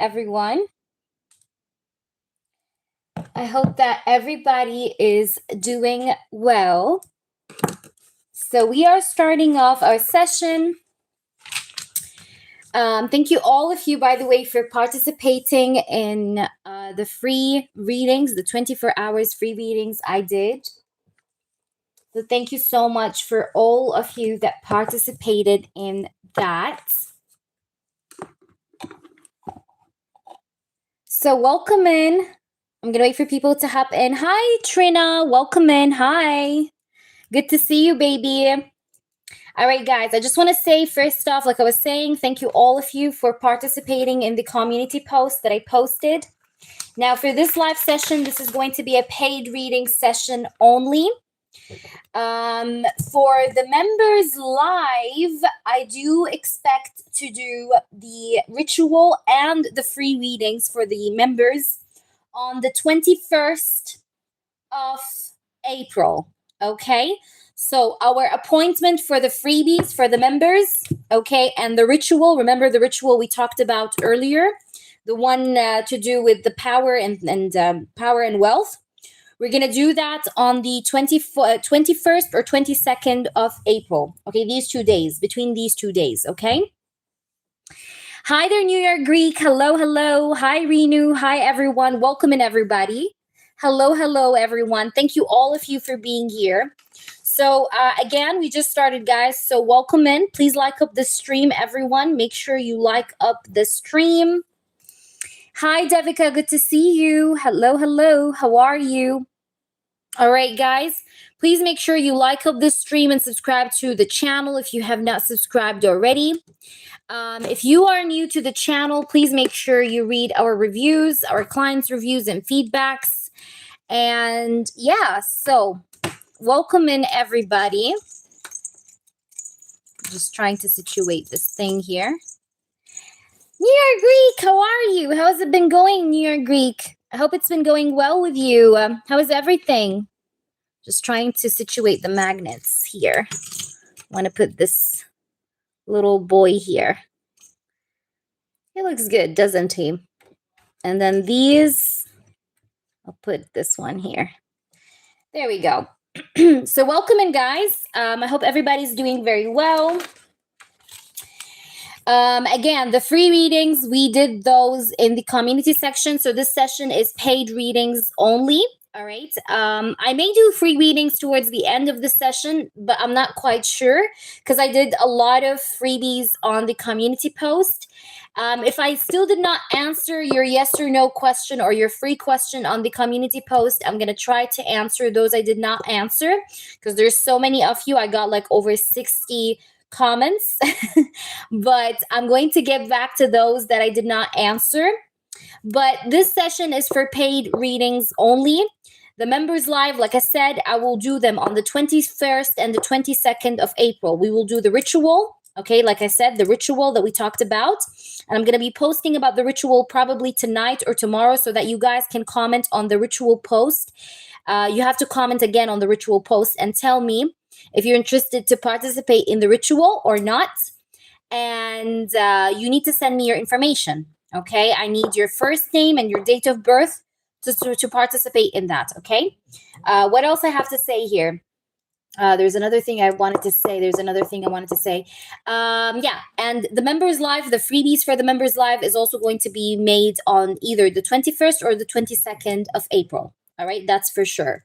everyone. I hope that everybody is doing well. So we are starting off our session. Thank you all of you, by the way, for participating in the free readings, the 24 hours free readings I did. So thank you so much for all of you that participated in that. So welcome in. I'm going to wait for people to hop in. Hi, Trina. Welcome in. Hi. Good to see you, baby. All right, guys. I just want to say, first off, like I was saying, thank you all of you for participating in the community post that I posted. Now, for this live session, this is going to be a paid reading session only. For the members live, I do expect to do the ritual and the free readings for the members on the 21st of April, okay? So our appointment for the freebies for the members, okay, and the ritual, remember the ritual we talked about earlier, the one to do with the power and power and wealth. We're going to do that on the 21st or 22nd of April, okay, these 2 days, between these 2 days, okay? Hi there, New York Greek. Hello, hello. Hi, Renu. Hi, everyone. Welcome in, everybody. Hello, hello, everyone. Thank you, all of you, for being here. So, again, we just started, guys. So, welcome in. Please like up the stream, everyone. Make sure you like up the stream. Hi, Devika. Good to see you. Hello, hello. How are you? All right, guys. Please make sure you like up the stream and subscribe to the channel if you have not subscribed already. If you are new to the channel, please make sure you read our reviews, our clients' reviews and feedbacks. And yeah, so welcome in, everybody. Just trying to situate this thing here. New York Greek, how are you? How has it been going, New York Greek? I hope it's been going well with you. How is everything? Just trying to situate the magnets here. I want to put this little boy here. He looks good, doesn't he? And then these, I'll put this one here. There we go. So welcome in, guys. I hope everybody's doing very well. Again, the free readings, we did those in the community section. So this session is paid readings only. All right. I may do free readings towards the end of the session, but I'm not quite sure because I did a lot of freebies on the community post. If I still did not answer your yes or no question or your free question on the community post, I'm going to try to answer those I did not answer because there's so many of you. I got like over 60 comments, but I'm going to get back to those that I did not answer. But this session is for paid readings only. The members live, like I said, I will do them on the 21st and the 22nd of April. We will do the ritual, okay, like I said, the ritual that we talked about. And I'm going to be posting about the ritual probably tonight or tomorrow so that you guys can comment on the ritual post. You have to comment again on the ritual post and tell me if you're interested to participate in the ritual or not. And you need to send me your information. Okay, I need your first name and your date of birth to participate in that. Okay, what else I have to say here? There's another thing I wanted to say. Yeah, and the members live, the freebies for the members live is also going to be made on either the 21st or the 22nd of April. All right, that's for sure.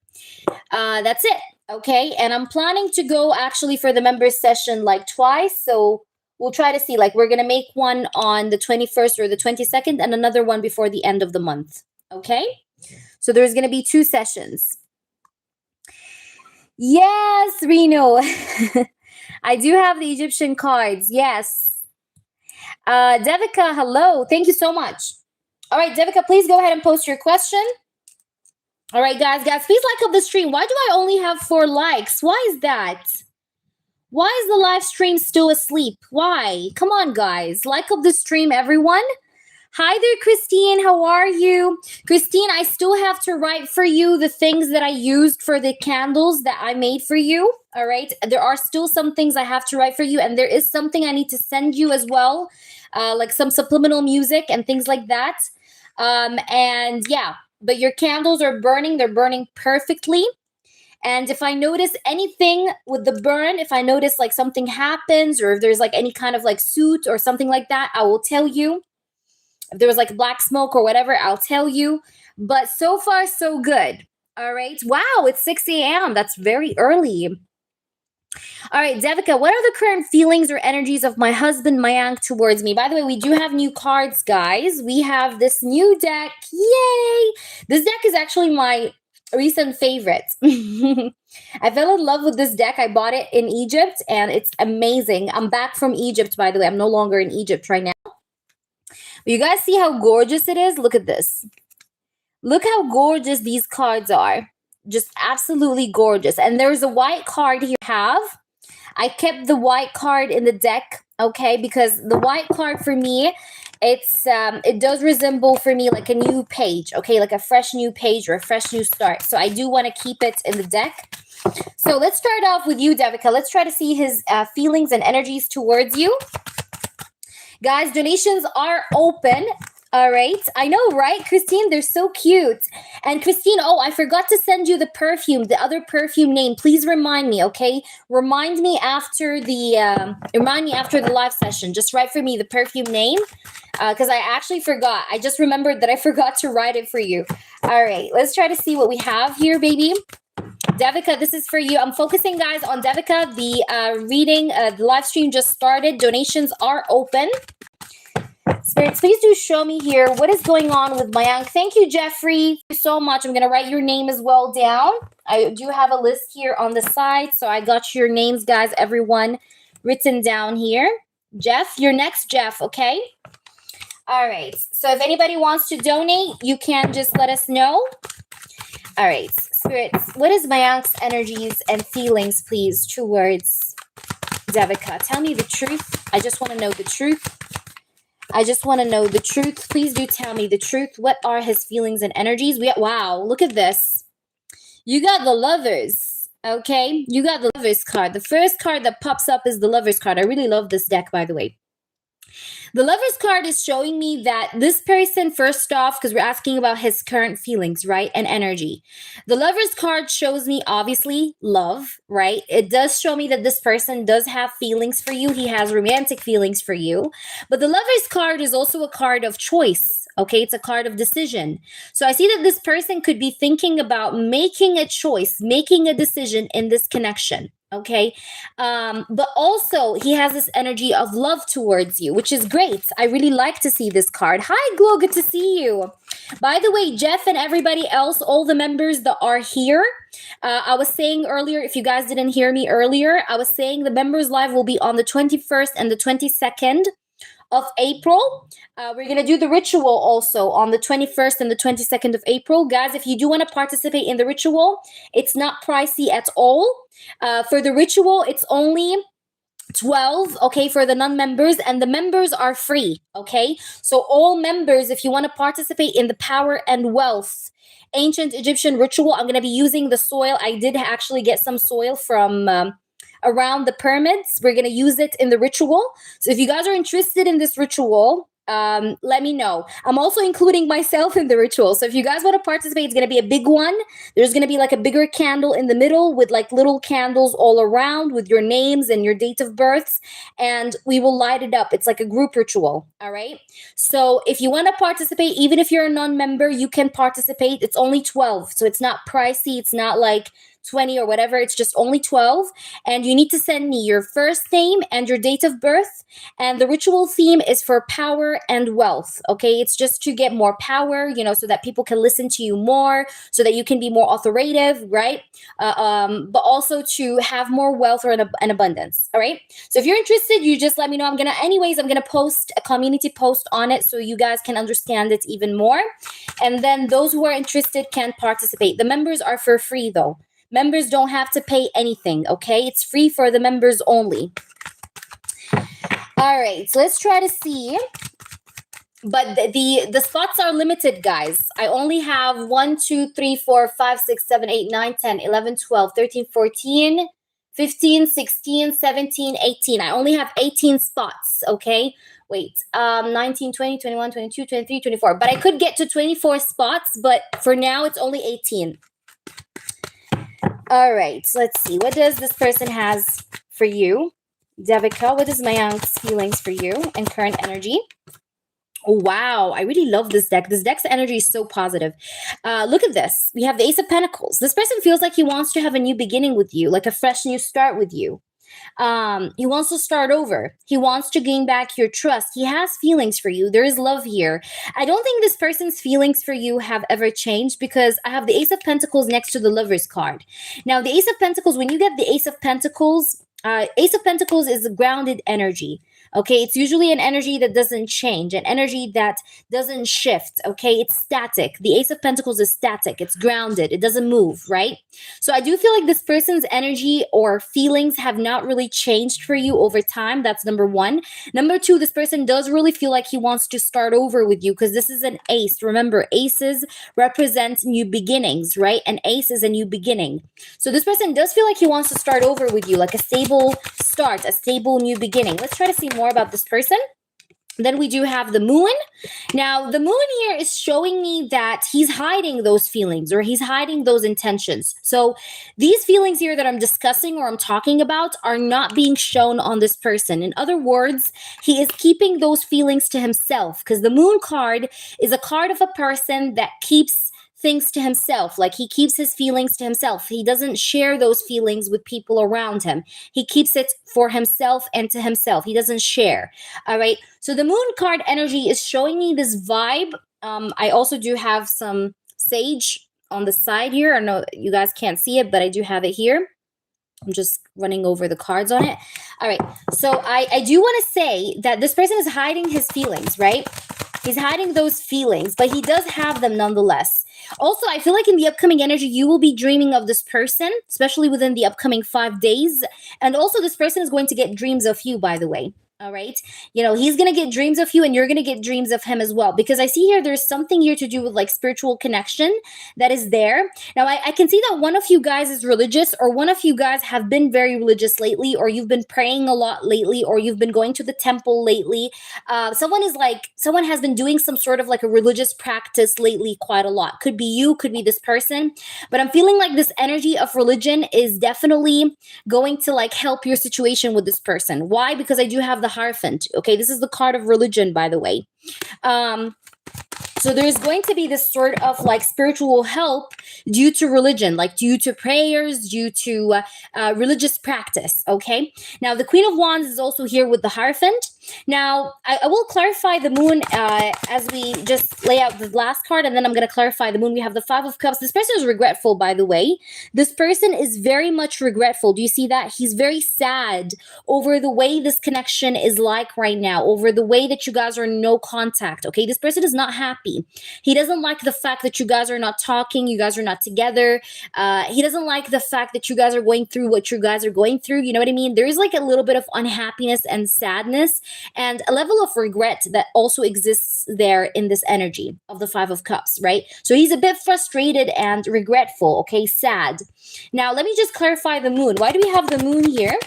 That's it. Okay, and I'm planning to go actually for the members session like twice. So we'll try to see, like, we're going to make one on the 21st or the 22nd and another one before the end of the month. Okay? So there's going to be 2 sessions. Yes, Reno. I do have the Egyptian cards. Yes. Devika, hello. Thank you so much. All right, Devika, please go ahead and post your question. All right, guys, please like up the stream. Why do I only have 4 likes? Why is that? Why is the live stream still asleep? Why? Come on, guys. Like up the stream, everyone. Hi there, Christine. How are you? Christine, I still have to write for you the things that I used for the candles that I made for you. All right. There are still some things I have to write for you, and there is something I need to send you as well, like some subliminal music and things like that. And yeah, but your candles are burning, they're burning perfectly. And if I notice anything with the burn, if I notice like something happens, or if there's like any kind of like soot or something like that, I will tell you. If there was like black smoke or whatever, I'll tell you. But so far, so good. All right. Wow, it's 6 a.m. That's very early. All right, Devika, what are the current feelings or energies of my husband Mayank towards me? By the way, we do have new cards, guys. We have this new deck. Yay! This deck is actually my recent favorite. I fell in love with this deck. I bought it in Egypt and it's amazing. I'm back from Egypt, by the way. I'm no longer in Egypt right now. You guys see how gorgeous it is? Look at this. Look how gorgeous these cards are. Just absolutely gorgeous. And there's a white card here. I kept the white card in the deck, okay? Because the white card for me, it does resemble for me like a new page, okay? Like a fresh new page or a fresh new start. So I do want to keep it in the deck. So let's start off with you, Devika. Let's try to see his feelings and energies towards you. Guys, donations are open. All right. I know, right, Christine? They're so cute. And Christine, oh, I forgot to send you the perfume, the other perfume name. Please remind me, okay? Remind me after the live session. Just write for me the perfume name, because I actually forgot. I just remembered that I forgot to write it for you. All right. Let's try to see what we have here, baby. Devika, this is for you. I'm focusing, guys, on Devika. The reading, the live stream just started. Donations are open. Spirits, please do show me here what is going on with Mayank. Thank you, Jeffrey. Thank you so much. I'm going to write your name as well down. I do have a list here on the side, so I got your names, guys, everyone written down here. Jeff, you're next, Jeff, okay? All right. So if anybody wants to donate, you can just let us know. All right, Spirits, what is Mayank's energies and feelings, please, towards Devika? Tell me the truth. I just want to know the truth. I just want to know the truth. Please do tell me the truth. What are his feelings and energies? Wow, look at this. You got the Lovers, okay? You got the Lovers card. The first card that pops up is the Lovers card. I really love this deck, by the way. The Lovers card is showing me that this person, first off, because we're asking about his current feelings, right, and energy. The Lovers card shows me, obviously, love, right? It does show me that this person does have feelings for you. He has romantic feelings for you. But the Lovers card is also a card of choice, okay? It's a card of decision. So I see that this person could be thinking about making a choice, making a decision in this connection. Okay. But also he has this energy of love towards you, which is great. I really like to see this card. Hi, Glow. Good to see you. By the way, Jeff and everybody else, all the members that are here, I was saying earlier, if you guys didn't hear me earlier, I was saying the members live will be on the 21st and the 22nd of April. We're going to do the ritual also on the 21st and the 22nd of April. Guys, if you do want to participate in the ritual, it's not pricey at all. For the ritual, it's only 12, okay, for the non-members, and the members are free, okay? So all members, if you want to participate in the Power and Wealth Ancient Egyptian ritual, I'm going to be using the soil. I did actually get some soil from around the pyramids. We're going to use it in the ritual. So if you guys are interested in this ritual, let me know. I'm also including myself in the ritual. So if you guys want to participate, it's going to be a big one. There's going to be like a bigger candle in the middle with like little candles all around with your names and your date of births. And we will light it up. It's like a group ritual. All right. So if you want to participate, even if you're a non-member, you can participate. It's only 12. So it's not pricey. It's not like 20 or whatever. It's just only 12. And you need to send me your first name and your date of birth. And the ritual theme is for power and wealth. Okay. It's just to get more power, so that people can listen to you more, so that you can be more authoritative, right? But also to have more wealth or an abundance. All right. So if you're interested, you just let me know. I'm going to post a community post on it so you guys can understand it even more. And then those who are interested can participate. The members are for free though. Members don't have to pay anything, okay? It's free for the members only. All right, so let's try to see but the spots are limited, guys. I only have 1 2 3 4 5 6 7 8 9 10 11 12 13 14 15 16 17 18. I only have 18 spots. Okay, wait, 19 20 21 22 23 24, but I could get to 24 spots, but for now it's only 18. All right, let's see, what does this person has for you, Devika? What is Mayank's feelings for you and current energy? Oh, wow. I really love this deck. This deck's energy is so positive. Look at this. We have the Ace of Pentacles. This person feels like he wants to have a new beginning with you, like a fresh new start with you. He wants to start over. He wants to gain back your trust. He has feelings for you. There is love here. I don't think this person's feelings for you have ever changed, because I have the Ace of Pentacles next to the Lover's card. Now, the Ace of Pentacles, when you get the Ace of Pentacles is a grounded energy. Okay, it's usually an energy that doesn't change, an energy that doesn't shift. Okay, it's static. The Ace of Pentacles is static. It's grounded. It doesn't move, right? So I do feel like this person's energy or feelings have not really changed for you over time. That's number one. Number two, this person does really feel like he wants to start over with you, because this is an ace. Remember, aces represent new beginnings, right? An ace is a new beginning. So this person does feel like he wants to start over with you, like a stable start, a stable new beginning. Let's try to see more about this person. Then we do have the moon. Now, the moon here is showing me that he's hiding those feelings, or he's hiding those intentions. So these feelings here that I'm discussing or I'm talking about are not being shown on this person. In other words, he is keeping those feelings to himself, because the moon card is a card of a person that keeps things to himself. Like, he keeps his feelings to himself. He doesn't share those feelings with people around him. He keeps it for himself and to himself. He doesn't share. All right. So the moon card energy is showing me this vibe. I also do have some sage on the side here. I know you guys can't see it, but I do have it here. I'm just running over the cards on it. All right. So I do want to say that this person is hiding his feelings, right? He's hiding those feelings, but he does have them nonetheless. Also, I feel like in the upcoming energy, you will be dreaming of this person, especially within the upcoming 5 days. And also, this person is going to get dreams of you, by the way. All right. You know, he's going to get dreams of you, and you're going to get dreams of him as well. Because I see here, there's something here to do with like spiritual connection that is there. Now, I can see that one of you guys is religious, or one of you guys have been very religious lately, or you've been praying a lot lately, or you've been going to the temple lately. Someone has been doing some sort of like a religious practice lately quite a lot. Could be you, could be this person. But I'm feeling like this energy of religion is definitely going to like help your situation with this person. Why? Because I do have the Hierophant. Okay, this is the card of religion, by the way. So there's going to be this sort of like spiritual help due to religion, like due to prayers, due to religious practice. Okay. Now the Queen of Wands is also here with the Hierophant. Now I will clarify the moon as we just lay out the last card, and then I'm going to clarify the moon. We have the Five of Cups. This person is regretful, by the way. This person is very much regretful. Do you see that? He's very sad over the way this connection is like right now, over the way that you guys are in no contact. Okay. This person is not happy. He doesn't like the fact that you guys are not talking, you guys are not together. He doesn't like the fact that you guys are going through what you guys are going through. You know what I mean? There is like a little bit of unhappiness and sadness and a level of regret that also exists there in this energy of the Five of Cups, right? So he's a bit frustrated and regretful, okay, sad. Now, let me just clarify the moon. Why do we have the moon here?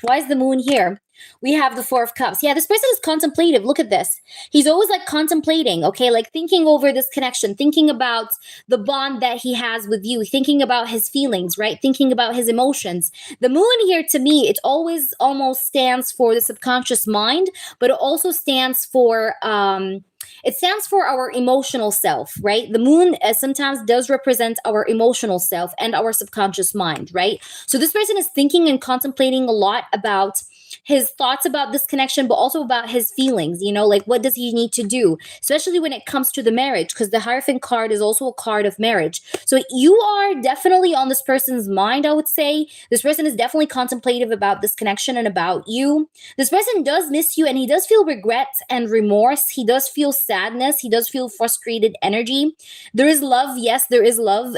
Why is the moon here? We have the Four of Cups. Yeah, this person is contemplative. Look at this. He's always like contemplating, okay? Like thinking over this connection, thinking about the bond that he has with you, thinking about his feelings, right? Thinking about his emotions. The moon here, to me, it always almost stands for the subconscious mind, but it also stands for our emotional self, right? The moon sometimes does represent our emotional self and our subconscious mind, right? So this person is thinking and contemplating a lot about his thoughts about this connection, but also about his feelings, you know, like what does he need to do, especially when it comes to the marriage, because the Hierophant card is also a card of marriage. So you are definitely on this person's mind, I would say. This person is definitely contemplative about this connection and about you. This person does miss you, and he does feel regret and remorse. He does feel sadness. He does feel frustrated energy. There is love. Yes, there is love.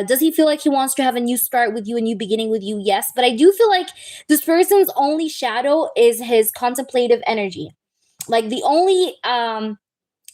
Does he feel like he wants to have a new start with you, a new beginning with you? Yes. But I do feel like this person's only shadow is his contemplative energy. Like the only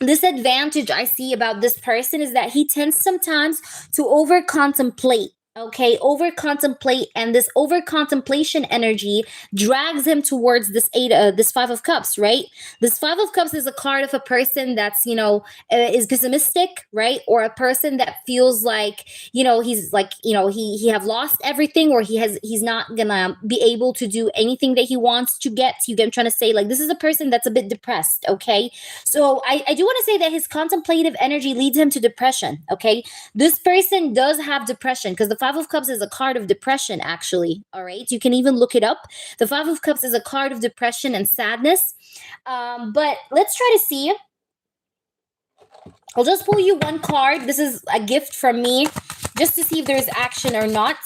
this advantage I see about this person is that he tends sometimes to over contemplate. Okay, over contemplate, and this over contemplation energy drags him towards this this 5 of cups, right? This 5 of cups is a card of a person that's, is pessimistic, right? Or a person that feels like, he's like, he have lost everything, or he's not gonna be able to do anything that he wants to get. You get what I'm trying to say? Like, this is a person that's a bit depressed, okay? So I do want to say that his contemplative energy leads him to depression. Okay, this person does have depression because the 5 of cups is a card of depression, actually. All right, you can even look it up. The 5 of cups is a card of depression and sadness. But let's try to see. I'll just pull you one card. This is a gift from me, just to see if there's action or not.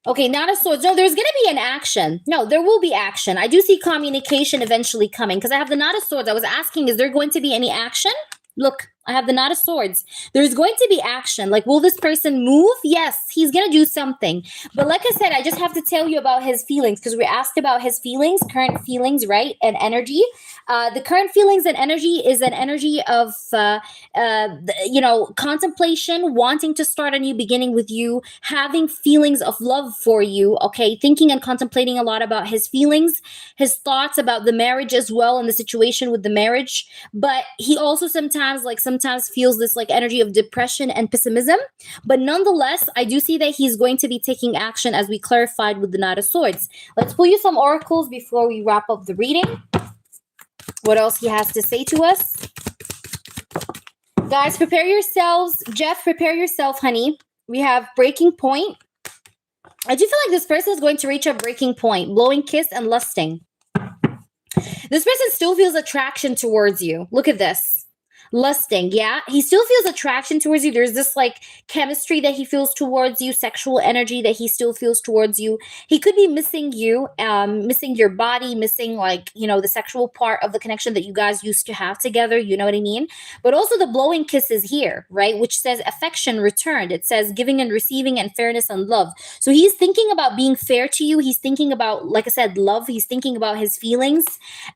Okay, not a swords. No, there's going to be an action. No, there will be action. I do see communication eventually coming because I have the Knot of Swords. I was asking, is there going to be any action? Look, I have the Knot of Swords. There's going to be action. Like, will this person move? Yes, he's going to do something. But like I said, I just have to tell you about his feelings because we're asked about his feelings, current feelings, right? And energy. The current feelings and energy is an energy of, contemplation, wanting to start a new beginning with you, having feelings of love for you, okay? Thinking and contemplating a lot about his feelings, his thoughts about the marriage as well, and the situation with the marriage. But he also sometimes feels this like energy of depression and pessimism. But nonetheless, I do see that he's going to be taking action, as we clarified with the Knight of Swords. Let's pull you some oracles before we wrap up the reading. What else he has to say to us. Guys, prepare yourselves. Jeff, prepare yourself, honey. We have breaking point. I do feel like this person is going to reach a breaking point. Blowing kiss and lusting. This person still feels attraction towards you. Look at this. Lusting, yeah, he still feels attraction towards you. There's this like chemistry that he feels towards you, sexual energy that he still feels towards you. He could be missing you, missing your body, missing like, the sexual part of the connection that you guys used to have together. You know what I mean? But also the blowing kiss is here, right? Which says affection returned. It says giving and receiving and fairness and love. So he's thinking about being fair to you. He's thinking about, like I said, love. He's thinking about his feelings.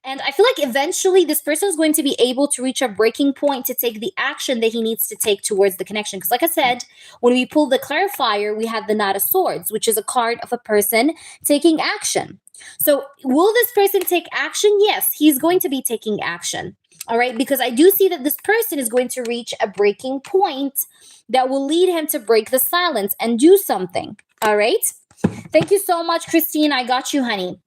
And I feel like eventually this person is going to be able to reach a breaking point to take the action that he needs to take towards the connection. Because like I said, when we pull the clarifier, we have the Knight of Swords, which is a card of a person taking action. So will this person take action? Yes, he's going to be taking action. All right, because I do see that this person is going to reach a breaking point that will lead him to break the silence and do something. All right. Thank you so much, Christine. I got you, honey.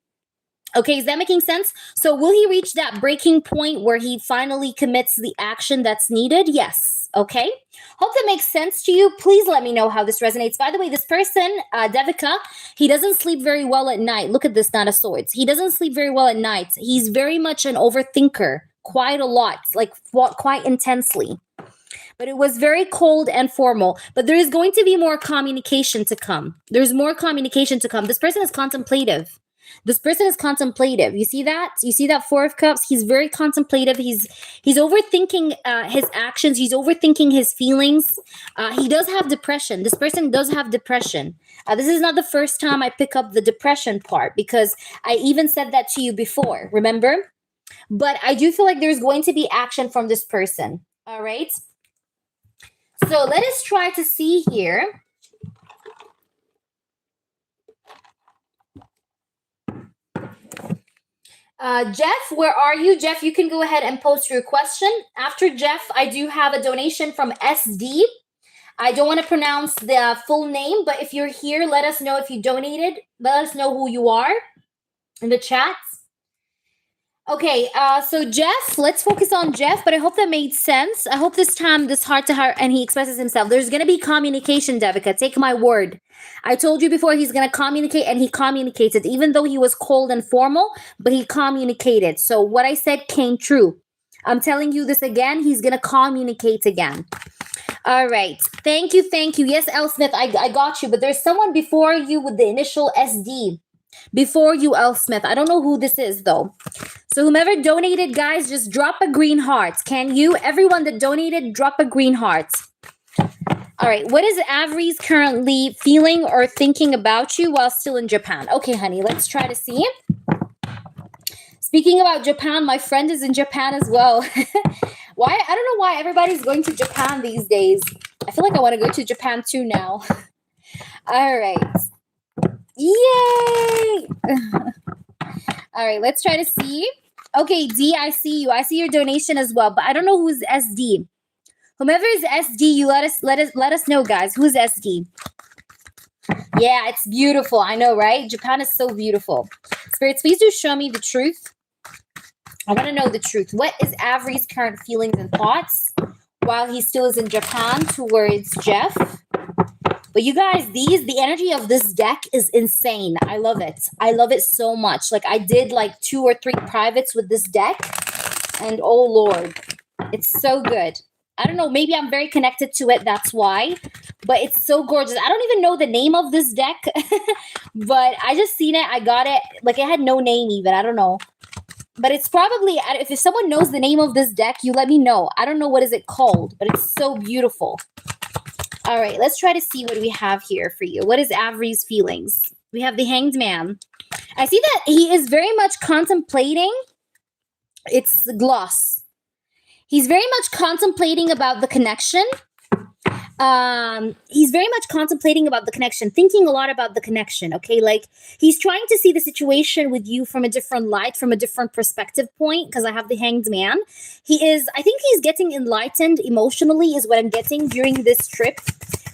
Okay, is that making sense? So will he reach that breaking point where he finally commits the action that's needed? Yes. Okay. Hope that makes sense to you. Please let me know how this resonates. By the way, this person, Devika, he doesn't sleep very well at night. Look at this Knight of Swords. He doesn't sleep very well at night. He's very much an overthinker, quite a lot, like quite intensely. But it was very cold and formal. But there is going to be more communication to come. There's more communication to come. This person is contemplative. This person is contemplative. You see that? You see that 4 of Cups? He's very contemplative. He's overthinking his actions. He's overthinking his feelings. He does have depression. This person does have depression. This is not the first time I pick up the depression part because I even said that to you before, remember? But I do feel like there's going to be action from this person. All right? So let us try to see here. Jeff, where are you? Jeff, you can go ahead and post your question. After Jeff, I do have a donation from SD. I don't want to pronounce the full name, but if you're here, let us know if you donated. Let us know who you are in the chat. Okay, so Jeff, let's focus on Jeff, but I hope that made sense. I hope this time, this heart to heart, and he expresses himself. There's going to be communication, Devika. Take my word. I told you before he's going to communicate, and he communicated, even though he was cold and formal, but he communicated. So what I said came true. I'm telling you this again. He's going to communicate again. All right. Thank you. Thank you. Yes, L. Smith, I got you, but there's someone before you with the initial SD. Before you, L. Smith. I don't know who this is, though. So whomever donated, guys, just drop a green heart. Can you? Everyone that donated, drop a green heart. All right. What is Avery's currently feeling or thinking about you while still in Japan? Okay, honey, let's try to see. Speaking about Japan, my friend is in Japan as well. Why? I don't know why everybody's going to Japan these days. I feel like I want to go to Japan too now. All right. Yay! All right, let's try to see. Okay, D, I see you. I see your donation as well, but I don't know who's SD. Whomever is SD, you let us know, guys. Who's SD? Yeah, it's beautiful. I know, right? Japan is so beautiful. Spirits, please do show me the truth. I want to know the truth. What is Avery's current feelings and thoughts while he still is in Japan towards Jeff? But you guys, the energy of this deck is insane. I love it. I love it so much. Like, I did like 2 or 3 privates with this deck, and oh Lord, it's so good. I don't know, maybe I'm very connected to it, that's why. But it's so gorgeous. I don't even know the name of this deck, but I just seen it. I got it. Like, it had no name even. I don't know. But it's probably, if someone knows the name of this deck, you let me know. I don't know what is it called, but it's so beautiful. All right, let's try to see what we have here for you. What is Avery's feelings? We have the Hanged Man. I see that he is very much contemplating. It's gloss. He's very much contemplating about the connection. He's very much contemplating about the connection, thinking a lot about the connection, okay? Like, he's trying to see the situation with you from a different light, from a different perspective point, because I have the Hanged Man. I think he's getting enlightened emotionally is what I'm getting during this trip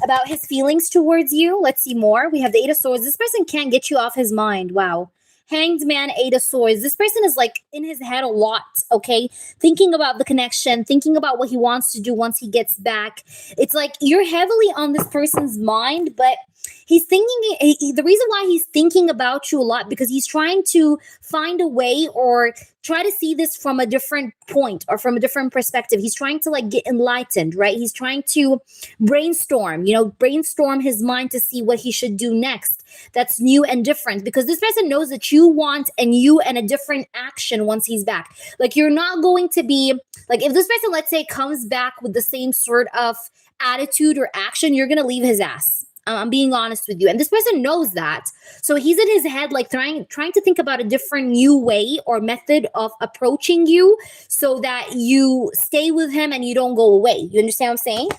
about his feelings towards you. Let's see more. We have the 8 of Swords. This person can't get you off his mind. Wow. Hanged Man, 8 of Swords. This person is like in his head a lot, okay? Thinking about the connection, thinking about what he wants to do once he gets back. It's like you're heavily on this person's mind, but he's thinking, the reason why he's thinking about you a lot, because he's trying to find a way or try to see this from a different point or from a different perspective. He's trying to like get enlightened, right? He's trying to brainstorm his mind to see what he should do next. That's new and different, because this person knows that you want and a different action once he's back. Like, you're not going to be like, if this person, let's say, comes back with the same sort of attitude or action, you're going to leave his ass. I'm being honest with you. And this person knows that. So he's in his head, like trying to think about a different new way or method of approaching you so that you stay with him and you don't go away. You understand what I'm saying?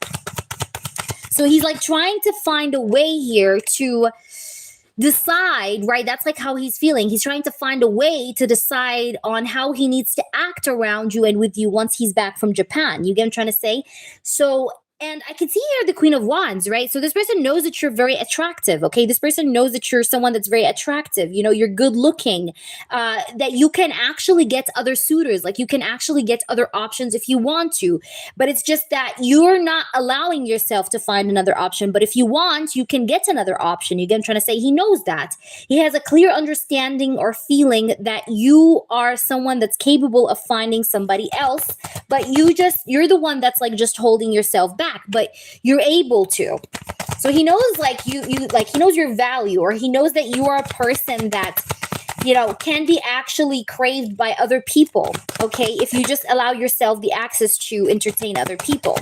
So he's like trying to find a way here to decide, right? That's like how he's feeling. He's trying to find a way to decide on how he needs to act around you and with you once he's back from Japan. You get what I'm trying to say? So, and I can see here the Queen of Wands, right? So this person knows that you're very attractive, okay? This person knows that you're someone that's very attractive. You know, you're good looking, that you can actually get other suitors. Like, you can actually get other options if you want to. But it's just that you're not allowing yourself to find another option. But if you want, you can get another option. You get what I'm trying to say? He knows that. He has a clear understanding or feeling that you are someone that's capable of finding somebody else. But you're the one that's like just holding yourself back. But you're able to. So he knows like you like he knows your value, or he knows that you are a person that, you know, can be actually craved by other people, okay, if you just allow yourself the access to entertain other people.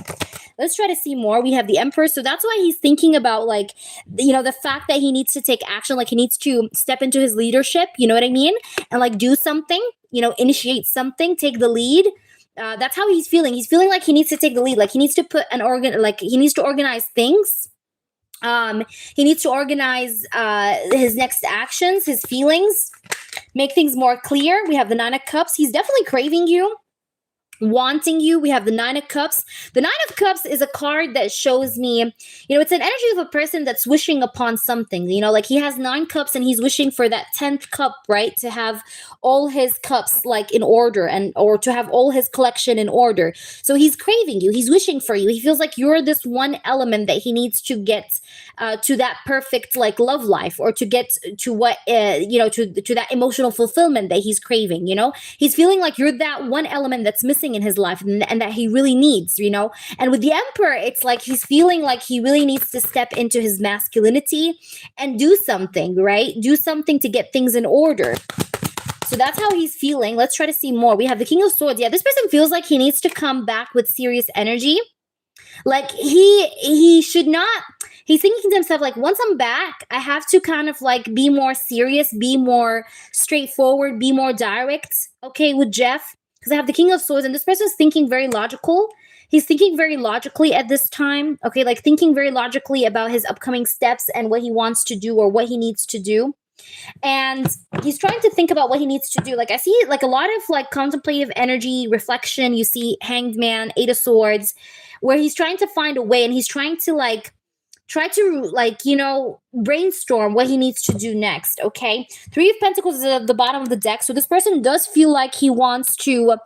Let's try to see more. We have the Emperor. So that's why he's thinking about, like, you know, the fact that he needs to take action, like he needs to step into his leadership, you know what I mean? And like do something, you know, initiate something, take the lead. That's how he's feeling. He's feeling like he needs to take the lead. Like, he needs to put he needs to organize things. He needs to organize his next actions, his feelings, make things more clear. We have the 9 of Cups. He's definitely craving you, wanting you. We have the 9 of Cups. The 9 of Cups is a card that shows me, you know, it's an energy of a person that's wishing upon something, you know, like he has 9 cups and he's wishing for that 10th cup, right? To have all his cups like in order, or to have all his collection in order. So he's craving you. He's wishing for you. He feels like you're this one element that he needs to get to that perfect like love life, or to get to what, you know, to that emotional fulfillment that he's craving, you know? He's feeling like you're that one element that's missing in his life and that he really needs, you know? And with the Emperor, it's like he's feeling like he really needs to step into his masculinity and do something, right? Do something to get things in order. So that's how he's feeling. Let's try to see more. We have the King of Swords. Yeah, this person feels like he needs to come back with serious energy. Like he should not he's thinking to himself, like, once I'm back, I have to kind of like be more serious, be more straightforward, be more direct, okay, with Jeff. Because I have the King of Swords, and this person's thinking very logical. He's thinking very logically at this time, okay, like thinking very logically about his upcoming steps and what he wants to do or what he needs to do. And he's trying to think about what he needs to do. Like, I see like a lot of like contemplative energy, reflection. You see Hanged Man, Eight of Swords, where he's trying to find a way, and he's trying to like try to like, you know, brainstorm what he needs to do next. Okay, Three of Pentacles is at the bottom of the deck, so this person does feel like he wants to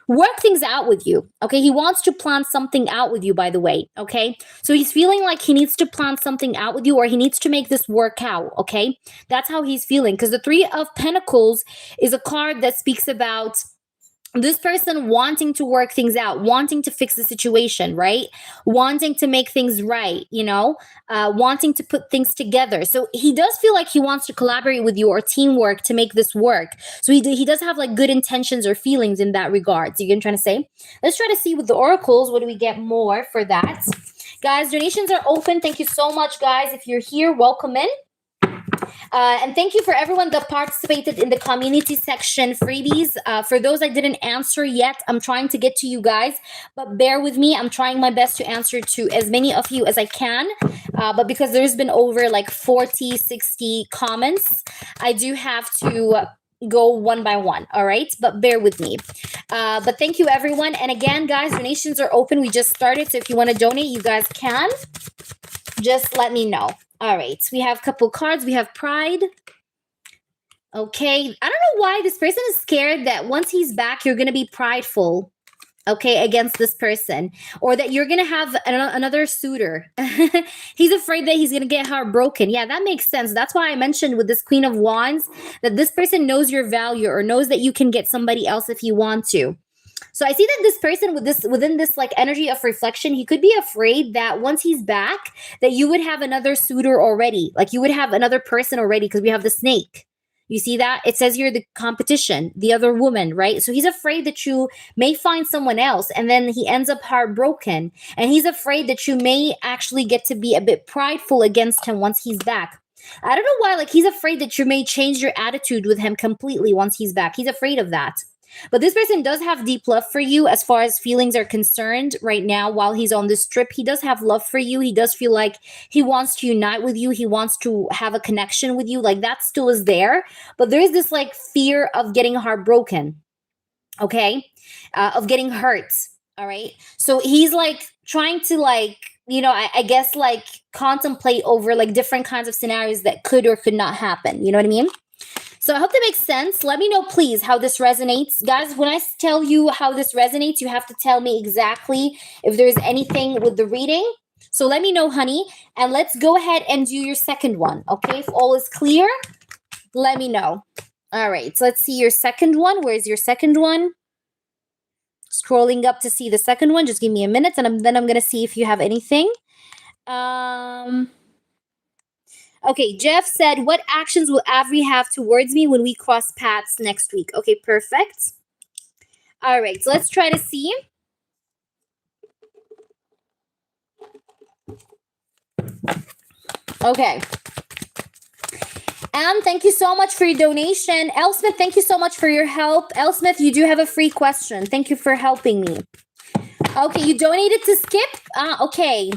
work things out with you. Okay, he wants to plan something out with you, by the way. Okay, so he's feeling like he needs to plan something out with you, or he needs to make this work out. Okay, that's how he's feeling, because the Three of Pentacles is a card that speaks about this person wanting to work things out, wanting to fix the situation, right? Wanting to make things right, you know, wanting to put things together. So he does feel like he wants to collaborate with you or teamwork to make this work. So he does have like good intentions or feelings in that regard. So you're trying to say, let's try to see with the oracles, what do we get more for that? Guys, donations are open. Thank you so much, guys. If you're here, welcome in. And thank you for everyone that participated in the community section freebies. For those I didn't answer yet, I'm trying to get to you guys, but bear with me. I'm trying my best to answer to as many of you as I can. But because there's been over like 40, 60 comments, I do have to go one by one. All right, but bear with me. But thank you, everyone. And again, guys, donations are open. We just started, so if you want to donate, you guys can. Just let me know. All right, we have a couple cards. We have Pride. Okay, I don't know why this person is scared that once he's back, you're going to be prideful, okay, against this person, or that you're going to have another suitor. He's afraid that he's going to get heartbroken. Yeah, that makes sense. That's why I mentioned with this Queen of Wands that this person knows your value or knows that you can get somebody else if you want to. So I see that this person within this like energy of reflection, he could be afraid that once he's back, that you would have another suitor already. Like you would have another person already, because we have the snake. You see that? It says here the competition, the other woman, right? So he's afraid that you may find someone else, and then he ends up heartbroken. And he's afraid that you may actually get to be a bit prideful against him once he's back. I don't know why, like he's afraid that you may change your attitude with him completely once he's back. He's afraid of that. But this person does have deep love for you as far as feelings are concerned right now while he's on this trip. He does have love for you. He does feel like he wants to unite with you. He wants to have a connection with you. Like that still is there. But there is this like fear of getting heartbroken, okay? Of getting hurt, all right? So he's like trying to like, you know, I guess like contemplate over like different kinds of scenarios that could or could not happen. You know what I mean? So I hope that makes sense. Let me know, please, how this resonates. Guys, when I tell you how this resonates, you have to tell me exactly if there's anything with the reading. So let me know, honey. And let's go ahead and do your second one, okay? If all is clear, let me know. All right, so let's see your second one. Where's your second one? Scrolling up to see the second one. Just give me a minute, and then I'm going to see if you have anything. Okay, Jeff said, what actions will Avery have towards me when we cross paths next week? Okay, perfect. All right, so let's try to see. Okay. Thank you so much for your donation. Elsmith, thank you so much for your help. Elsmith, you do have a free question. Thank you for helping me. Okay, you donated to Skip? Okay.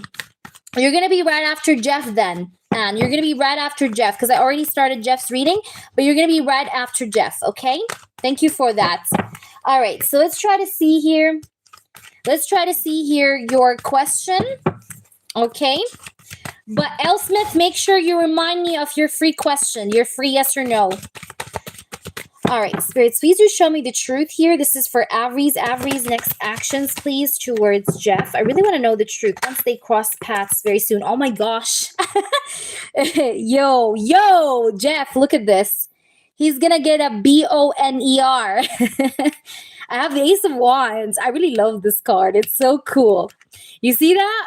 You're going to be right after Jeff then. And you're going to be right after Jeff, because I already started Jeff's reading, but you're going to be right after Jeff, okay? Thank you for that. All right, so let's try to see here. Let's try to see here your question, okay? But Elsmith, make sure you remind me of your free question, your free yes or no. All right, spirits, please do show me the truth here. This is for Avery's next actions, please, towards Jeff. I really want to know the truth once they cross paths very soon. Oh my gosh. Yo, Jeff, look at this. He's going to get a BONER. I have the Ace of Wands. I really love this card. It's so cool. You see that?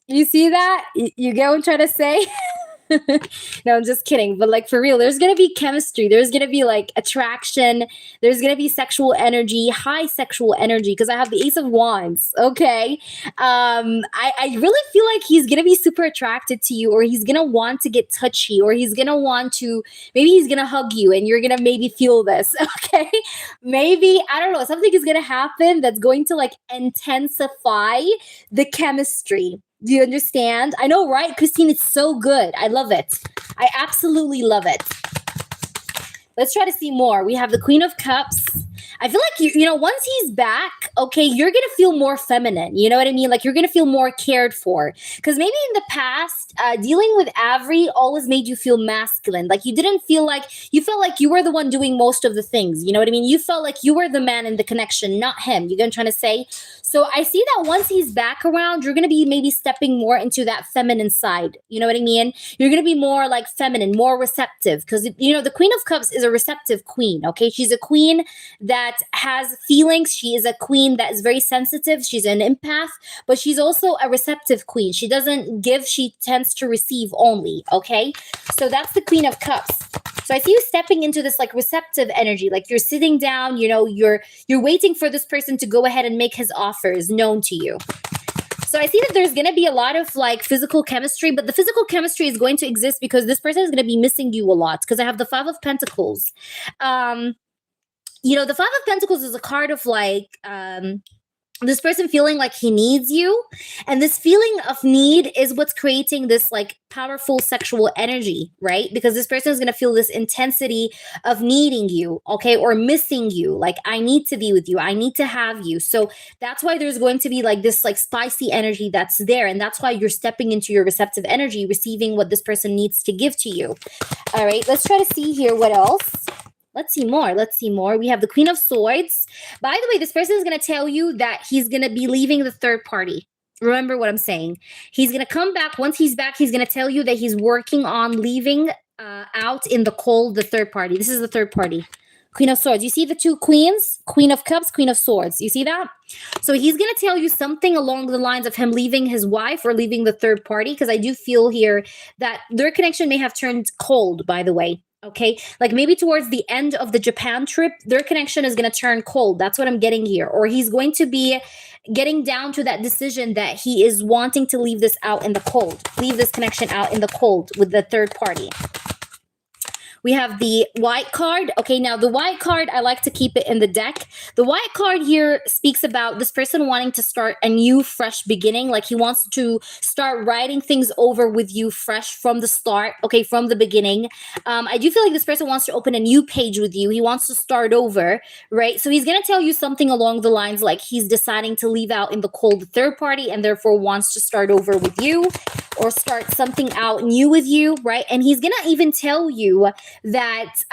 You see that? You get what I'm trying to say? No, I'm just kidding. But like for real, there's gonna be chemistry. There's gonna be like attraction. There's gonna be sexual energy, high sexual energy, because I have the Ace of Wands. Okay. I really feel like he's gonna be super attracted to you, or he's gonna want to get touchy, or he's gonna want to, maybe he's gonna hug you and you're gonna maybe feel this. Okay. Maybe, I don't know, something is gonna happen that's going to like intensify the chemistry. Do you understand? I know, right? Christine, it's so good. I love it. I absolutely love it. Let's try to see more. We have the Queen of Cups. I feel like, you know, once he's back, okay, you're going to feel more feminine. You know what I mean? Like, you're going to feel more cared for. Because maybe in the past, dealing with Avery always made you feel masculine. Like, you didn't feel like, you felt like you were the one doing most of the things. You know what I mean? You felt like you were the man in the connection, not him. You get what I'm trying to say? So I see that once he's back around, you're going to be maybe stepping more into that feminine side. You know what I mean? You're going to be more like feminine, more receptive. Because, you know, the Queen of Cups is a receptive queen, okay? She's a queen that has feelings. She is a queen that is very sensitive. She's an empath, but she's also a receptive queen. She doesn't give, she tends to receive only, okay? So that's the Queen of Cups. So I see you stepping into this like receptive energy, like you're sitting down, you know, you're waiting for this person to go ahead and make his offers known to you. So I see that there's going to be a lot of like physical chemistry, but the physical chemistry is going to exist because this person is going to be missing you a lot, because I have the Five of Pentacles. You know, the Five of Pentacles is a card of like, this person feeling like he needs you. And this feeling of need is what's creating this like powerful sexual energy, right? Because this person is going to feel this intensity of needing you, okay? Or missing you. Like, I need to be with you. I need to have you. So that's why there's going to be like this like spicy energy that's there. And that's why you're stepping into your receptive energy, receiving what this person needs to give to you. All right, let's try to see here what else. Let's see more. Let's see more. We have the Queen of Swords. By the way, this person is going to tell you that he's going to be leaving the third party. Remember what I'm saying. He's going to come back. Once he's back, he's going to tell you that he's working on leaving out in the cold the third party. This is the third party. Queen of Swords. You see the two queens? Queen of Cups, Queen of Swords. You see that? So he's going to tell you something along the lines of him leaving his wife or leaving the third party, because I do feel here that their connection may have turned cold, by the way. Okay, like maybe towards the end of the Japan trip, their connection is going to turn cold. That's what I'm getting here. Or he's going to be getting down to that decision that he is wanting to leave this out in the cold, leave this connection out in the cold with the third party. We have the white card. Okay, now the white card, I like to keep it in the deck. The white card here speaks about this person wanting to start a new, fresh beginning. Like he wants to start writing things over with you fresh from the start, okay, from the beginning. I do feel like this person wants to open a new page with you. He wants to start over, right? So he's going to tell you something along the lines like he's deciding to leave out in the cold the third party and therefore wants to start over with you or start something out new with you, right? And he's going to even tell you that,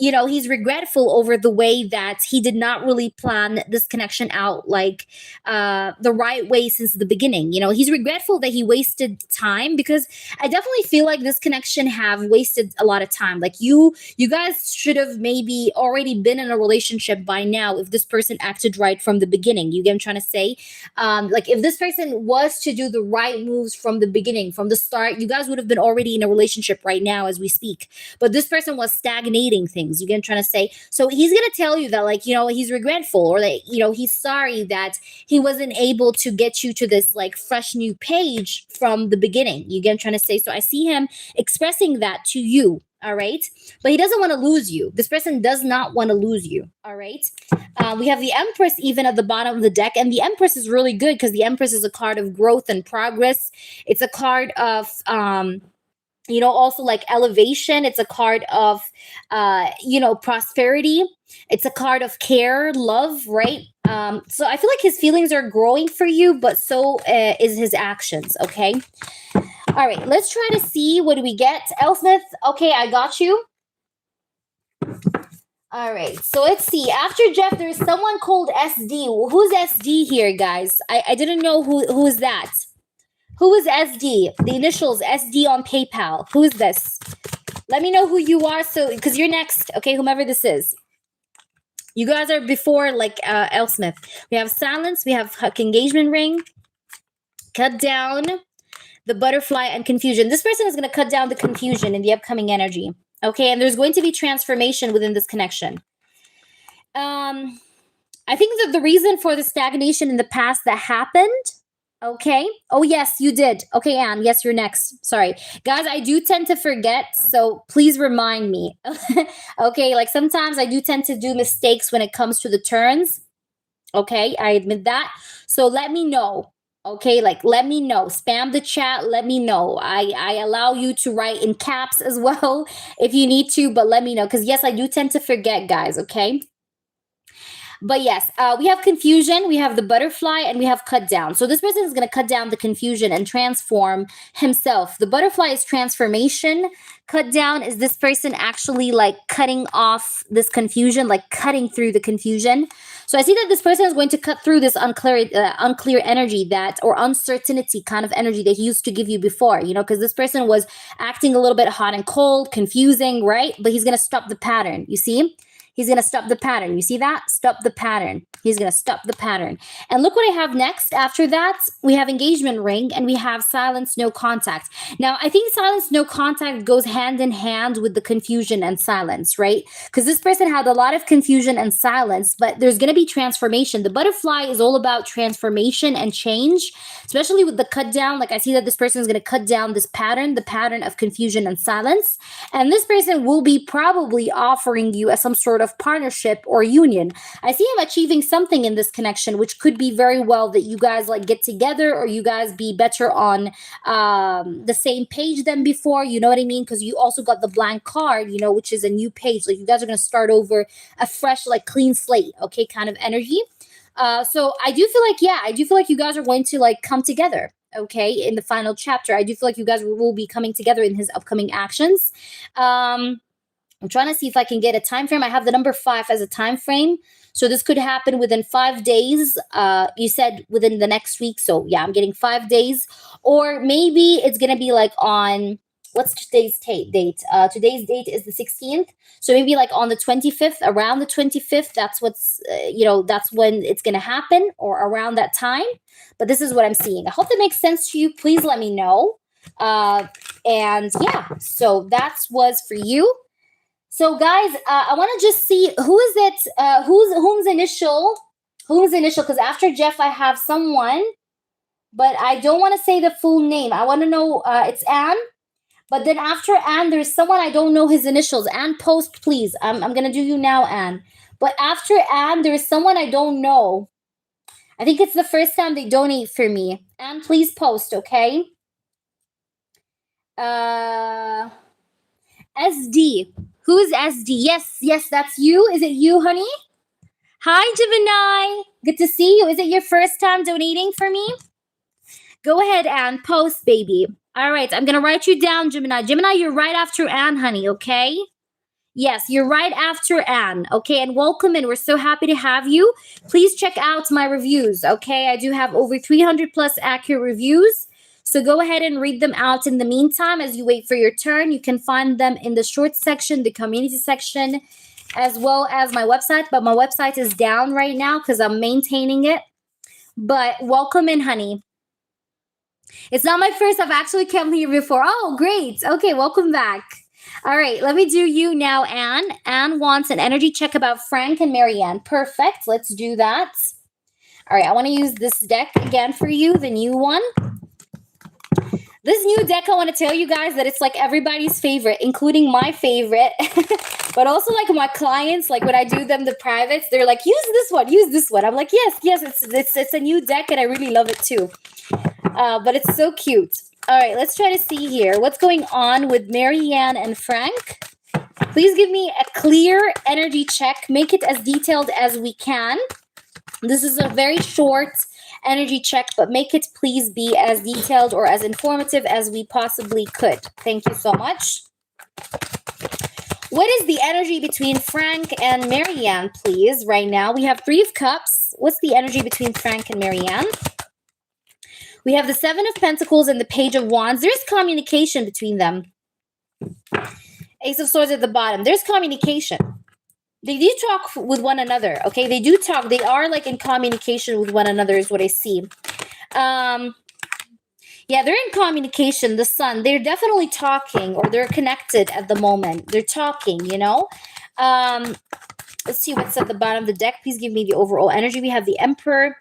you know, he's regretful over the way that he did not really plan this connection out like the right way since the beginning. You know, he's regretful that he wasted time, because I definitely feel like this connection have wasted a lot of time. Like you guys should have maybe already been in a relationship by now if this person acted right from the beginning. You get what I'm trying to say? Like if this person was to do the right moves from the beginning, from the start, you guys would have been already in a relationship right now as we speak. But this person was stagnating things. You get what I'm trying to say? So he's going to tell you that, like, you know, he's regretful, or that, you know, he's sorry that he wasn't able to get you to this like fresh new page from the beginning. You get what I'm trying to say? So I see him expressing that to you. All right. But he doesn't want to lose you. This person does not want to lose you. All right. We have the Empress even at the bottom of the deck. And the Empress is really good because the Empress is a card of growth and progress. It's a card of, you know, also like elevation. It's a card of, you know, prosperity. It's a card of care, love, right? So I feel like his feelings are growing for you, but so is his actions, okay? All right, let's try to see what do we get. Elsmith, okay, I got you. All right, so let's see. After Jeff, there's someone called SD. Who's SD here, guys? I didn't know who is that. Who is SD? The initials SD on PayPal. Who is this? Let me know who you are, so because you're next, okay? Whomever this is. You guys are before like Elsmith. We have silence. We have engagement ring. Cut down. the butterfly, and confusion. This person is going to cut down the confusion in the upcoming energy. Okay, and there's going to be transformation within this connection. I think that the reason for the stagnation in the past that happened, okay. Oh, yes, you did. Okay, Anne, yes, you're next. Sorry. Guys, I do tend to forget, so please remind me. Okay, like sometimes I do tend to do mistakes when it comes to the turns. Okay, I admit that. So let me know. Okay, like let me know. Spam the chat, let me know. I allow you to write in caps as well if you need to, but let me know. Because yes, I do tend to forget, guys, okay? But yes, we have confusion, we have the butterfly, and we have cut down. So this person is going to cut down the confusion and transform himself. The butterfly is transformation. Cut down is this person actually like cutting off this confusion, like cutting through the confusion. So I see that this person is going to cut through this unclear energy that, or uncertainty kind of energy that he used to give you before, you know, because this person was acting a little bit hot and cold, confusing, right? But he's going to stop the pattern, you see? He's going to stop the pattern. You see that? Stop the pattern. He's going to stop the pattern. And look what I have next. After that, we have engagement ring and we have silence, no contact. Now, I think silence, no contact goes hand in hand with the confusion and silence, right? Because this person had a lot of confusion and silence, but there's going to be transformation. The butterfly is all about transformation and change, especially with the cut down. Like I see that this person is going to cut down this pattern, the pattern of confusion and silence. And this person will be probably offering you some sort of partnership or union. I see him achieving something in this connection, which could be very well that you guys like get together or you guys be better on the same page than before. You know what I mean? Because you also got the blank card, you know, which is a new page. Like you guys are going to start over a fresh, like clean slate, okay, kind of energy. So I do feel like, yeah, I do feel like you guys are going to like come together. Okay, in the final chapter, I do feel like you guys will be coming together in his upcoming actions. I'm trying to see if I can get a time frame. I have the number 5 as a time frame. So this could happen within 5 days. You said within the next week. So yeah, I'm getting 5 days. Or maybe it's going to be like on, what's today's date? Today's date is the 16th. So maybe like on the 25th, around the 25th, that's what's, that's when it's going to happen or around that time. But this is what I'm seeing. I hope that makes sense to you. Please let me know. And yeah, so that was for you. So guys, I want to just see who is it, whom's initial, because after Jeff, I have someone, but I don't want to say the full name. I want to know, it's Anne, but then after Anne, there's someone I don't know his initials. Anne, post, please. I'm going to do you now, Anne. But after Anne, there's someone I don't know. I think it's the first time they donate for me. Anne, please post, okay? SD. Who is SD? Yes, that's you. Is it you, honey? Hi, Gemini. Good to see you. Is it your first time donating for me? Go ahead, Anne. Post, baby. All right, I'm going to write you down, Gemini. Gemini, you're right after Anne, honey, okay? Yes, you're right after Anne, okay? And welcome in. We're so happy to have you. Please check out my reviews, okay? I do have over 300 plus accurate reviews. So go ahead and read them out in the meantime as you wait for your turn. You can find them in the short section, the community section, as well as my website. But my website is down right now because I'm maintaining it. But welcome in, honey. It's not my first. I've actually come here before. Oh, great. Okay, welcome back. All right, let me do you now, Anne. Anne wants an energy check about Frank and Marianne. Perfect. Let's do that. All right, I want to use this deck again for you, the new one. This new deck, I want to tell you guys that it's like everybody's favorite, including my favorite, but also like my clients, like when I do them the privates, they're like, use this one. I'm like, yes, it's a new deck and I really love it too. But it's so cute. All right, let's try to see here. What's going on with Marianne and Frank? Please give me a clear energy check. Make it as detailed as we can. This is a very short energy check, but make it please be as detailed or as informative as we possibly could. Thank you so much. What is the energy between Frank and Marianne, please, right now? We have 3 of Cups. What's the energy between Frank and Marianne? We have the 7 of Pentacles and the Page of Wands. There's communication between them. Ace of Swords at the bottom. There's communication. They do talk with one another, okay? They do talk. They are like in communication with one another is what I see. Yeah, they're in communication. The sun, they're definitely talking, or they're connected at the moment. They're talking, you know. Um, let's see what's at the bottom of the deck. Please give me the overall energy. We have the Emperor.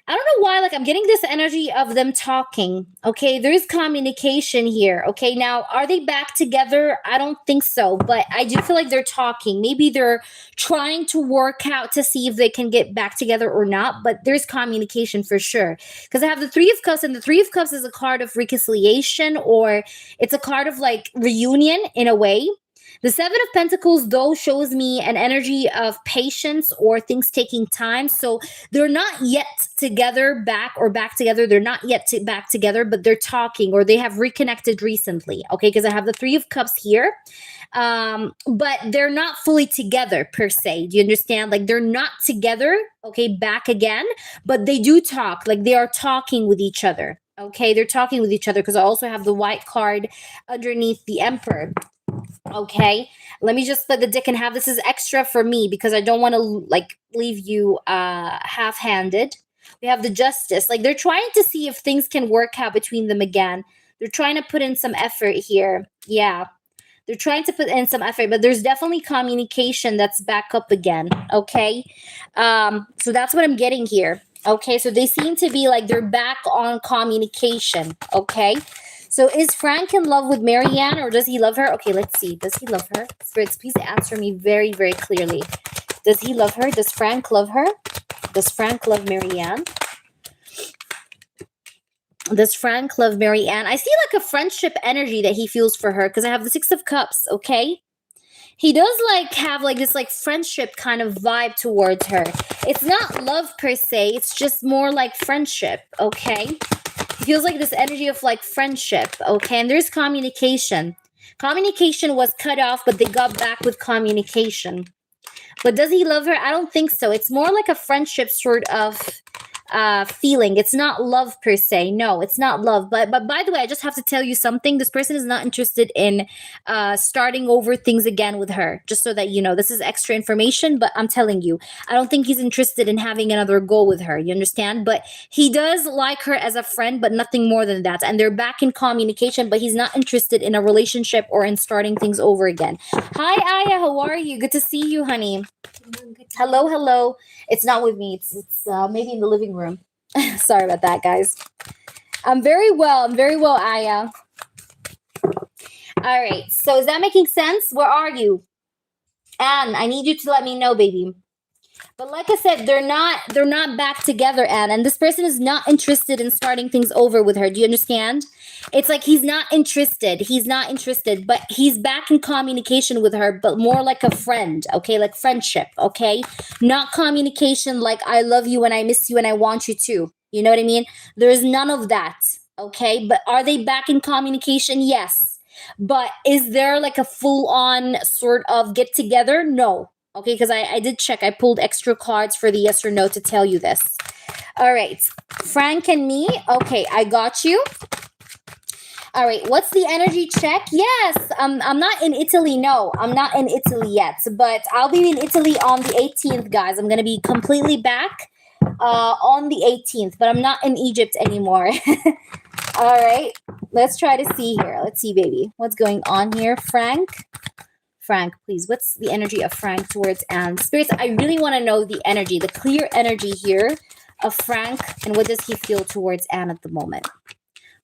I don't know why, like, I'm getting this energy of them talking. Okay, there's communication here. Okay, now, are they back together? I don't think so, but I do feel like they're talking. Maybe they're trying to work out to see if they can get back together or not, but there's communication for sure. Because I have the Three of Cups, and the Three of Cups is a card of reconciliation, or it's a card of like reunion in a way. The Seven of Pentacles, though, shows me an energy of patience or things taking time. So they're not yet together, back together. They're not yet back together, but they're talking, or they have reconnected recently. Okay, because I have the Three of Cups here. But they're not fully together per se. Do you understand? Like, they're not together, okay, back again, but they do talk. Like, they are talking with each other. Okay, they're talking with each other, because I also have the white card underneath the Emperor. Okay, let me just split the deck in half. This is extra for me because I don't want to like leave you half-handed. We have the Justice. Like, they're trying to see if things can work out between them again. They're trying to put in some effort here. Yeah, they're trying to put in some effort, but there's definitely communication that's back up again. Okay, so that's what I'm getting here. Okay, so they seem to be like they're back on communication. Okay, so is Frank in love with Marianne, or does he love her? Okay, let's see. Does he love her? Spirits, please answer me very, very clearly. Does he love her? Does Frank love her? Does Frank love Marianne? Does Frank love Marianne? I see like a friendship energy that he feels for her, because I have the Six of Cups, okay? He does like have like this like friendship kind of vibe towards her. It's not love per se. It's just more like friendship, okay? It feels like this energy of like friendship, okay? And there's communication. Communication was cut off, but they got back with communication. But does he love her? I don't think so. It's more like a friendship sort of feeling. It's not love per se. No, it's not love. But by the way, I just have to tell you something. This person is not interested in starting over things again with her. Just so that you know, this is extra information. But I'm telling you, I don't think he's interested in having another go with her. You understand? But he does like her as a friend, but nothing more than that. And they're back in communication, but he's not interested in a relationship or in starting things over again. Hi, Aya. How are you? Good to see you, honey. Hello, hello. It's not with me. It's maybe in the living room. Sorry about that, guys. I'm very well. Aya. All right. So is that making sense? Where are you? Anne, I need you to let me know, baby. But like I said, they're not back together, Anne. And this person is not interested in starting things over with her. Do you understand? It's like he's not interested. But he's back in communication with her, but more like a friend, okay? Like friendship, okay? Not communication like I love you and I miss you and I want you to. You know what I mean? There's none of that, okay? But are they back in communication? Yes. But is there like a full-on sort of get together? No. Okay, because I did check. I pulled extra cards for the yes or no to tell you this. All right. Frank and me. Okay, I got you. All right, what's the energy check? Yes, I'm not in Italy. No, I'm not in Italy yet. But I'll be in Italy on the 18th, guys. I'm going to be completely back on the 18th. But I'm not in Egypt anymore. All right, let's try to see here. Let's see, baby. What's going on here? Frank, please. What's the energy of Frank towards Anne? Spirits, I really want to know the energy, the clear energy here of Frank, and what does he feel towards Anne at the moment?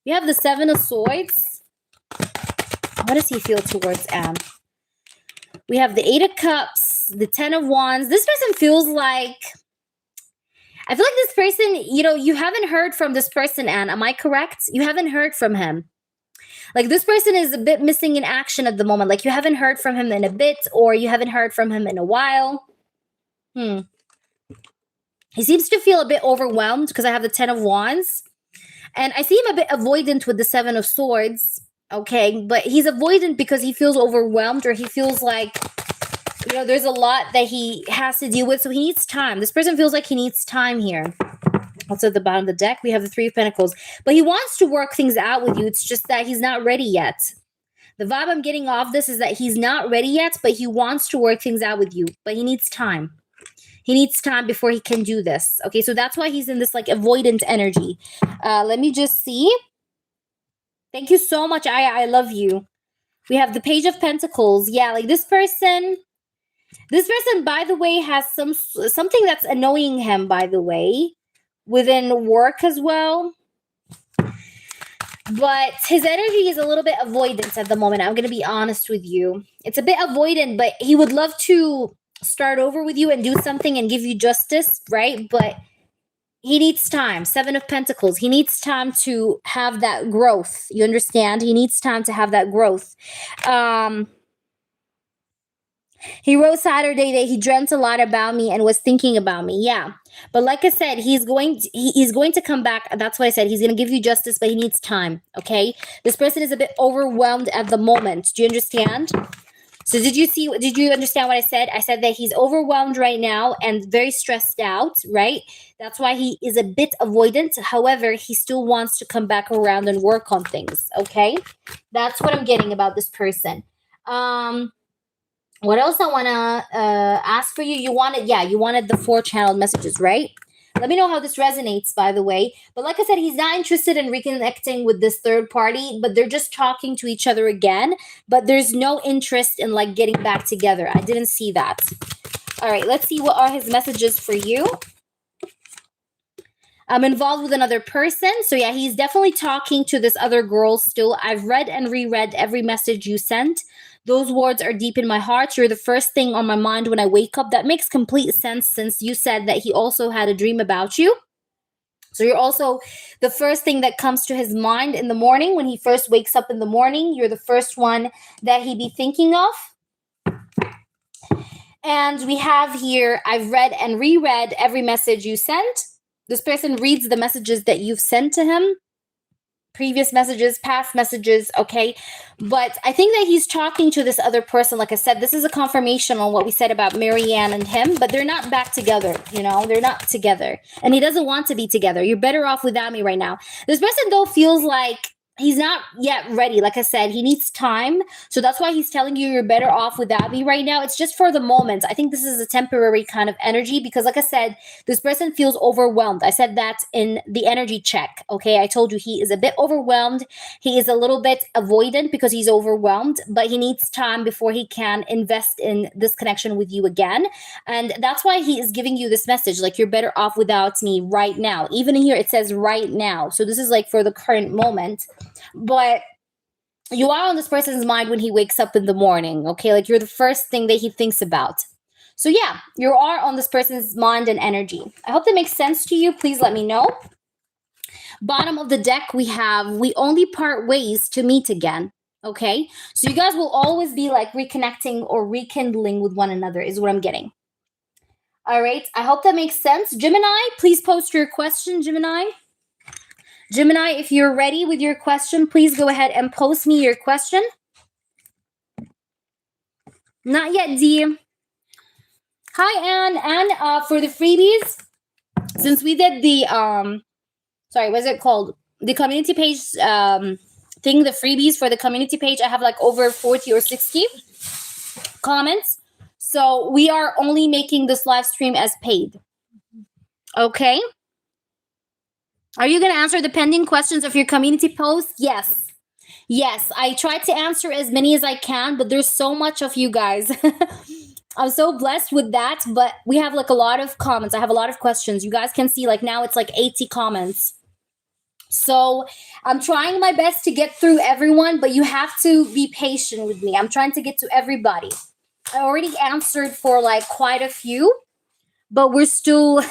We have the Seven of Swords. What does he feel towards Anne? We have the Eight of Cups, the Ten of Wands. This person feels like... I feel like this person, you haven't heard from this person, Anne. Am I correct? You haven't heard from him. Like, this person is a bit missing in action at the moment. Like, you haven't heard from him in a bit, or you haven't heard from him in a while. He seems to feel a bit overwhelmed because I have the Ten of Wands. And I see him a bit avoidant with the Seven of Swords. Okay, but he's avoidant because he feels overwhelmed, or he feels like, there's a lot that he has to deal with. So he needs time. This person feels like he needs time here. Also at the bottom of the deck, we have the Three of Pentacles. But he wants to work things out with you. It's just that he's not ready yet. The vibe I'm getting off this is that he's not ready yet, but he wants to work things out with you. But he needs time. He needs time before he can do this. Okay, so that's why he's in this like avoidant energy. Let me just see. Thank you so much. I love you. We have the Page of Pentacles. Yeah, like this person. This person, by the way, has something that's annoying him. By the way, within work as well. But his energy is a little bit avoidance at the moment. I'm going to be honest with you. It's a bit avoidant, but he would love to start over with you and do something and give you justice, right? But he needs time. Seven of Pentacles. He needs time to have that growth. You understand? He needs time to have that growth. He wrote Saturday that he dreamt a lot about me and was thinking about me. Yeah. But like I said, he's going to come back. That's why I said he's going to give you justice, but he needs time. Okay. This person is a bit overwhelmed at the moment. Do you understand? So did you understand what I said? I said that he's overwhelmed right now and very stressed out, right? That's why he is a bit avoidant. However, he still wants to come back around and work on things. Okay. That's what I'm getting about this person. What else I want to ask for you? You wanted the 4 channeled messages, right? Let me know how this resonates, by the way. But like I said, he's not interested in reconnecting with this third party, but they're just talking to each other again. But there's no interest in like getting back together. I didn't see that. All right, let's see what are his messages for you. I'm involved with another person. So yeah, he's definitely talking to this other girl still. I've read and reread every message you sent. Those words are deep in my heart. You're the first thing on my mind when I wake up. That makes complete sense since you said that he also had a dream about you. So you're also the first thing that comes to his mind in the morning when he first wakes up in the morning. You're the first one that he'd be thinking of. And we have here, I've read and reread every message you sent. This person reads the messages that you've sent to him. Previous messages, past messages, okay? But I think that he's talking to this other person. Like I said, this is a confirmation on what we said about Marianne and him, but they're not back together, you know? They're not together. And he doesn't want to be together. You're better off without me right now. This person, though, feels like he's not yet ready. Like I said, he needs time. So that's why he's telling you you're better off without me right now. It's just for the moment. I think this is a temporary kind of energy because, like I said, this person feels overwhelmed. I said that in the energy check. Okay. I told you he is a bit overwhelmed. He is a little bit avoidant because he's overwhelmed, but he needs time before he can invest in this connection with you again. And that's why he is giving you this message. Like, you're better off without me right now. Even here, it says right now. So this is like for the current moment. But you are on this person's mind when he wakes up in the morning, okay? Like, you're the first thing that he thinks about. So yeah, you are on this person's mind and energy. I hope that makes sense to you. Please let me know. Bottom of the deck, we have, we only part ways to meet again, okay? So you guys will always be like reconnecting or rekindling with one another is what I'm getting. All right, I hope that makes sense. Gemini, please post your question, Gemini. Gemini, if you're ready with your question, please go ahead and post me your question. Not yet, D. Hi, Anne. Anne, for the freebies, since we did the, what's it called? The community page thing, the freebies for the community page, I have like over 40 or 60 comments. So we are only making this live stream as paid. Okay. Are you going to answer the pending questions of your community post? Yes. Yes, I try to answer as many as I can, but there's so much of you guys. I'm so blessed with that, but we have like a lot of comments. I have a lot of questions. You guys can see like now it's like 80 comments. So I'm trying my best to get through everyone, but you have to be patient with me. I'm trying to get to everybody. I already answered for like quite a few, but we're still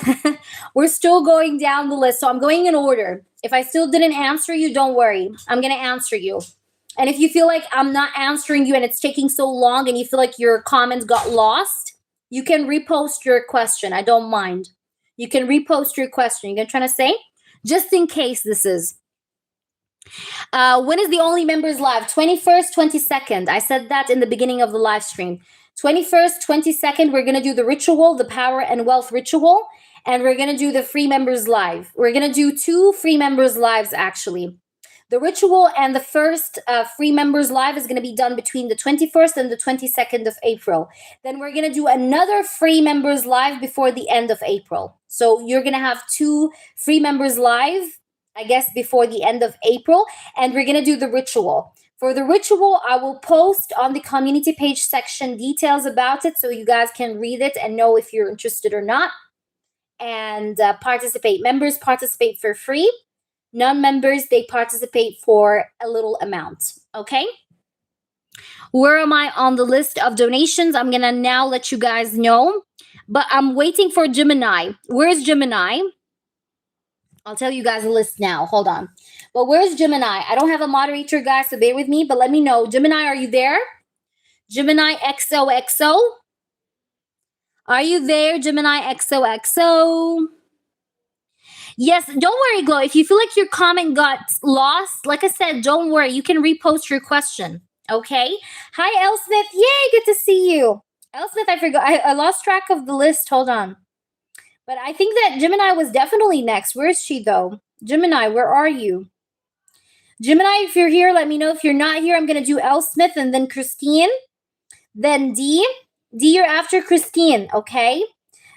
going down the list. So I'm going in order. If I still didn't answer you, don't worry. I'm going to answer you. And if you feel like I'm not answering you and it's taking so long and you feel like your comments got lost, you can repost your question. I don't mind. You can repost your question. You're trying to say? Just in case this is. When is the only members live? 21st, 22nd. I said that in the beginning of the live stream. 21st, 22nd, we're going to do the ritual, the power and wealth ritual. And we're going to do the free members live. We're going to do 2 free members lives, actually. The ritual and the first free members live is going to be done between the 21st and the 22nd of April. Then we're going to do another free members live before the end of April. So you're going to have 2 free members live I guess before the end of April, and we're going to do the ritual. For the ritual, I will post on the community page section details about it so you guys can read it and know if you're interested or not. And participate. Members participate for free. Non-members, they participate for a little amount. Okay? Where am I on the list of donations? I'm going to now let you guys know. But I'm waiting for Gemini. Where's Gemini? I'll tell you guys a list now. Hold on. But where's Gemini? I don't have a moderator, guys, so bear with me. But let me know. Gemini, are you there? Gemini XOXO? Are you there, Gemini XOXO? Yes, don't worry, Glow. If you feel like your comment got lost, like I said, don't worry. You can repost your question. Okay? Hi, Elsmith. Yay, good to see you. Elsmith, I forgot. I lost track of the list. Hold on. But I think that Gemini was definitely next. Where is she, though? Gemini, where are you? Gemini, if you're here, let me know. If you're not here, I'm going to do Elsmith and then Christine. Then D. D, you're after Christine, okay?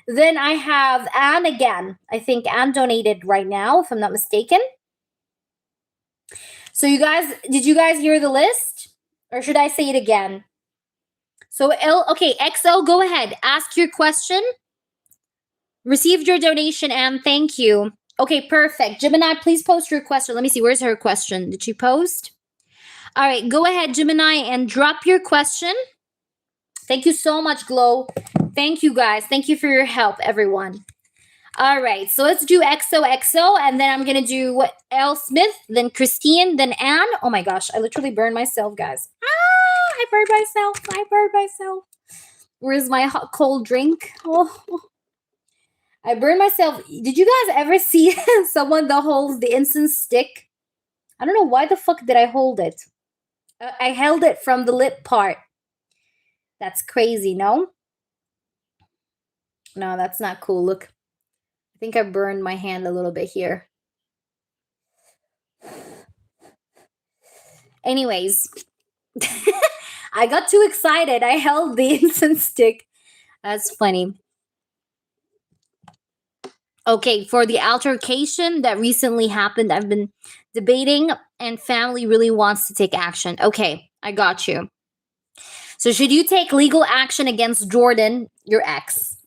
Then I have Anne again. I think Anne donated right now, if I'm not mistaken. So you guys, did you guys hear the list? Or should I say it again? So okay, XO, go ahead. Ask your question. Received your donation, Anne. Thank you. Okay, perfect. Gemini, please post your question. Let me see. Where's her question? Did she post? All right, go ahead, Gemini, and drop your question. Thank you so much, Glow. Thank you, guys. Thank you for your help, everyone. All right, so let's do XOXO, and then I'm going to do L. Smith, then Christine, then Anne. Oh, my gosh. I literally burned myself, guys. Ah, I burned myself. I burned myself. Where's my hot, cold drink? Oh, I burned myself. Did you guys ever see someone that holds the incense stick? I don't know why the fuck did I hold it. I held it from the lip part. That's crazy, no? No, that's not cool. Look, I think I burned my hand a little bit here. Anyways, I got too excited. I held the incense stick. That's funny. Okay, for the altercation that recently happened, I've been debating and family really wants to take action. Okay, I got you. So should you take legal action against Jordan, your ex?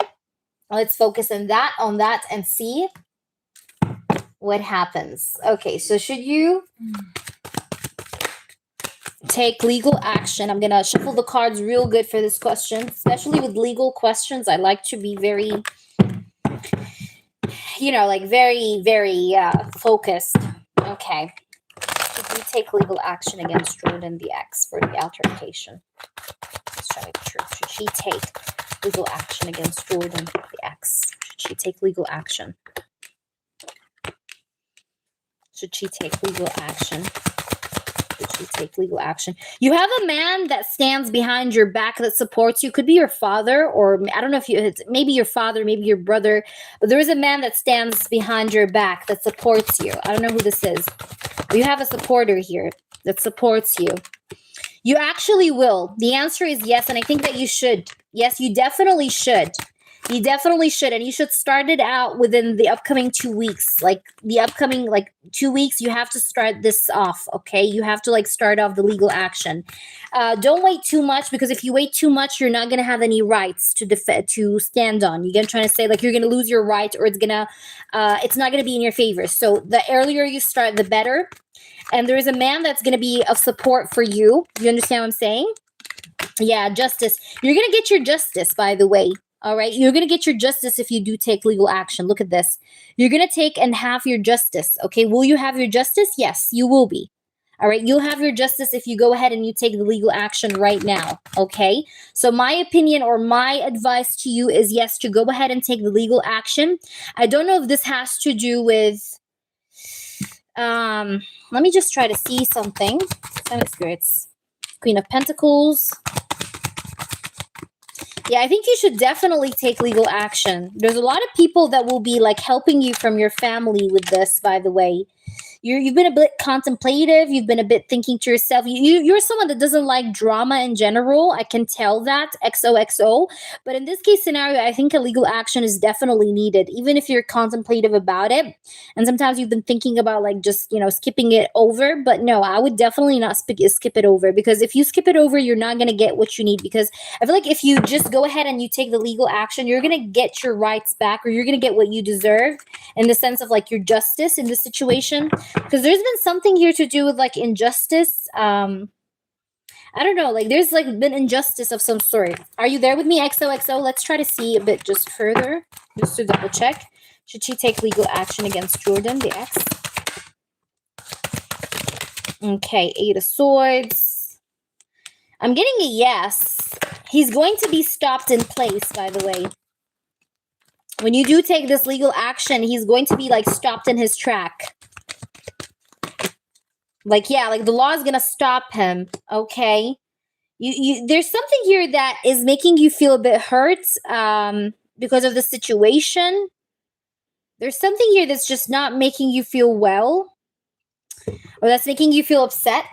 Let's focus on that, and see what happens. Okay, so should you take legal action? I'm going to shuffle the cards real good for this question, especially with legal questions. I like to be very, very, very focused. Okay. Should you take legal action against Jordan, the ex, for the altercation? Let's try it true. Should she take legal action against Jordan, the ex? Should she take legal action? Should she take legal action? Should she take legal action? You have a man that stands behind your back that supports you. Could be your father, or I don't know if it's maybe your father, maybe your brother. But there is a man that stands behind your back that supports you. I don't know who this is. But you have a supporter here that supports you. You actually will. The answer is yes, and I think that you should. Yes, you definitely should. You definitely should, and you should start it out within the upcoming 2 weeks. Like the upcoming 2 weeks, you have to start this off, okay? You have to start off the legal action. Don't wait too much, because if you wait too much, you're not gonna have any rights to stand on. You're gonna try to say you're gonna lose your right, or it's not gonna be in your favor. So the earlier you start, the better. And there is a man that's gonna be of support for you. You understand what I'm saying? Yeah, justice. You're gonna get your justice, by the way. All right, you're going to get your justice if you do take legal action. Look at this. You're going to take and have your justice, okay? Will you have your justice? Yes, you will be. All right, you'll have your justice if you go ahead and you take the legal action right now, okay? So my opinion or my advice to you is yes, to go ahead and take the legal action. I don't know if this has to do with, let me just try to see something. Seven Spirits, Queen of Pentacles. Yeah, I think you should definitely take legal action. There's a lot of people that will be helping you from your family with this, by the way. You've been a bit contemplative. You've been a bit thinking to yourself. You're someone that doesn't like drama in general. I can tell that. XOXO. But in this case scenario, I think a legal action is definitely needed, even if you're contemplative about it. And sometimes you've been thinking about like just, skipping it over. But no, I would definitely not skip it over, because if you skip it over, you're not going to get what you need. Because I feel like if you just go ahead and you take the legal action, you're going to get your rights back, or you're going to get what you deserve in the sense of like your justice in this situation. Because there's been something here to do with like injustice. I don't know, like there's like been injustice of some sort. Are you there with me, XOXO? Let's try to see a bit just further, just to double check. Should she take legal action against Jordan, the ex? Okay, 8 of Swords. I'm getting a yes. He's going to be stopped in place, by the way. When you do take this legal action, he's going to be like stopped in his track. Like, yeah, like the law is going to stop him, okay? There's something here that is making you feel a bit hurt because of the situation. There's something here that's just not making you feel well, or that's making you feel upset,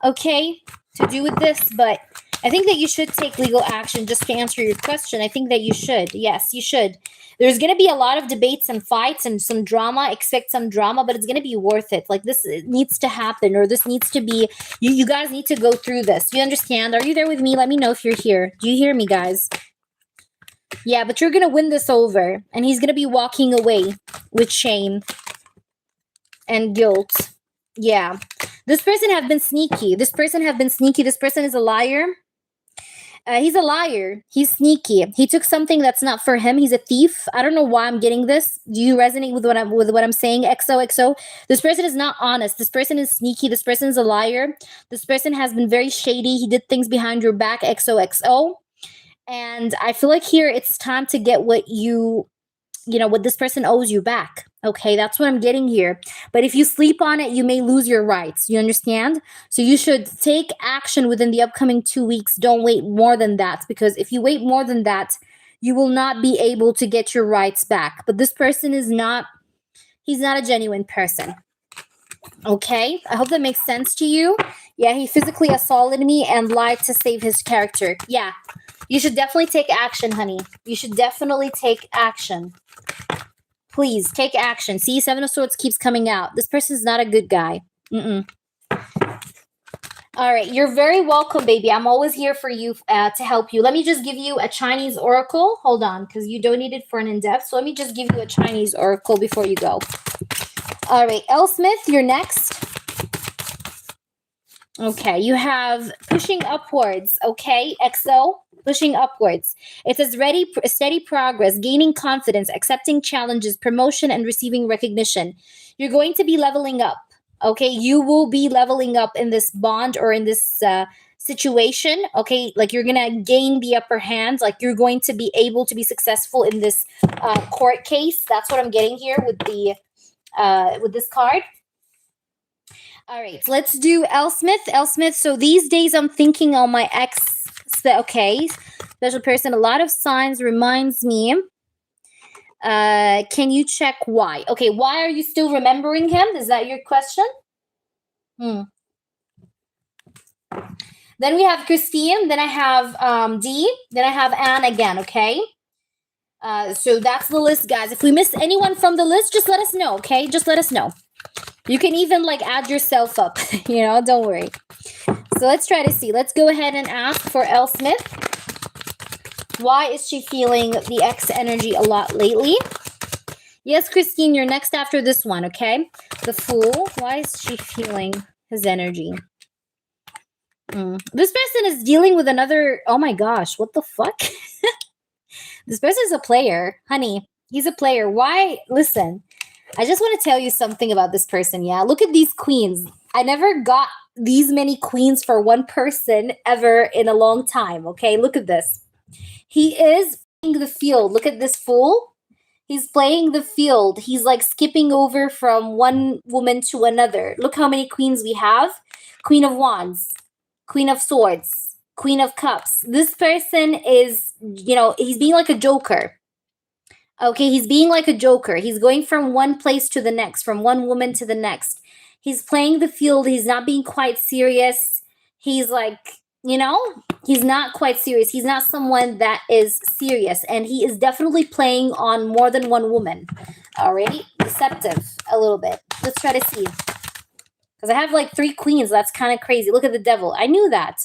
okay, to do with this. But I think that you should take legal action. Just to answer your question, I think that you should. Yes, you should. There's going to be a lot of debates and fights and some drama. Expect some drama, but it's going to be worth it. Like this needs to happen, or this needs to be, you guys need to go through this. You understand? Are you there with me? Let me know if you're here. Do you hear me, guys? Yeah, but you're going to win this over, and he's going to be walking away with shame and guilt. Yeah. This person have been sneaky. This person is a liar. He's a liar. He's sneaky. He took something that's not for him. He's a thief. I don't know why I'm getting this. Do you resonate with what I'm saying? XOXO. This person is not honest. This person is sneaky. This person is a liar. This person has been very shady. He did things behind your back. XOXO. And I feel like here it's time to get what what this person owes you back. Okay, that's what I'm getting here. But if you sleep on it, you may lose your rights. You understand? So you should take action within the upcoming 2 weeks. Don't wait more than that, because if you wait more than that, you will not be able to get your rights back. But this person he's not a genuine person. Okay, I hope that makes sense to you. Yeah, he physically assaulted me and lied to save his character. Yeah, you should definitely take action, honey. You should definitely take action. Please, take action. See, 7 of Swords keeps coming out. This person's not a good guy. All right, you're very welcome, baby. I'm always here for you to help you. Let me just give you a Chinese oracle. Hold on, because you donated for an in-depth. So let me just give you a Chinese oracle before you go. All right, L. Smith, you're next. Okay, you have pushing upwards. Okay, XO, pushing upwards. It says steady progress, gaining confidence, accepting challenges, promotion, and receiving recognition. You're going to be leveling up. Okay, you will be leveling up in this bond or in this situation. Okay, like you're gonna gain the upper hand. Like you're going to be able to be successful in this court case. That's what I'm getting here with the with this card. All right, so let's do L. Smith. L. Smith. So these days I'm thinking on my ex. Okay, special person. A lot of signs reminds me. Can you check why? Okay, why are you still remembering him? Is that your question? Then we have Christine. Then I have D. Then I have Anne again. Okay. So that's the list, guys. If we miss anyone from the list, just let us know. Okay, just let us know. You can even like add yourself up. Don't worry. So let's try to see. Let's go ahead and ask for L. Smith. Why is she feeling the X energy a lot lately? Yes, Christine, you're next after this one, okay? The Fool. Why is she feeling his energy? This person is dealing with another... Oh my gosh, what the fuck? This person is a player. Honey, he's a player. Why? Listen, I just want to tell you something about this person, yeah? Look at these queens. I never got these many queens for one person ever in a long time, okay? Look at this. He is playing the field. Look at this Fool. He's playing the field. He's like skipping over from one woman to another. Look how many queens we have. Queen of Wands, Queen of Swords, Queen of Cups. This person is, he's being like a joker. Okay, he's being like a joker. He's going from one place to the next, from one woman to the next. He's playing the field. He's not being quite serious. He's like, he's not quite serious. He's not someone that is serious. And he is definitely playing on more than one woman. Alrighty? Deceptive a little bit. Let's try to see. Because I have like 3 queens. That's kind of crazy. Look at the devil. I knew that.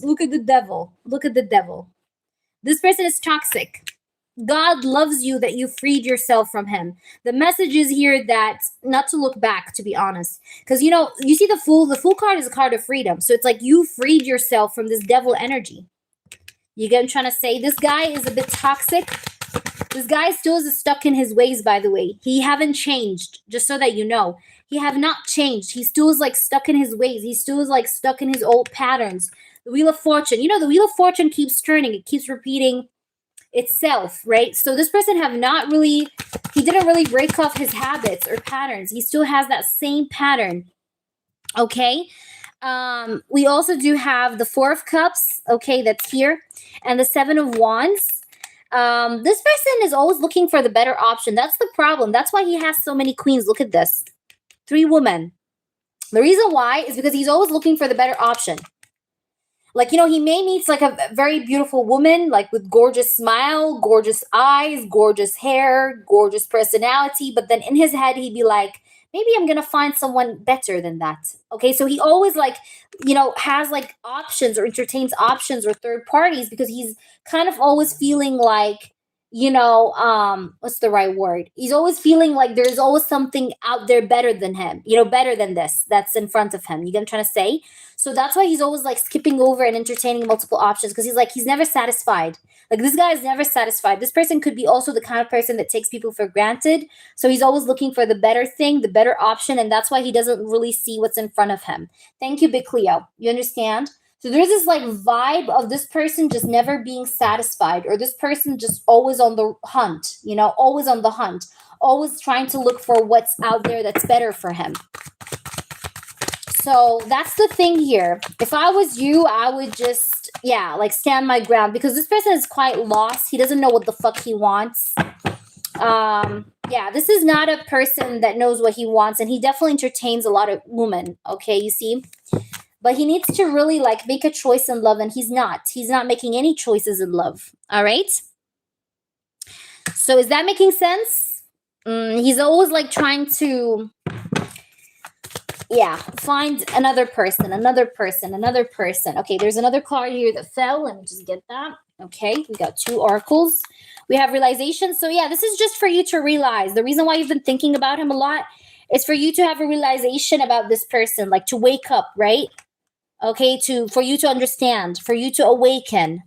Look at the devil. Look at the devil. This person is toxic. God loves you that you freed yourself from him. The message is here that not to look back, to be honest. Because, you see the Fool? The Fool card is a card of freedom. So it's like you freed yourself from this devil energy. You get what I'm trying to say? This guy is a bit toxic. This guy still is stuck in his ways, by the way. He haven't changed, just so that you know. He have not changed. He still is like stuck in his ways. He still is like stuck in his old patterns. The Wheel of Fortune. The Wheel of Fortune keeps turning. It keeps repeating itself, right? So this person he didn't really break off his habits or patterns. He still has that same pattern. Okay? We also do have the 4 of Cups, okay, that's here, and the 7 of Wands. This person is always looking for the better option. That's the problem. That's why he has so many queens. Look at this. 3 women. The reason why is because he's always looking for the better option. Like, he may meet like a very beautiful woman, like with gorgeous smile, gorgeous eyes, gorgeous hair, gorgeous personality. But then in his head, he'd be like, maybe I'm going to find someone better than that. Okay. So he always has like options or entertains options or third parties because he's kind of always feeling like, what's the right word? He's always feeling like there's always something out there better than him, better than this that's in front of him. You get what I'm trying to say? So that's why he's always like skipping over and entertaining multiple options because he's never satisfied. Like this guy is never satisfied. This person could be also the kind of person that takes people for granted. So he's always looking for the better thing, the better option. And that's why he doesn't really see what's in front of him. Thank you, Big Cleo. You understand? So there's this like vibe of this person just never being satisfied or this person just always on the hunt, always on the hunt, always trying to look for what's out there that's better for him. So that's the thing here. If I was you, I would just, stand my ground because this person is quite lost. He doesn't know what the fuck he wants. This is not a person that knows what he wants and he definitely entertains a lot of women. Okay, you see? But he needs to really make a choice in love and he's not. He's not making any choices in love. All right? So is that making sense? He's always trying to find another person. Okay, there's another card here that fell. Let me just get that. Okay, we got 2 oracles. We have realization. So this is just for you to realize. The reason why you've been thinking about him a lot is for you to have a realization about this person, to wake up, right? Okay, for you to understand, for you to awaken.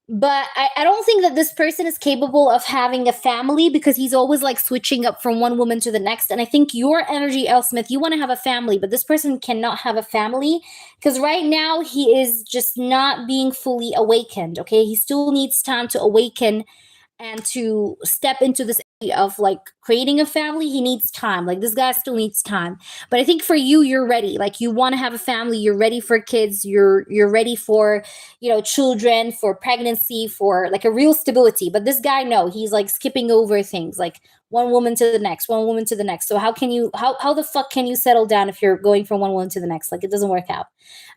But I don't think that this person is capable of having a family because he's always switching up from one woman to the next. And I think your energy, Elsmith, you want to have a family, but this person cannot have a family because right now he is just not being fully awakened. Okay, he still needs time to awaken and to step into this area of creating a family. He needs time. This guy still needs time. But I think for you, you're ready. You want to have a family. You're ready for kids. You're ready for, children, for pregnancy, for a real stability. But this guy, no, he's skipping over things, one woman to the next, one woman to the next. So how the fuck can you settle down if you're going from one woman to the next? It doesn't work out.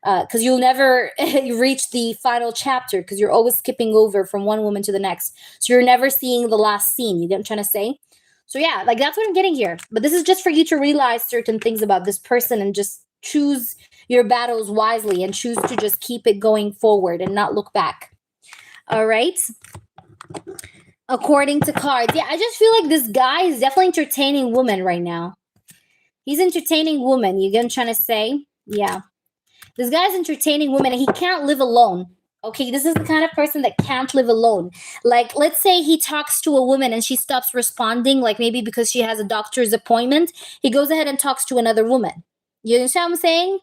Because you'll never reach the final chapter because you're always skipping over from one woman to the next. So you're never seeing the last scene. You get what I'm trying to say? So that's what I'm getting here. But this is just for you to realize certain things about this person and just choose your battles wisely and choose to just keep it going forward and not look back. All right? According to cards. Yeah, I just feel like this guy is definitely entertaining women right now. He's entertaining women. You get what I'm trying to say? Yeah. This guy's entertaining women and he can't live alone. Okay, this is the kind of person that can't live alone. Let's say he talks to a woman and she stops responding, maybe because she has a doctor's appointment. He goes ahead and talks to another woman. You understand what I'm saying?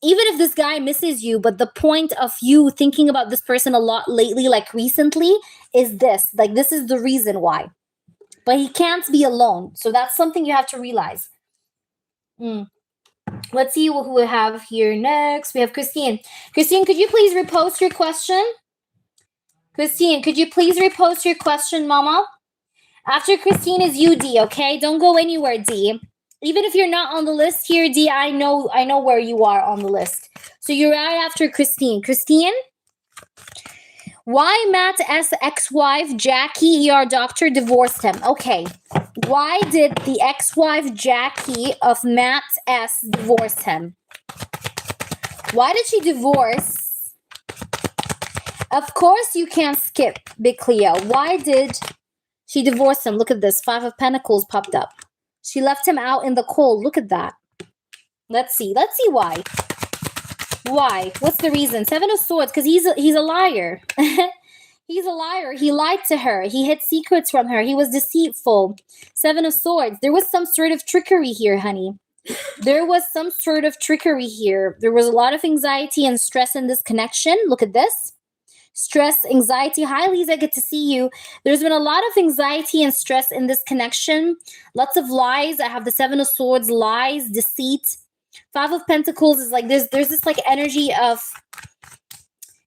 Even if this guy misses you, but the point of you thinking about this person a lot lately, recently, is this. This is the reason why. But he can't be alone. So that's something you have to realize. Let's see who we have here next. We have Christine. Christine, could you please repost your question? Christine, could you please repost your question, Mama? After Christine is you, D, okay? Don't go anywhere, D. Even if you're not on the list here, D, I know where you are on the list. So you're right after Christine. Christine? Why Matt's ex-wife, Jackie, ER doctor, divorced him? Okay. Why did the ex-wife, Jackie, of Matt's S divorce him? Why did she divorce? Of course you can't skip, Big Cleo. Why did she divorce him? Look at this. 5 of Pentacles popped up. She left him out in the cold. Look at that. Let's see why. Why? What's the reason? 7 of Swords, because he's a liar. He's a liar. He lied to her. He hid secrets from her. He was deceitful. 7 of Swords. There was some sort of trickery here, honey. There was some sort of trickery here. There was a lot of anxiety and stress in this connection. Look at this. Stress, anxiety. Hi, Lisa. Good to see you. There's been a lot of anxiety and stress in this connection. Lots of lies. I have the 7 of Swords, lies, deceit. 5 of Pentacles is like there's this like energy of,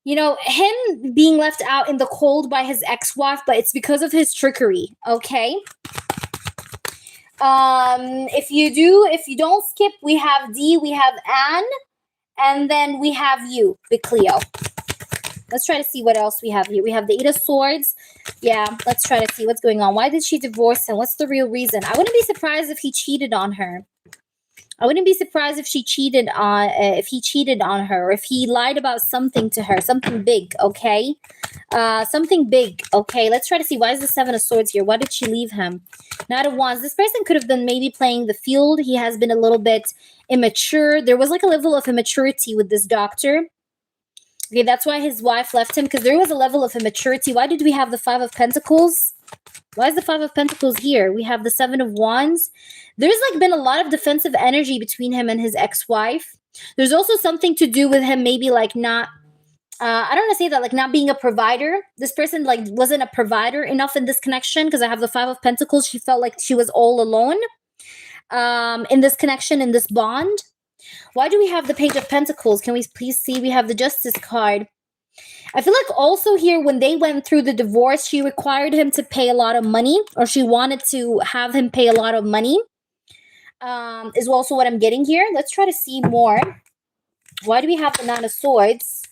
you know, him being left out in the cold by his ex-wife, but it's because of his trickery, okay? If you don't skip, we have D, we have Anne, and then we have you, Big Cleo. Let's try to see what else we have here. We have the 8 of Swords. Yeah, let's try to see what's going on. Why did she divorce him? What's the real reason? I wouldn't be surprised if he cheated on her. I wouldn't be surprised if he cheated on her, or if he lied about something to her, something big, okay? Something big, okay? Let's try to see. Why is the 7 of Swords here? Why did she leave him? Knight of Wands. This person could have been maybe playing the field. He has been a little bit immature. There was like a level of immaturity with this doctor. Okay, that's why his wife left him, because there was a level of immaturity. Why did we have the 5 of Pentacles? Why is the 5 of Pentacles here? We have the 7 of Wands. There's like been a lot of defensive energy between him and his ex-wife. There's also something to do with him maybe like not, I don't want to say that, like not being a provider. This person like wasn't a provider enough in this connection, because I have the 5 of Pentacles. She felt like she was all alone in this connection, in this bond. Why do we have the Page of Pentacles? Can we please see? We have the Justice card. I feel like also here when they went through the divorce, she required him to pay a lot of money, or she wanted to have him pay a lot of money, is also what I'm getting here. Let's try to see more. Why do we have the 9 of Swords?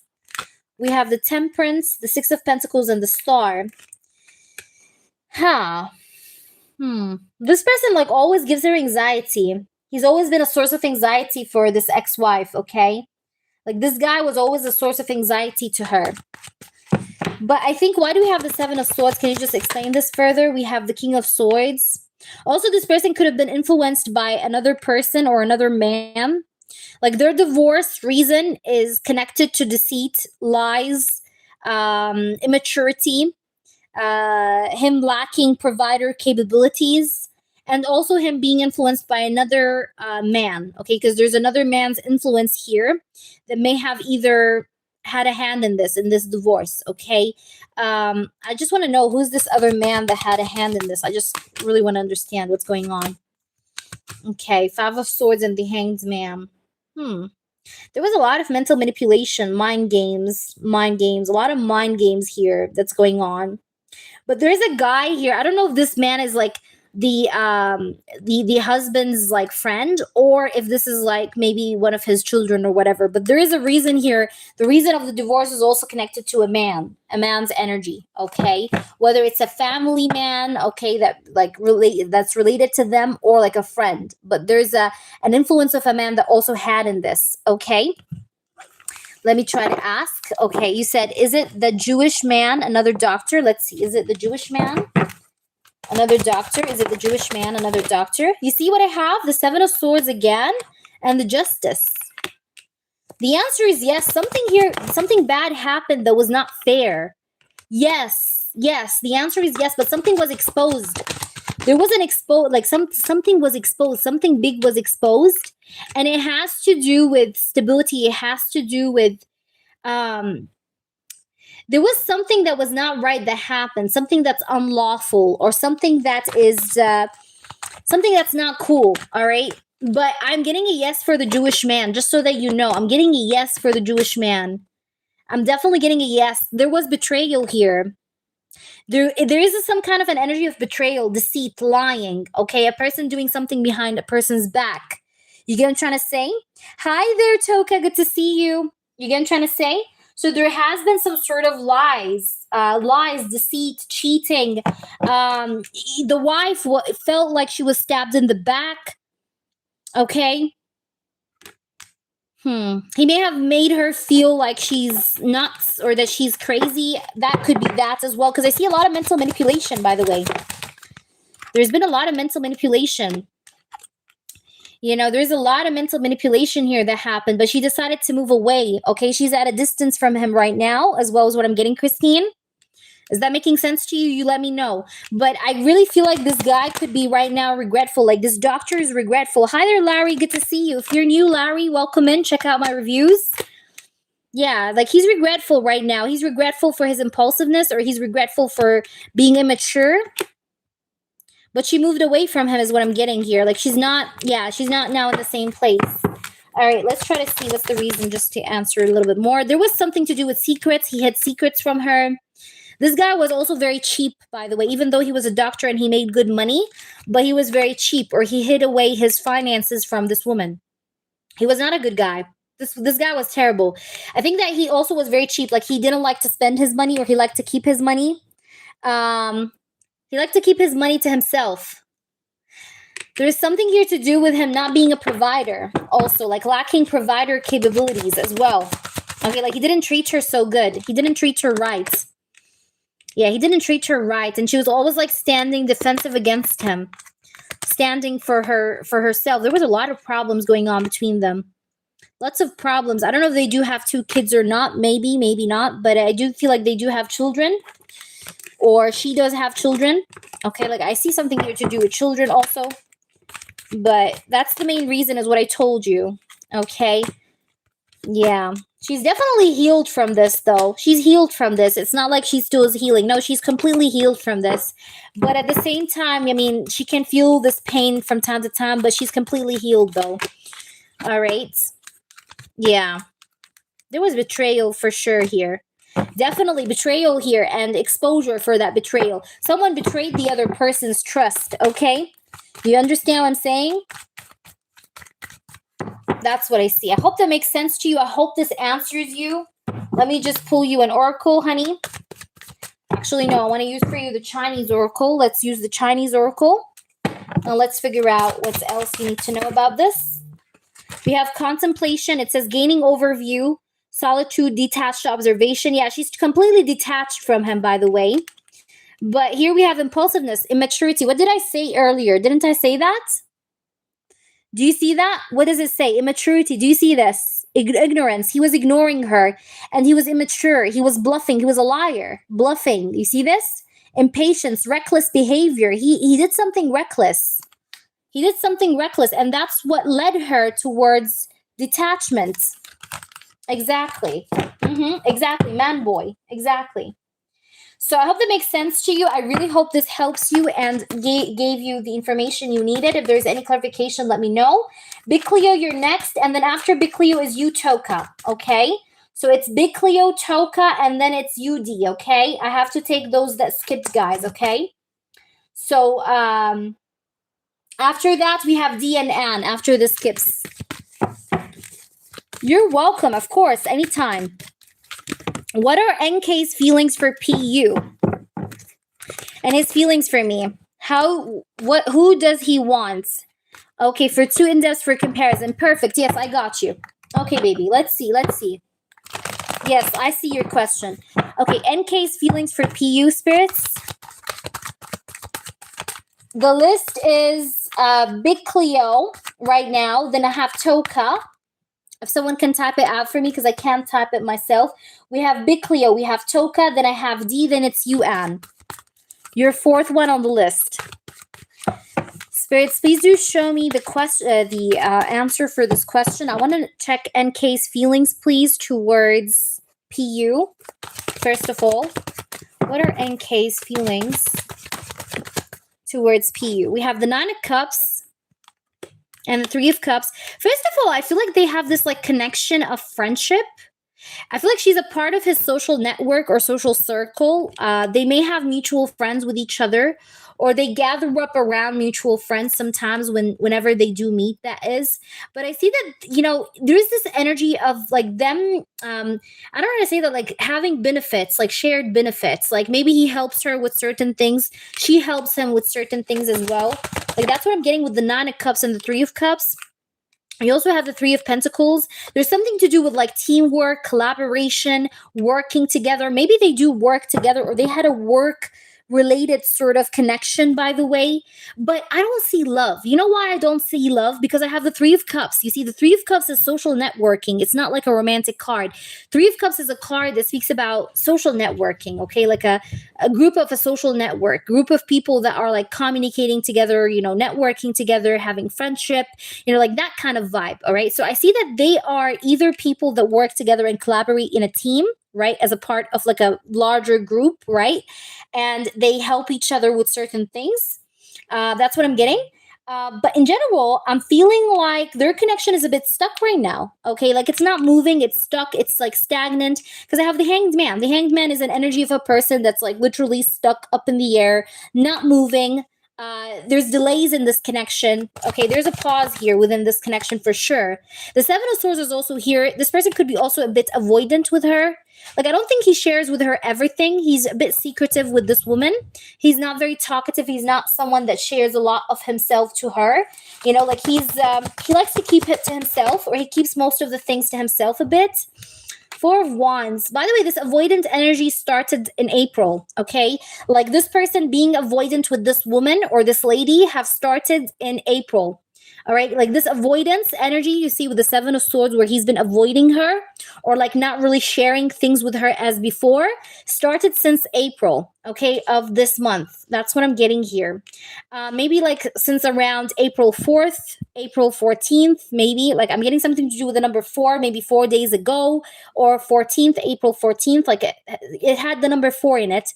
We have the Temperance, the 6 of Pentacles, and the Star. This person like always gives her anxiety. He's always been a source of anxiety for this ex-wife, okay? Like this guy was always a source of anxiety to her. But I think, why do we have the 7 of Swords? Can you just explain this further? We have the King of Swords. Also, this person could have been influenced by another person or another man. Like their divorce reason is connected to deceit, lies, immaturity, him lacking provider capabilities, and also him being influenced by another man, okay? Because there's another man's influence here that may have either had a hand in this divorce, okay? I just want to know, who's this other man that had a hand in this? I just really want to understand what's going on. Okay, 5 of Swords and the Hanged Man. There was a lot of mental manipulation, mind games, a lot of mind games here that's going on. But there's a guy here. I don't know if this man is like the husband's like friend, or if this is like maybe one of his children or whatever. But there is a reason here. The reason of the divorce is also connected to a man's energy, okay? Whether it's a family man, okay, that's related to them, or like a friend. But there's an influence of a man that also had in this, okay? Let me try to ask. Okay, you said, is it the Jewish man, another doctor? Let's see. Is it the Jewish man? Another doctor? Is it the Jewish man, another doctor? You see what I have? The 7 of Swords again, and the Justice. The answer is yes. Something bad happened that was not fair. Yes. The answer is yes, but something was exposed. There was an something was exposed. Something big was exposed, and it has to do with stability. It has to do with there was something that was not right that happened, something that's unlawful, or something that is something that's not cool, all right? But I'm getting a yes for the Jewish man, just so that you know. I'm getting a yes for the Jewish man. I'm definitely getting a yes. There was betrayal here. There is some kind of an energy of betrayal, deceit, lying. Okay, a person doing something behind a person's back. You get what I'm trying to say? Hi there, Toka. Good to see you. You get what I'm trying to say? So there has been some sort of lies, deceit, cheating. The wife felt like she was stabbed in the back. Okay. He may have made her feel like she's nuts or that she's crazy. That could be that as well. Because I see a lot of mental manipulation, by the way. There's been a lot of mental manipulation. You know, there's a lot of mental manipulation here that happened, but she decided to move away. Okay, she's at a distance from him right now, as well as what I'm getting, Christine. Is that making sense to you? You let me know. But I really feel like this guy could be right now regretful. Like this doctor is regretful. Hi there, Larry. Good to see you. If you're new, Larry, welcome in. Check out my reviews. Yeah, like he's regretful right now. He's regretful for his impulsiveness, or he's regretful for being immature. But she moved away from him is what I'm getting here. Like she's not now in the same place. All right, let's try to see what's the reason, just to answer a little bit more. There was something to do with secrets. He had secrets from her. This guy was also very cheap, by the way, even though he was a doctor and he made good money, but he was very cheap, or he hid away his finances from this woman. He was not a good guy. This guy was terrible. I think that he also was very cheap. Like he didn't like to spend his money, or he liked to keep his money. He liked to keep his money to himself. There's something here to do with him not being a provider, also, like lacking provider capabilities as well. Okay, like he didn't treat her so good. He didn't treat her right. Yeah, he didn't treat her right, and she was always like standing defensive against him, standing for herself. There was a lot of problems going on between them. Lots of problems. I don't know if they do have 2 kids or not. Maybe not. But I do feel like they do have children, or she does have children. Okay, like I see something here to do with children also. But that's the main reason, is what I told you. Okay. Yeah. She's definitely healed from this, though. She's healed from this. It's not like she still is healing. No, she's completely healed from this. But at the same time, I mean, she can feel this pain from time to time, but she's completely healed, though. All right. Yeah. There was betrayal for sure here. Definitely betrayal here, and exposure for that betrayal. Someone betrayed the other person's trust, okay? Do you understand what I'm saying? That's what I see. I hope that makes sense to you. I hope this answers you. Let me just pull you an oracle, honey. Actually, no, I want to use for you the Chinese oracle. Let's use the Chinese oracle. And let's figure out what else you need to know about this. We have contemplation. It says gaining overview, solitude, detached observation. Yeah, she's completely detached from him, by the way. But here we have impulsiveness, immaturity. What did I say earlier? Didn't I say that? Do you see that? What does it say? Immaturity. Do you see this? Ignorance. He was ignoring her, and he was immature. He was bluffing. He was a liar. Bluffing. You see this? Impatience, reckless behavior. He did something reckless. He did something reckless, and that's what led her towards detachment. Exactly. Exactly. Man, boy. Exactly. So I hope that makes sense to you. I really hope this helps you and gave you the information you needed. If there's any clarification, let me know. Big Cleo, you're next. And then after Big Cleo is you, Toka. Okay? So it's Big Cleo, Toka, and then it's UD. Okay? I have to take those that skipped, guys. Okay? So after that, we have D and Ann after the skips. You're welcome, of course, anytime. What are NK's feelings for PU? And his feelings for me. Who does he want? Okay, for 2 in-depths for comparison. Perfect. Yes, I got you. Okay, baby. Let's see. Yes, I see your question. Okay, NK's feelings for PU, spirits. The list is Big Cleo right now. Then I have Toka. If someone can type it out for me, because I can't type it myself. We have Big Cleo, we have Toka, then I have D, then it's you, Anne. Your 4th one on the list. Spirits, please do show me the answer for this question. I want to check NK's feelings, please, towards PU. First of all, what are NK's feelings towards PU? We have the 9 of Cups and the 3 of Cups. First of all, I feel like they have this like connection of friendship. I feel like she's a part of his social network or social circle. They may have mutual friends with each other, or they gather up around mutual friends sometimes whenever they do meet. That is, but I see that there's this energy of like them. I don't want to say that like having benefits, like shared benefits. Like maybe he helps her with certain things, she helps him with certain things as well. Like that's what I'm getting with the Nine of Cups and the Three of Cups. You also have the Three of Pentacles. There's something to do with like teamwork, collaboration, working together. Maybe they do work together, or they had a work related sort of connection, by the way. But I don't see love. You know why I don't see love? Because I have the Three of Cups. You see, the Three of Cups is social networking. It's not like a romantic card. Three of Cups is a card that speaks about social networking, okay? Like a group of a social network, group of people that are like communicating together, networking together, having friendship, like that kind of vibe, all right? So I see that they are either people that work together and collaborate in a team, right, as a part of like a larger group, right? And they help each other with certain things. That's what I'm getting. But in general, I'm feeling like their connection is a bit stuck right now. Okay, like it's not moving, it's stuck, it's like stagnant. Because I have the Hanged Man. The Hanged Man is an energy of a person that's like literally stuck up in the air, not moving. There's delays in this connection. Okay, there's a pause here within this connection for sure. The Seven of Swords is also here. This person could be also a bit avoidant with her. Like I don't think he shares with her everything. He's a bit secretive with this woman. He's not very talkative. He's not someone that shares a lot of himself to her. Like he likes to keep it to himself, or he keeps most of the things to himself a bit. Four of Wands. By the way, this avoidant energy started in April, okay? Like this person being avoidant with this woman or this lady have started in April. All right, like this avoidance energy you see with the Seven of Swords, where he's been avoiding her or like not really sharing things with her as before, started since April, okay, of this month. That's what I'm getting here. Maybe like since around April 4th, April 14th, maybe. Like I'm getting something to do with the number 4, maybe 4 days ago, or 14th, April 14th. Like it had the number 4 in it.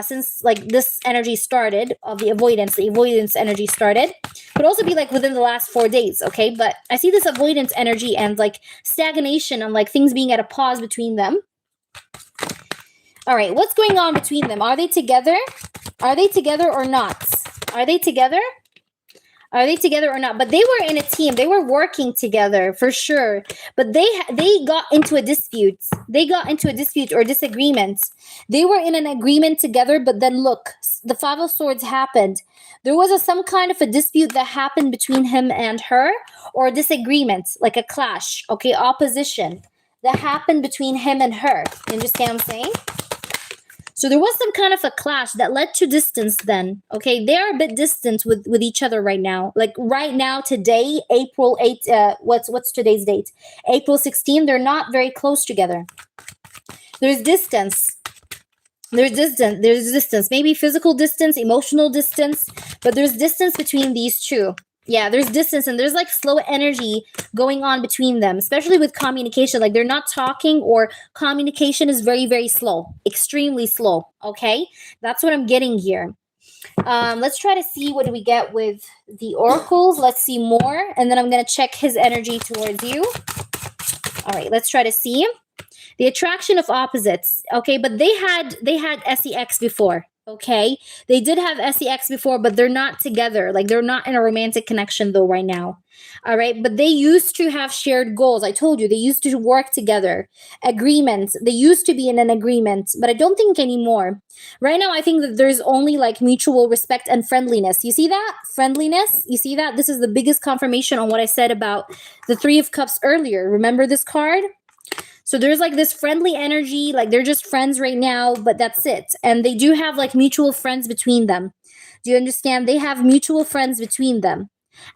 Since like this energy started of the avoidance energy started. Could also be like within the last 4 days, okay? But I see this avoidance energy and like stagnation and like things being at a pause between them. All right, what's going on between them? Are they together? Are they together or not? Are they together? Are they together or not? But they were in a team. They were working together for sure. But they got into a dispute. They got into a dispute or disagreement. They were in an agreement together, but then look, the Five of Swords happened. There was some kind of a dispute that happened between him and her, or a disagreement, like a clash, okay, opposition that happened between him and her. You understand what I'm saying? So there was some kind of a clash that led to distance then. Okay, they're a bit distant with each other right now. Like right now, today, April 8th, what's today's date? April 16th, they're not very close together. There's distance. There's distance. Maybe physical distance, emotional distance, but there's distance between these two. Yeah, there's distance and there's like slow energy going on between them, especially with communication. Like they're not talking, or communication is very, very slow, extremely slow. Okay, that's what I'm getting here. Let's try to see what do we get with the oracles. Let's see more, and then I'm going to check his energy towards you. All right, let's try to see the attraction of opposites. Okay, but they had sex before. Okay, they did have sex before, but they're not together. Like they're not in a romantic connection though right now. All right, but they used to have shared goals. I told you they used to work together. Agreements. They used to be in an agreement, but I don't think anymore. Right now, I think that there's only like mutual respect and friendliness. You see that? Friendliness? You see that? This is the biggest confirmation on what I said about the Three of Cups earlier. Remember this card? So there's like this friendly energy, like they're just friends right now, but that's it. And they do have like mutual friends between them. Do you understand? They have mutual friends between them.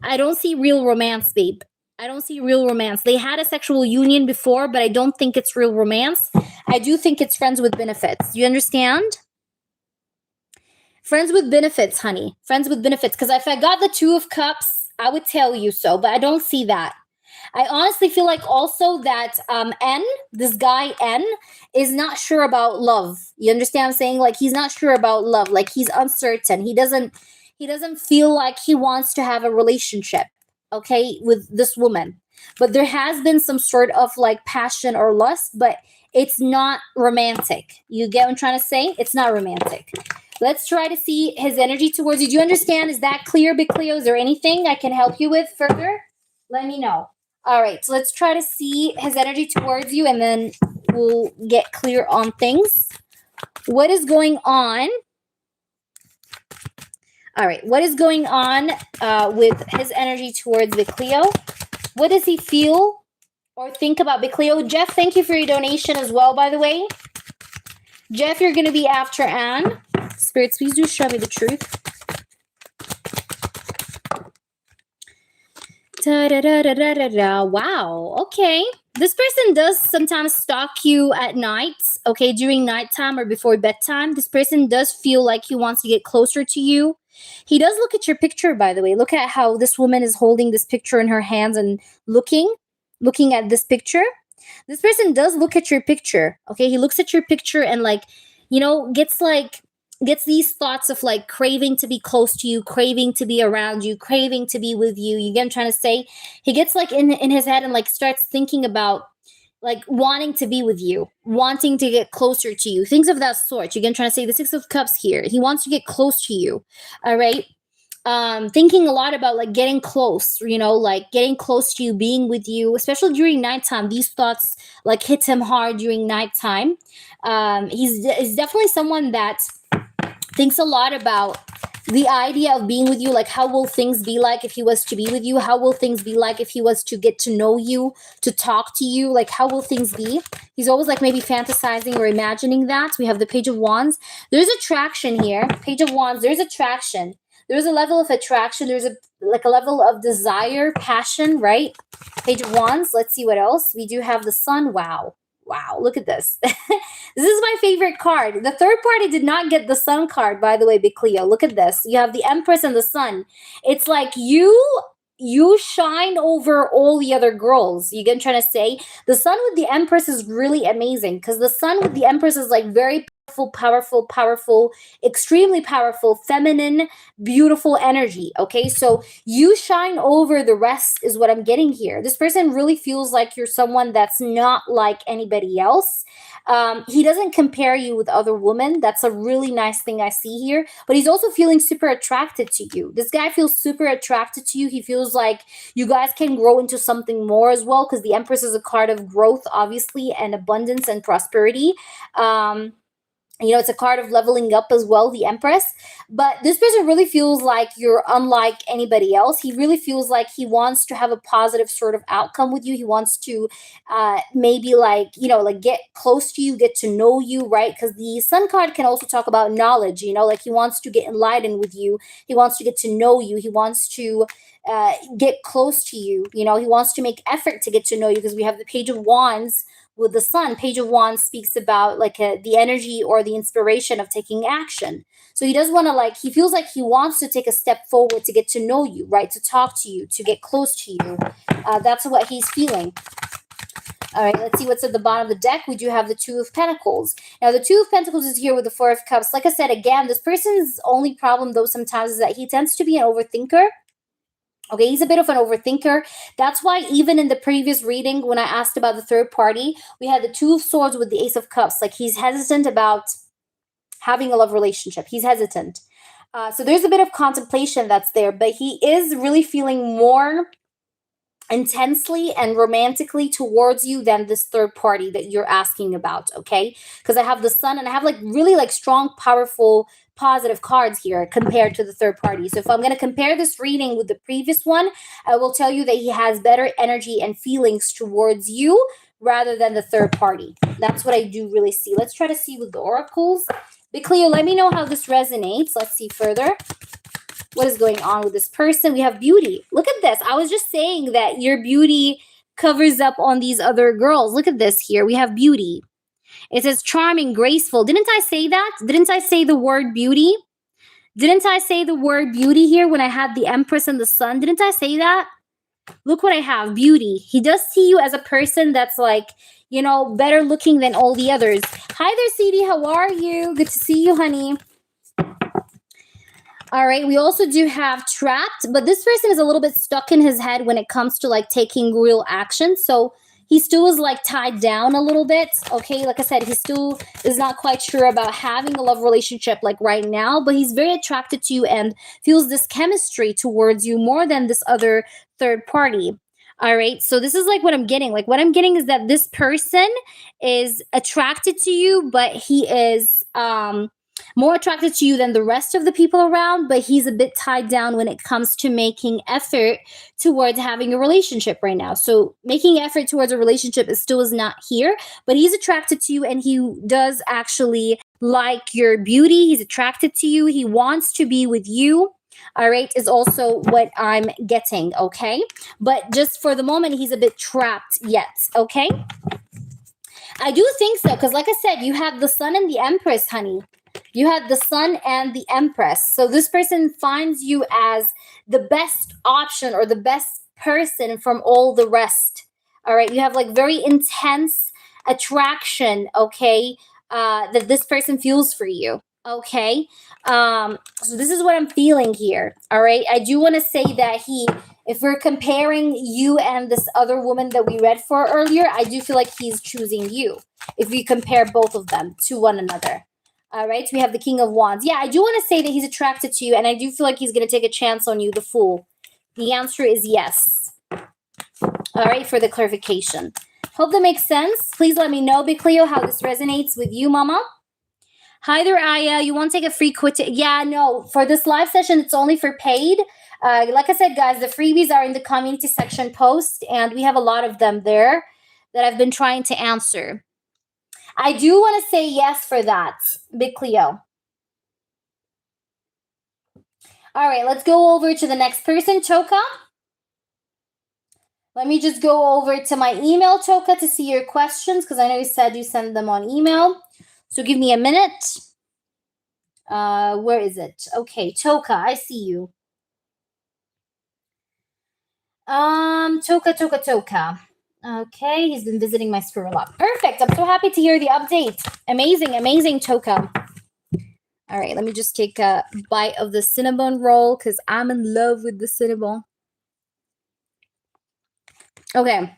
I don't see real romance, babe. I don't see real romance. They had a sexual union before, but I don't think it's real romance. I do think it's friends with benefits. You understand? Friends with benefits, honey. Friends with benefits. Because if I got the Two of Cups, I would tell you so, but I don't see that. I honestly feel like also that N, this guy N, is not sure about love. You understand what I'm saying? Like he's not sure about love. Like he's uncertain. He doesn't feel like he wants to have a relationship, okay, with this woman. but there has been some sort of like passion or lust, but it's not romantic. You get what I'm trying to say? It's not romantic. Let's try to see his energy towards you. Do you understand? Is that clear, Big Cleo? Is there anything I can help you with further? Let me know. All right, so let's try to see his energy towards you, and then we'll get clear on things. What is going on? All right, what is going on with his energy towards Big Cleo? What does he feel or think about Big Cleo? Jeff, thank you for your donation as well, by the way. Jeff, you're going to be after Anne. Spirits, please do show me the truth. Wow. Okay. This person does sometimes stalk you at night, okay, during nighttime or before bedtime. This person does feel like he wants to get closer to you. He does look at your picture, by the way. Look at how this woman is holding this picture in her hands and looking at this picture. This person does look at your picture, okay? He looks at your picture and gets these thoughts of like craving to be close to you, craving to be around you, craving to be with you. You get what I'm trying to say? He gets like in his head and like starts thinking about like wanting to be with you, wanting to get closer to you, things of that sort. You get what I'm trying to say? The Six of Cups here. He wants to get close to you. All right. Thinking a lot about like getting close, like getting close to you, being with you, especially during nighttime. These thoughts like hit him hard during nighttime. He's definitely someone that thinks a lot about the idea of being with you, like how will things be like if he was to be with you? How will things be like if he was to get to know you, to talk to you? Like how will things be? He's always like maybe fantasizing or imagining that. We have the Page of Wands. There's attraction here. Page of Wands, there's attraction. There's a level of attraction. There's a level of desire, passion, right? Page of Wands. Let's see what else. We do have the Sun. Wow. Look at this. This is my favorite card. The third party did not get the Sun card, by the way, Big Cleo. Look at this. You have the Empress and the Sun. It's like you shine over all the other girls. You get what I'm trying to say? The Sun with the Empress is really amazing because the Sun with the Empress is like very powerful, extremely powerful, feminine, beautiful energy. Okay, so you shine over the rest is what I'm getting here. This person really feels like you're someone that's not like anybody else. He doesn't compare you with other women. That's a really nice thing I see here. But he's also feeling super attracted to you. This guy feels super attracted to you. He feels like you guys can grow into something more as well because the Empress is a card of growth, obviously, and abundance and prosperity. It's a card of leveling up as well, the Empress. But this person really feels like you're unlike anybody else. He really feels like he wants to have a positive sort of outcome with you. He wants to maybe get close to you, get to know you, right? Because the Sun card can also talk about knowledge, like he wants to get enlightened with you. He wants to get to know you. He wants to get close to you. He wants to make effort to get to know you because we have the Page of Wands with the Sun. Page of Wands speaks about the energy or the inspiration of taking action. So he does want to he feels like he wants to take a step forward to get to know you, right? To talk to you, to get close to you. That's what he's feeling. All right, let's see what's at the bottom of the deck. We do have the Two of Pentacles. Now, the Two of Pentacles is here with the Four of Cups. Like I said, again, this person's only problem, though, sometimes is that he tends to be an overthinker. Okay, he's a bit of an overthinker. That's why even in the previous reading, when I asked about the third party, we had the Two of Swords with the Ace of Cups. Like he's hesitant about having a love relationship. He's hesitant. So there's a bit of contemplation that's there, but he is really feeling more intensely and romantically towards you than this third party that you're asking about, okay? Because I have the Sun and I have really strong, powerful, positive cards here compared to the third party. So if I'm going to compare this reading with the previous one, I will tell you that he has better energy and feelings towards you rather than the third party. That's what I do really see. Let's try to see with the oracles. Big Cleo, let me know how this resonates. Let's see further. What is going on with this person? We have beauty. Look at this. I was just saying that your beauty covers up on these other girls. Look at this here. We have beauty. It says charming, graceful. Didn't I say that? Didn't I say the word beauty? Didn't I say the word beauty here when I had the Empress and the Sun? Didn't I say that? Look what I have, beauty. He does see you as a person that's better looking than all the others. Hi there, CD. How are you? Good to see you, honey. All right, we also do have trapped, but this person is a little bit stuck in his head when it comes to like taking real action. So he still is like tied down a little bit. Okay, like I said, he still is not quite sure about having a love relationship like right now, but he's very attracted to you and feels this chemistry towards you more than this other third party. All right, so this is like what I'm getting. Like, what I'm getting is that this person is attracted to you, but he is more attracted to you than the rest of the people around, but he's a bit tied down when it comes to making effort towards having a relationship right now. So making effort towards a relationship is not here, but he's attracted to you and he does actually like your beauty. He's attracted to you. He wants to be with you. All right, is also what I'm getting, okay? But just for the moment, he's a bit trapped yet, okay? I do think so, because like I said, you have the Sun and the Empress, honey. You had the Sun and the Empress. So this person finds you as the best option or the best person from all the rest. All right. You have like very intense attraction, okay, that this person feels for you. Okay. So this is what I'm feeling here. All right. I do want to say that if we're comparing you and this other woman that we read for earlier, I do feel like he's choosing you if we compare both of them to one another. All right, we have the King of Wands. Yeah, I do want to say that he's attracted to you, and I do feel like he's going to take a chance on you, the Fool. The answer is yes. All right, for the clarification. Hope that makes sense. Please let me know, Big Cleo, how this resonates with you, Mama. Hi there, Aya. You want to take a free quit? Yeah, no. For this live session, it's only for paid. Like I said, guys, the freebies are in the community section post, and we have a lot of them there that I've been trying to answer. I do want to say yes for that, Big Cleo. All right, let's go over to the next person, Toka. Let me just go over to my email, Toka, to see your questions, because I know you said you send them on email. So give me a minute. Where is it? Okay, Toka, I see you. Toka. Okay, he's been visiting my store a lot. Perfect. I'm so happy to hear the update. Amazing, Toka. All right, let me just take a bite of the cinnamon roll because I'm in love with the cinnamon. Okay.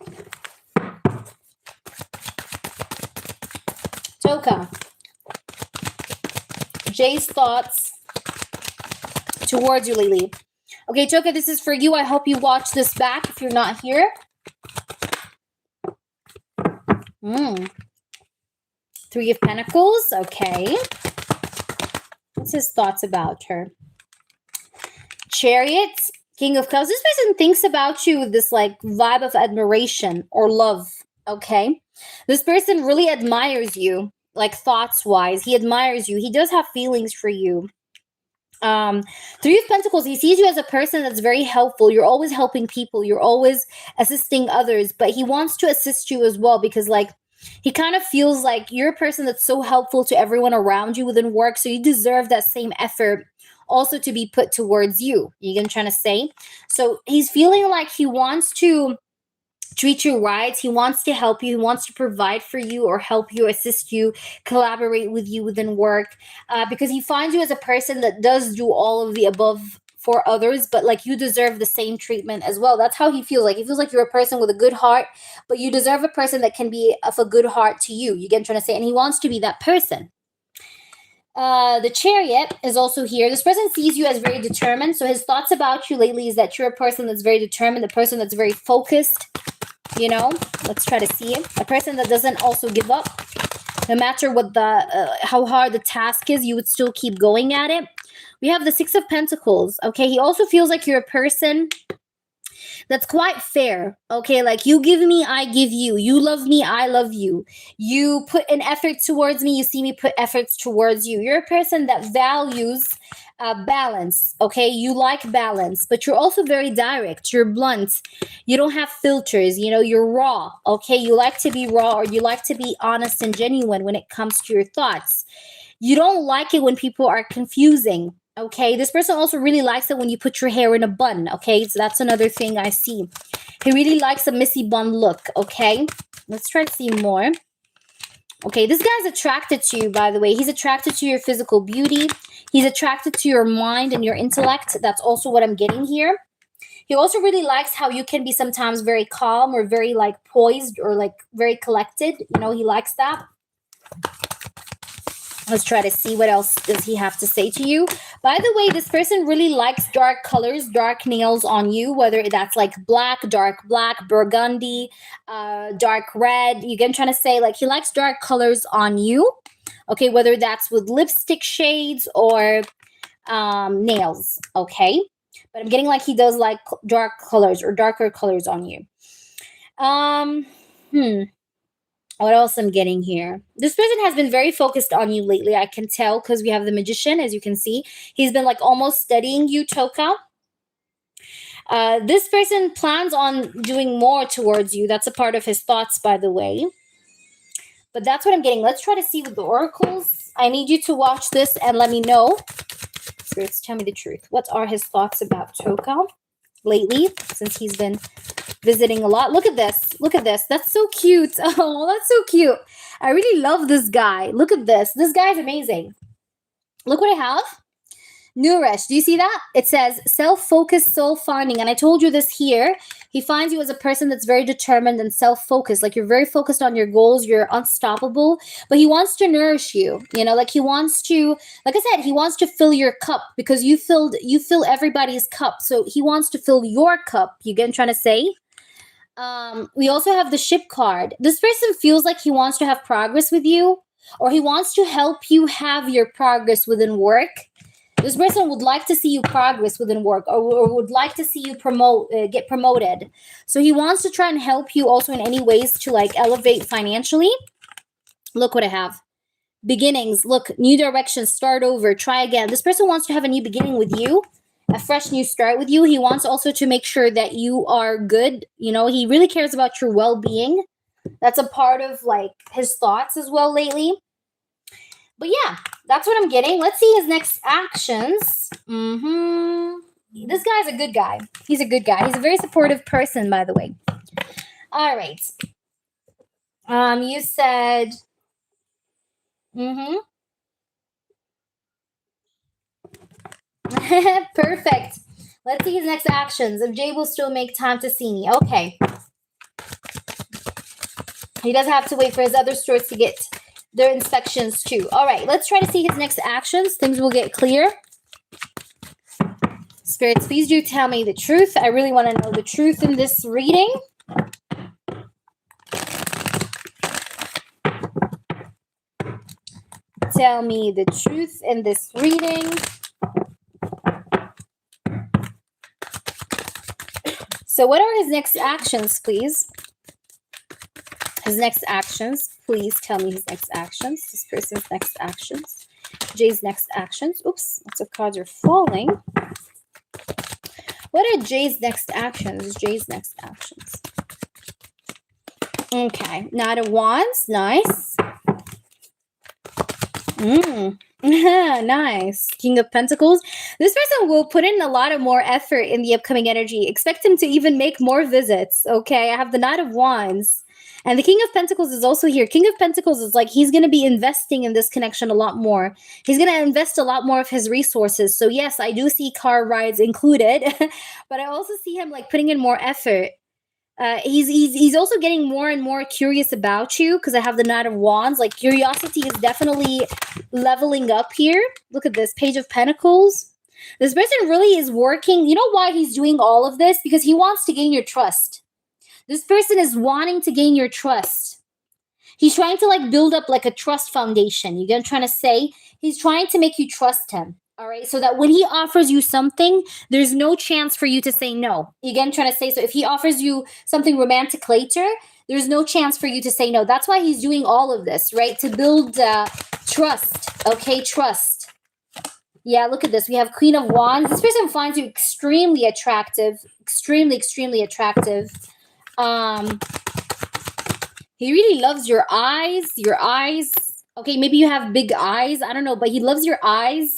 Toka. Jay's thoughts towards you lately. Okay, Toka, this is for you. I hope you watch this back if you're not here. Three of Pentacles. Okay. What's his thoughts about her? Chariot. King of Cups. This person thinks about you with this like vibe of admiration or love. Okay. This person really admires you, like thoughts wise. He admires you. He does have feelings for you. Three of Pentacles, he sees you as a person that's very helpful. You're always helping people. You're always assisting others, but he wants to assist you as well because like he kind of feels like you're a person that's so helpful to everyone around you within work. So you deserve that same effort also to be put towards you. You get what I'm trying to say? So he's feeling like he wants to treat you right. He wants to help you. He wants to provide for you or help you, assist you, collaborate with you within work because he finds you as a person that does do all of the above for others, but like you deserve the same treatment as well. That's how he feels like. He feels like you're a person with a good heart, but you deserve a person that can be of a good heart to you. You get what I'm trying to say? And he wants to be that person. The Chariot is also here. This person sees you as very determined. So his thoughts about you lately is that you're a person that's very determined, a person that's very focused. You know, let's try to see it. A person that doesn't also give up. No matter what how hard the task is, you would still keep going at it. We have the Six of Pentacles. Okay, he also feels like you're a person that's quite fair. Okay, like you give me, I give you. You love me, I love you. You put an effort towards me, you see me put efforts towards you. You're a person that values balance. Okay, you like balance, but you're also very direct. You're blunt. You don't have filters. You know, you're raw. Okay, you like to be raw, or you like to be honest and genuine when it comes to your thoughts. You don't like it when people are confusing. Okay, this person also really likes it when you put your hair in a bun. Okay, so that's another thing I see. He really likes a messy bun look. Okay, let's try to see more Okay, this guy's attracted to you, by the way. He's attracted to your physical beauty. He's attracted to your mind and your intellect. That's also what I'm getting here. He also really likes how you can be sometimes very calm or very like poised or like very collected. You know, he likes that. Let's try to see what else does he have to say to you. By the way, this person really likes dark colors, dark nails on you, whether that's like dark black, burgundy, dark red. You get what I'm trying to say? Like he likes dark colors on you. Okay, whether that's with lipstick shades or nails. Okay, but I'm getting like he does like dark colors or darker colors on you. What else I'm getting here? This person has been very focused on you lately. I can tell because we have the magician, as you can see. He's been like almost studying you, Toka. This person plans on doing more towards you. That's a part of his thoughts, by the way. But that's what I'm getting. Let's try to see with the oracles. I need you to watch this and let me know. Spirits, tell me the truth. What are his thoughts about Toka lately, since he's been visiting a lot? Look at this. Look at this. That's so cute. Oh, that's so cute. I really love this guy. Look at this. This guy's amazing. Look what I have. Nuresh, do you see that? It says self-focused soul finding. And I told you this here. He finds you as a person that's very determined and self-focused. Like you're very focused on your goals. You're unstoppable. But he wants to nourish you. You know, like he wants to, like I said, he wants to fill your cup because you fill everybody's cup. So he wants to fill your cup. You get what I'm trying to say? We also have the ship card. This person feels like he wants to have progress with you, or he wants to help you have your progress within work. This person would like to see you progress within work, or would like to see you get promoted. So he wants to try and help you also in any ways to like elevate financially. Look what I have. Beginnings. Look, new direction, start over, try again. This person wants to have a new beginning with you, a fresh new start with you. He wants also to make sure that you are good. You know, he really cares about your well-being. That's a part of like his thoughts as well lately. But yeah, that's what I'm getting. Let's see his next actions. This guy's a good guy. He's a good guy. He's a very supportive person, by the way. All right. You said... Perfect. Let's see his next actions. If Jay will still make time to see me. Okay. He does have to wait for his other stores to get their inspections too. All right, let's try to see his next actions. Things will get clear. Spirits, please do tell me the truth. I really want to know the truth in this reading. Tell me the truth in this reading. So what are his next actions, please? His next actions. Please tell me his next actions. This person's next actions. Jay's next actions. Oops, lots of cards are falling. What are Jay's next actions? Jay's next actions. Okay, Knight of Wands. Nice. Nice. King of Pentacles. This person will put in a lot of more effort in the upcoming energy. Expect him to even make more visits. Okay, I have the Knight of Wands. And the King of Pentacles is also here. King of Pentacles is like he's going to be investing in this connection a lot more. He's going to invest a lot more of his resources. So yes, I do see car rides included. But I also see him like putting in more effort. He's also getting more and more curious about you because I have the Knight of Wands. Like curiosity is definitely leveling up here. Look at this, Page of Pentacles. This person really is working. You know why he's doing all of this? Because he wants to gain your trust. This person is wanting to gain your trust. He's trying to like build up like a trust foundation. You get what I'm trying to say? He's trying to make you trust him. All right. So that when he offers you something, there's no chance for you to say no. You get what I'm trying to say? So if he offers you something romantic later, there's no chance for you to say no. That's why he's doing all of this, right? To build trust. Okay. Trust. Yeah. Look at this. We have Queen of Wands. This person finds you extremely attractive. Extremely, extremely attractive. He really loves your eyes. Your eyes. Okay. Maybe you have big eyes. I don't know. But he loves your eyes.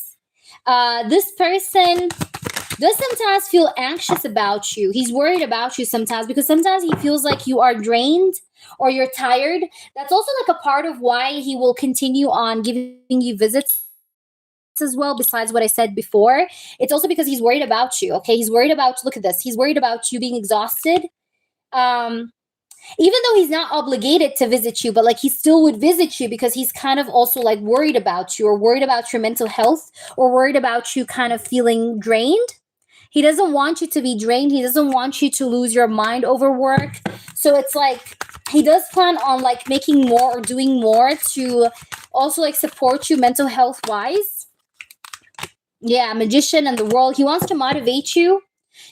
This person does sometimes feel anxious about you. He's worried about you sometimes because sometimes he feels like you are drained or you're tired. That's also like a part of why he will continue on giving you visits as well, besides what I said before. It's also because he's worried about you, okay? He's worried about, look at this, he's worried about you being exhausted. Um, Even though he's not obligated to visit you, but like he still would visit you because he's kind of also like worried about you or worried about your mental health or worried about you kind of feeling drained. He doesn't want you to be drained. He doesn't want you to lose your mind over work. So it's like he does plan on like making more or doing more to also like support you mental health wise. Yeah, magician and the world. He wants to motivate you.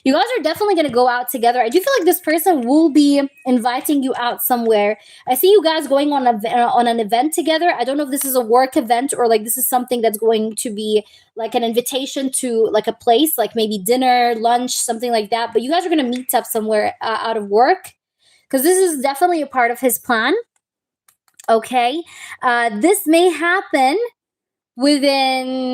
You guys are definitely going to go out together. I do feel like this person will be inviting you out somewhere. I see you guys going on an event together. I don't know if this is a work event or like this is something that's going to be like an invitation to like a place, like maybe dinner, lunch, something like that. But you guys are going to meet up somewhere out of work because this is definitely a part of his plan. Okay. This may happen within,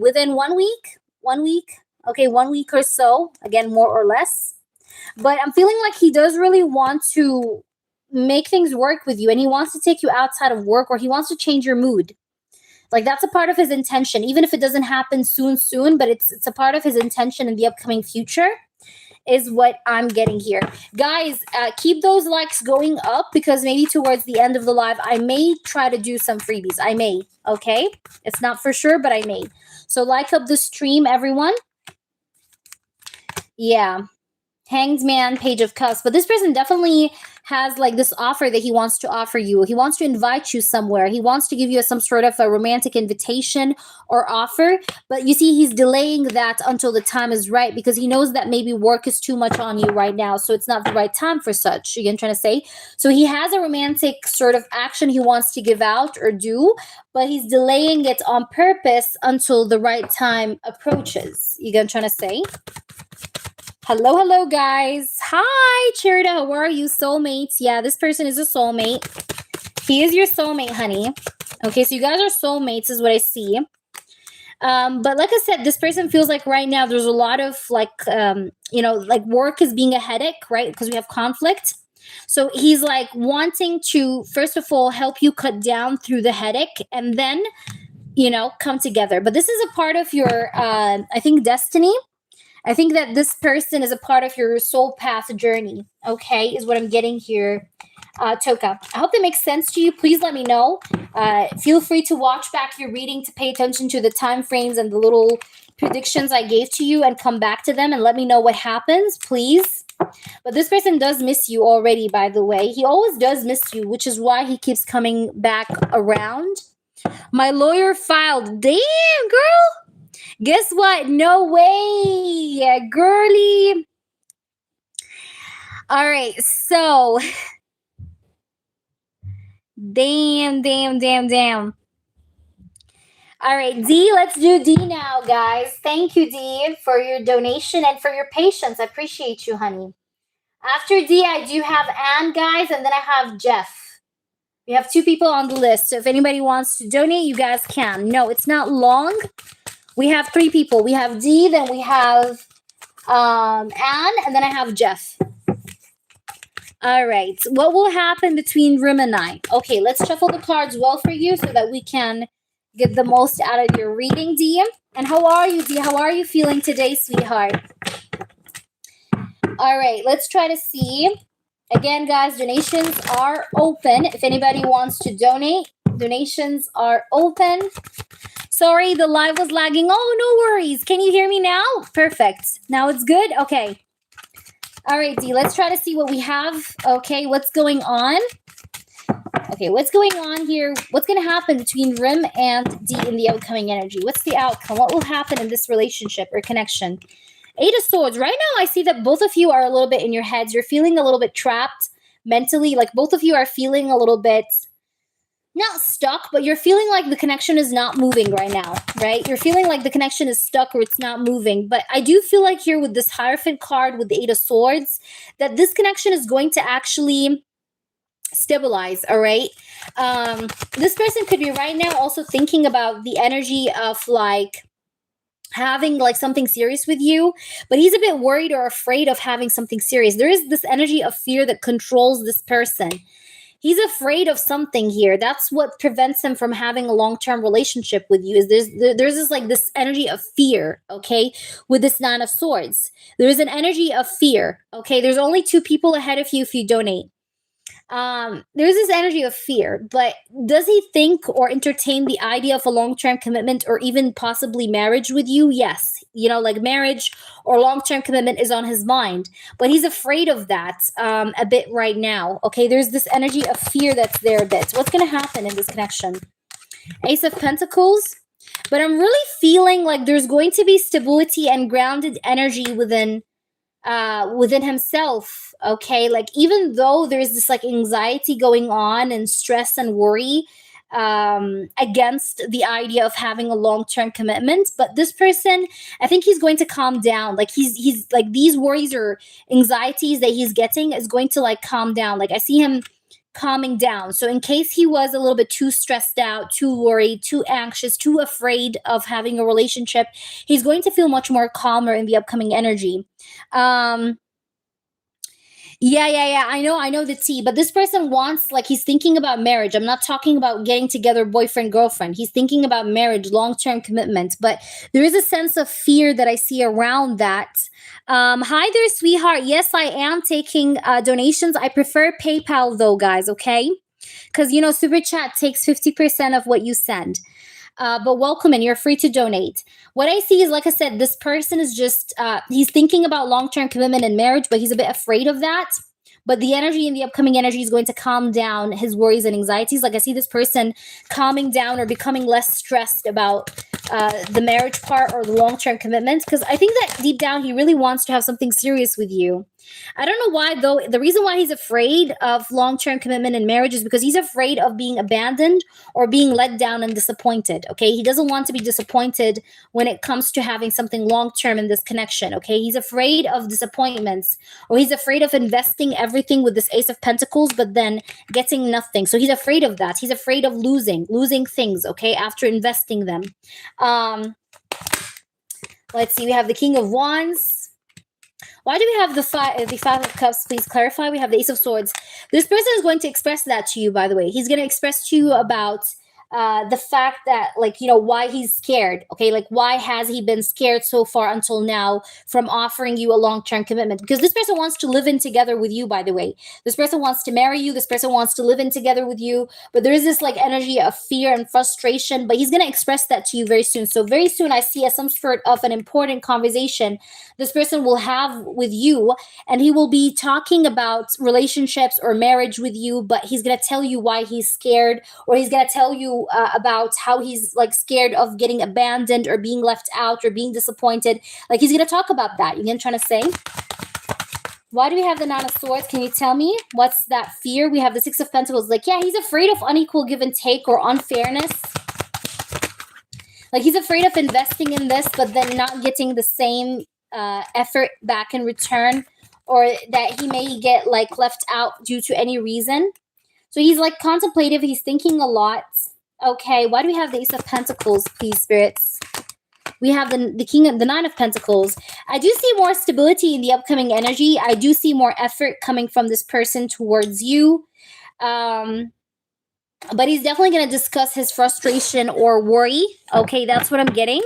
within 1 week. 1 week. Okay, 1 week or so, again, more or less. But I'm feeling like he does really want to make things work with you and he wants to take you outside of work or he wants to change your mood. Like that's a part of his intention, even if it doesn't happen soon, but it's a part of his intention in the upcoming future is what I'm getting here. Guys, keep those likes going up because maybe towards the end of the live, I may try to do some freebies. I may, okay? It's not for sure, but I may. So like up the stream, everyone. Yeah. Hanged Man, Page of Cups. But this person definitely has like this offer that he wants to offer you. He wants to invite you somewhere. He wants to give you some sort of a romantic invitation or offer. But you see, he's delaying that until the time is right because he knows that maybe work is too much on you right now. So it's not the right time for such. You get what I'm trying to say? So he has a romantic sort of action he wants to give out or do, but he's delaying it on purpose until the right time approaches. You get what I'm trying to say? Hello, guys. Hi, Cherida. How are you, soulmates? Yeah, this person is a soulmate. He is your soulmate, honey. Okay, so you guys are soulmates is what I see. But like I said, this person feels like right now there's a lot of like, like work is being a headache, right? Because we have conflict. So he's like wanting to, first of all, help you cut down through the headache and then, come together. But this is a part of your, I think, destiny. I think that this person is a part of your soul path journey, okay, is what I'm getting here, Toka. I hope that makes sense to you. Please let me know. Feel free to watch back your reading to pay attention to the time frames and the little predictions I gave to you and come back to them and let me know what happens, please. But this person does miss you already, by the way. He always does miss you, which is why he keeps coming back around. My lawyer filed. Damn, girl. Guess what? No way, girly. All right, so damn. All right, D, let's do D now, guys. Thank you, D, for your donation and for your patience. I appreciate you, honey. After D, I do have Anne, guys, and then I have Jeff. We have 2 people on the list, so if anybody wants to donate, you guys can. No, it's not long. We have 3 people. We have D, then we have Anne, and then I have Jeff. All right. What will happen between Rim and I? Okay, let's shuffle the cards well for you so that we can get the most out of your reading, D. And how are you, D? How are you feeling today, sweetheart? All right, let's try to see. Again, guys, donations are open. If anybody wants to donate, donations are open. Sorry, the live was lagging. Oh, no worries. Can you hear me now? Perfect. Now it's good? Okay. All right, D, let's try to see what we have. Okay, what's going on? Okay, what's going on here? What's going to happen between Rim and D in the upcoming energy? What's the outcome? What will happen in this relationship or connection? 8 of Swords. Right now, I see that both of you are a little bit in your heads. You're feeling a little bit trapped mentally. Like both of you are feeling a little bit not stuck, but you're feeling like the connection is not moving right now, right? You're feeling like the connection is stuck or it's not moving. But I do feel like here with this Hierophant card with the 8 of Swords, that this connection is going to actually stabilize, all right? This person could be right now also thinking about the energy of like having like something serious with you, but he's a bit worried or afraid of having something serious. There is this energy of fear that controls this person. He's afraid of something here. That's what prevents him from having a long-term relationship with you. Is there's this like this energy of fear, okay? With this Nine of Swords. There's an energy of fear, okay? There's only two people ahead of you if you donate. There's this energy of fear, but does he think or entertain the idea of a long-term commitment or even possibly marriage with you? Yes. You know, like marriage or long-term commitment is on his mind, but he's afraid of that a bit right now. Okay, there's this energy of fear that's there a bit. What's going to happen in this connection? Ace of Pentacles. But I'm really feeling like there's going to be stability and grounded energy within himself. Okay, like even though there's this like anxiety going on and stress and worry against the idea of having a long-term commitment, but this person, I think he's going to calm down. Like he's like these worries or anxieties that he's getting is going to like calm down. Like I see him calming down. So in case he was a little bit too stressed out, too worried, too anxious, too afraid of having a relationship, he's going to feel much more calmer in the upcoming energy. Yeah. I know the tea. But this person wants, like, he's thinking about marriage. I'm not talking about getting together, boyfriend, girlfriend. He's thinking about marriage, long-term commitment. But there is a sense of fear that I see around that. Hi there, sweetheart. Yes, I am taking donations. I prefer PayPal, though, guys, okay? Because, you know, Super Chat takes 50% of what you send. But welcome, and you're free to donate. What I see is, like I said, this person is just, he's thinking about long-term commitment and marriage, but he's a bit afraid of that. But the energy in the upcoming energy is going to calm down his worries and anxieties. Like I see this person calming down or becoming less stressed about the marriage part or the long-term commitment. Because I think that deep down, he really wants to have something serious with you. I don't know why, though. The reason why he's afraid of long-term commitment and marriage is because he's afraid of being abandoned or being let down and disappointed. Okay, he doesn't want to be disappointed when it comes to having something long-term in this connection. Okay, he's afraid of disappointments, or he's afraid of investing everything with this Ace of Pentacles but then getting nothing. So he's afraid of that. He's afraid of losing things, okay, after investing them. Let's see, we have the King of Wands. Why do we have the Five of Cups? Please clarify. We have the Ace of Swords. This person is going to express that to you, by the way. He's going to express to you about the fact that, like, you know, why he's scared. Okay, like, why has he been scared so far until now from offering you a long-term commitment? Because this person wants to live in together with you, by the way. This person wants to marry you. This person wants to live in together with you. But there is this like energy of fear and frustration. But he's going to express that to you very soon. So very soon, I see some sort of an important conversation this person will have with you, and he will be talking about relationships or marriage with you. But he's going to tell you why he's scared, or he's going to tell you about how he's like scared of getting abandoned or being left out or being disappointed. Like he's going to talk about that. You know what I'm trying to say? Why do we have the Nine of Swords? Can you tell me what's that fear? We have the Six of Pentacles. Like, yeah, he's afraid of unequal give and take or unfairness. Like he's afraid of investing in this, but then not getting the same effort back in return, or that he may get like left out due to any reason. So he's like contemplative. He's thinking a lot. Okay, why do we have the Ace of Pentacles, please, spirits? We have the Nine of Pentacles. I do see more stability in the upcoming energy. I do see more effort coming from this person towards you. But he's definitely going to discuss his frustration or worry. Okay, that's what I'm getting.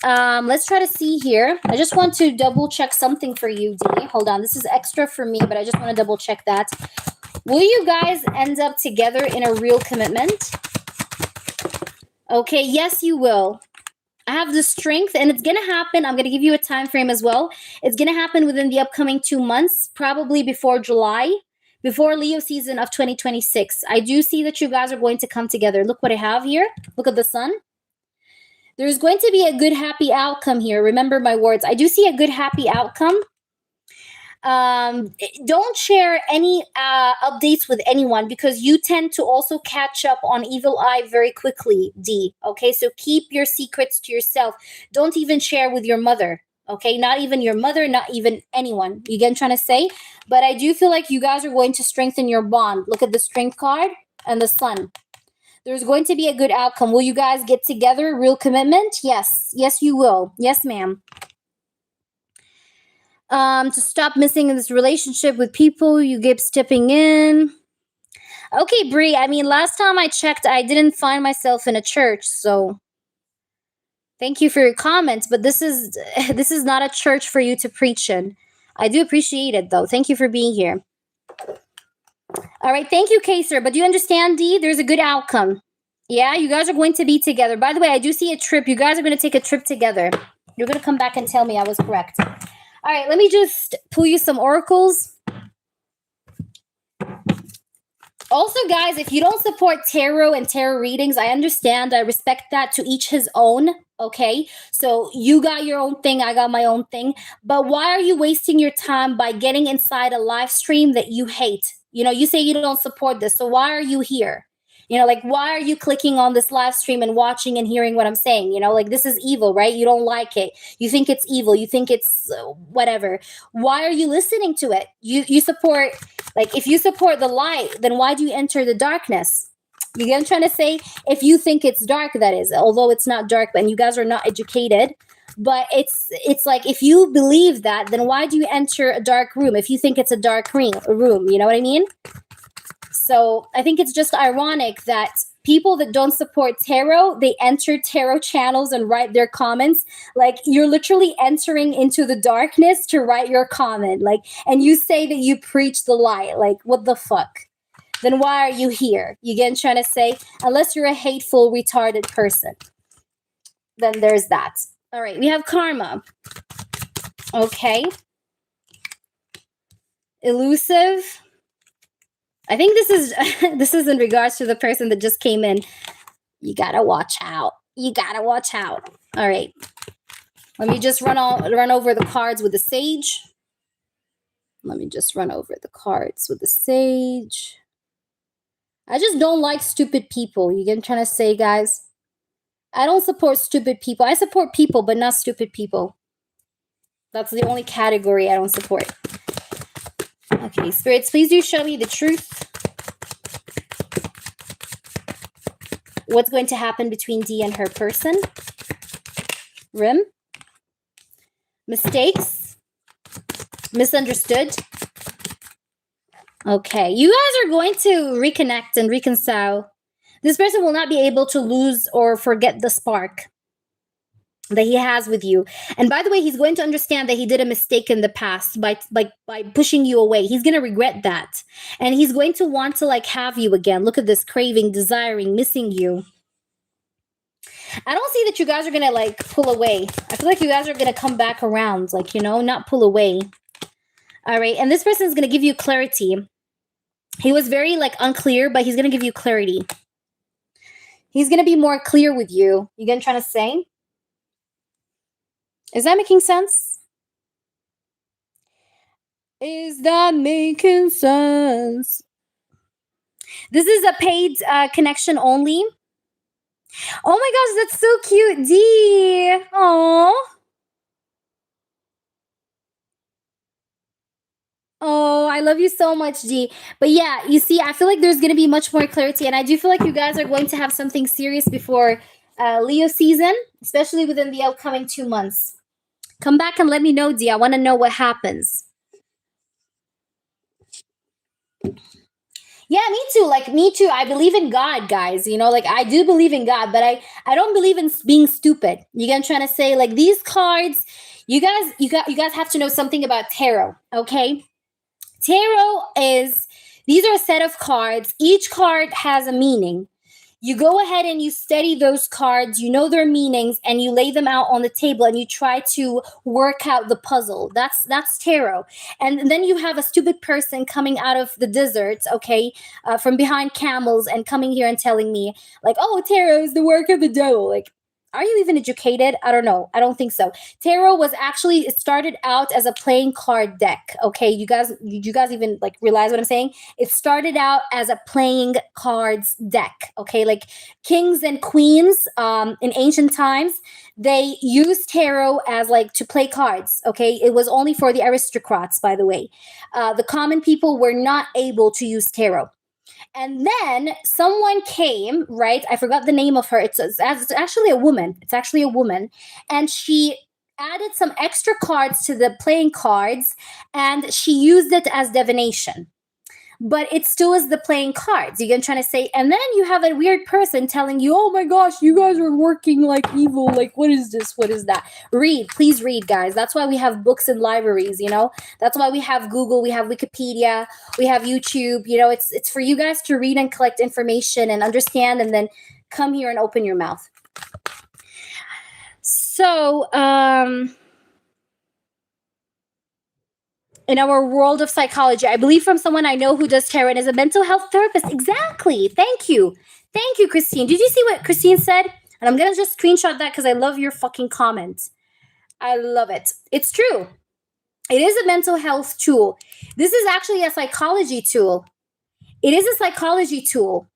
Let's try to see here. I just want to double check something for you, D. Hold on. This is extra for me, but I just want to double check that. Will you guys end up together in a real commitment? Okay, yes, you will. I have the Strength, and it's going to happen. I'm going to give you a time frame as well. It's going to happen within the upcoming 2 months, probably before July, before Leo season of 2026. I do see that you guys are going to come together. Look what I have here. Look at the sun. There's going to be a good, happy outcome here. Remember my words. I do see a good, happy outcome. Don't share any updates with anyone, because you tend to also catch up on evil eye very quickly, D. Okay, so keep your secrets to yourself. Don't even share with your mother. Okay, not even your mother, not even anyone. You get what I'm trying to say? But I do feel like you guys are going to strengthen your bond. Look at the Strength card and the Sun. There's going to be a good outcome. Will you guys get together? Real commitment? Yes. Yes, you will. Yes, ma'am. To stop missing in this relationship with people, you keep stepping in. Okay, Bree. I mean, last time I checked, I didn't find myself in a church, so thank you for your comments. But this is this is not a church for you to preach in. I do appreciate it, though. Thank you for being here. All right, thank you, Kaser. But do you understand, Dee? There's a good outcome. Yeah, you guys are going to be together. By the way, I do see a trip. You guys are going to take a trip together. You're going to come back and tell me I was correct. All right, let me just pull you some oracles. Also, guys, if you don't support tarot and tarot readings, I understand. I respect that. To each his own. Okay, so you got your own thing. I got my own thing. But why are you wasting your time by getting inside a live stream that you hate? You know, you say you don't support this. So why are you here? You know, like, why are you clicking on this live stream and watching and hearing what I'm saying? You know, like, this is evil, right? You don't like it. You think it's evil. You think it's whatever. Why are you listening to it? You support, like, if you support the light, then why do you enter the darkness? You get what I'm trying to say? If you think it's dark, that is, although it's not dark, and you guys are not educated. But it's like, if you believe that, then why do you enter a dark room if you think it's a dark room? You know what I mean? So I think it's just ironic that people that don't support tarot, they enter tarot channels and write their comments. Like, you're literally entering into the darkness to write your comment. Like, and you say that you preach the light. Like, what the fuck? Then why are you here? You get what I'm trying to say? Unless you're a hateful, retarded person. Then there's that. All right, we have karma. Okay. Elusive. I think this is this is in regards to the person that just came in. You gotta watch out. You gotta watch out. All right. Let me just run over the cards with the sage. Let me just run over the cards with the sage. I just don't like stupid people. You get what I'm trying to say, guys? I don't support stupid people. I support people, but not stupid people. That's the only category I don't support. Okay, spirits, please do show me the truth. What's going to happen between Dee and her person? Rim. Mistakes. Misunderstood. Okay, you guys are going to reconnect and reconcile. This person will not be able to lose or forget the spark that he has with you. And by the way, he's going to understand that he did a mistake in the past by pushing you away. He's going to regret that. And he's going to want to, like, have you again. Look at this: craving, desiring, missing you. I don't see that you guys are going to, like, pull away. I feel like you guys are going to come back around, like, you know, not pull away. All right. And this person is going to give you clarity. He was very, like, unclear, but he's going to give you clarity. He's going to be more clear with you. You get what I'm trying to say? Is that making sense? Is that making sense? This is a paid connection only. Oh my gosh, that's so cute, Dee. Aww. Oh, I love you so much, Dee. But yeah, you see, I feel like there's going to be much more clarity. And I do feel like you guys are going to have something serious before Leo season, especially within the upcoming 2 months. Come back and let me know, Dee. I want to know what happens. Yeah, me too. Like, me too. I believe in God, guys. You know, like, I do believe in God, but I don't believe in being stupid. You get what I'm trying to say? Like, these cards, you guys have to know something about tarot, okay? Tarot is, these are a set of cards. Each card has a meaning. You go ahead and you study those cards, you know their meanings, and you lay them out on the table and you try to work out the puzzle. That's tarot. And then you have a stupid person coming out of the desert, okay, from behind camels, and coming here and telling me, like, oh, tarot is the work of the devil. Like, are you even educated? I don't know. I don't think so. Tarot was actually, it started out as a playing card deck. Okay, you guys even, like, realize what I'm saying? It started out as a playing cards deck. Okay, like kings and queens in ancient times, they used tarot as, like, to play cards. Okay, it was only for the aristocrats, by the way. The common people were not able to use tarot. And then someone came, right? I forgot the name of her. It's actually a woman. It's actually a woman. And she added some extra cards to the playing cards and she used it as divination. But it still is the playing cards. You get what I'm trying to say? And then you have a weird person telling you, oh my gosh, you guys are working like evil. Like, what is this? What is that? Read. Please read, guys. That's why we have books and libraries, you know? That's why we have Google, we have Wikipedia, we have YouTube. You know, it's for you guys to read and collect information and understand and then come here and open your mouth. So, in our world of psychology, I believe from someone I know who does tarot and is a mental health therapist. Exactly. Thank you. Thank you, Christine. Did you see what Christine said? And I'm going to just screenshot that because I love your fucking comment. I love it. It's true. It is a mental health tool. This is actually a psychology tool. It is a psychology tool.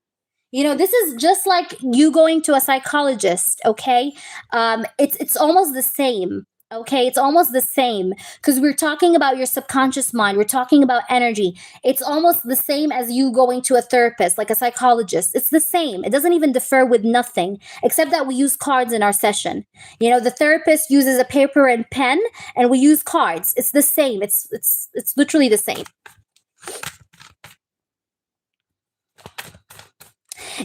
You know, this is just like you going to a psychologist, okay? It's almost the same. Okay, it's almost the same because we're talking about your subconscious mind. We're talking about energy. It's almost the same as you going to a therapist, like a psychologist. It's the same. It doesn't even differ with nothing except that we use cards in our session. You know, the therapist uses a paper and pen and we use cards. It's the same. It's literally the same.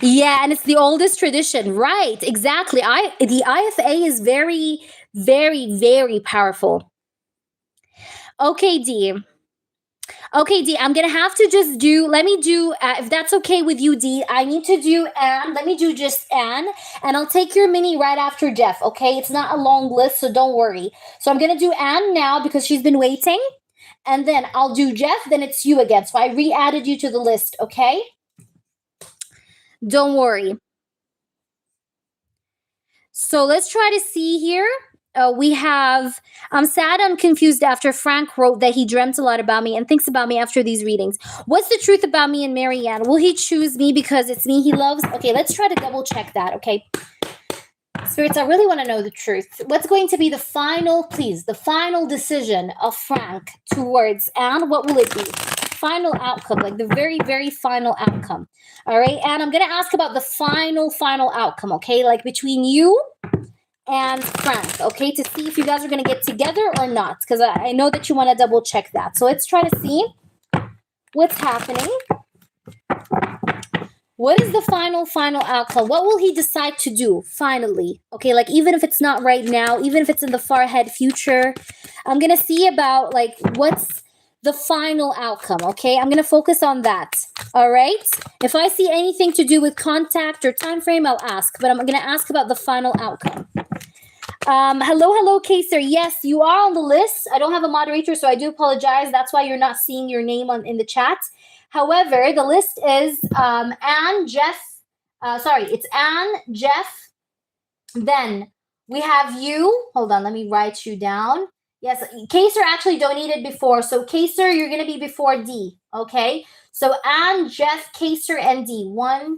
Yeah, and it's the oldest tradition. Right, exactly. The IFA is very, very, very powerful. Okay, D. Okay, D, I'm going to have to just let me do, if that's okay with you, D, I need to do Anne. Let me do just Anne, and I'll take your mini right after Jeff, okay? It's not a long list, so don't worry. So I'm going to do Anne now because she's been waiting, and then I'll do Jeff, then it's you again. So I re-added you to the list, okay? Don't worry. So let's try to see here. We have, I'm sad and confused after Frank wrote that he dreamt a lot about me and thinks about me after these readings. What's the truth about me and Marianne? Will he choose me because it's me he loves? Okay, let's try to double check that, okay? Spirits, I really want to know the truth. What's going to be the final decision of Frank towards Anne? What will it be? Final outcome, like the very, very final outcome. All right, and I'm going to ask about the final outcome, okay? Like between you and Frank, okay? To see if you guys are going to get together or not, because I know that you want to double check that. So let's try to see what's happening. What is the final outcome? What will he decide to do finally? Okay, like even if it's not right now, even if it's in the far ahead future, I'm going to see about like what's the final outcome, okay? I'm going to focus on that, all right? If I see anything to do with contact or time frame, I'll ask, but I'm going to ask about the final outcome. Hello, Kaser. Yes, you are on the list. I don't have a moderator, so I do apologize. That's why you're not seeing your name in the chat. However, the list is Anne, Jeff. It's Anne, Jeff. Then we have you. Hold on, let me write you down. Yes, Kaser actually donated before. So Kaser, you're going to be before D, okay? So Anne, Jeff, Kaser, and D. 1,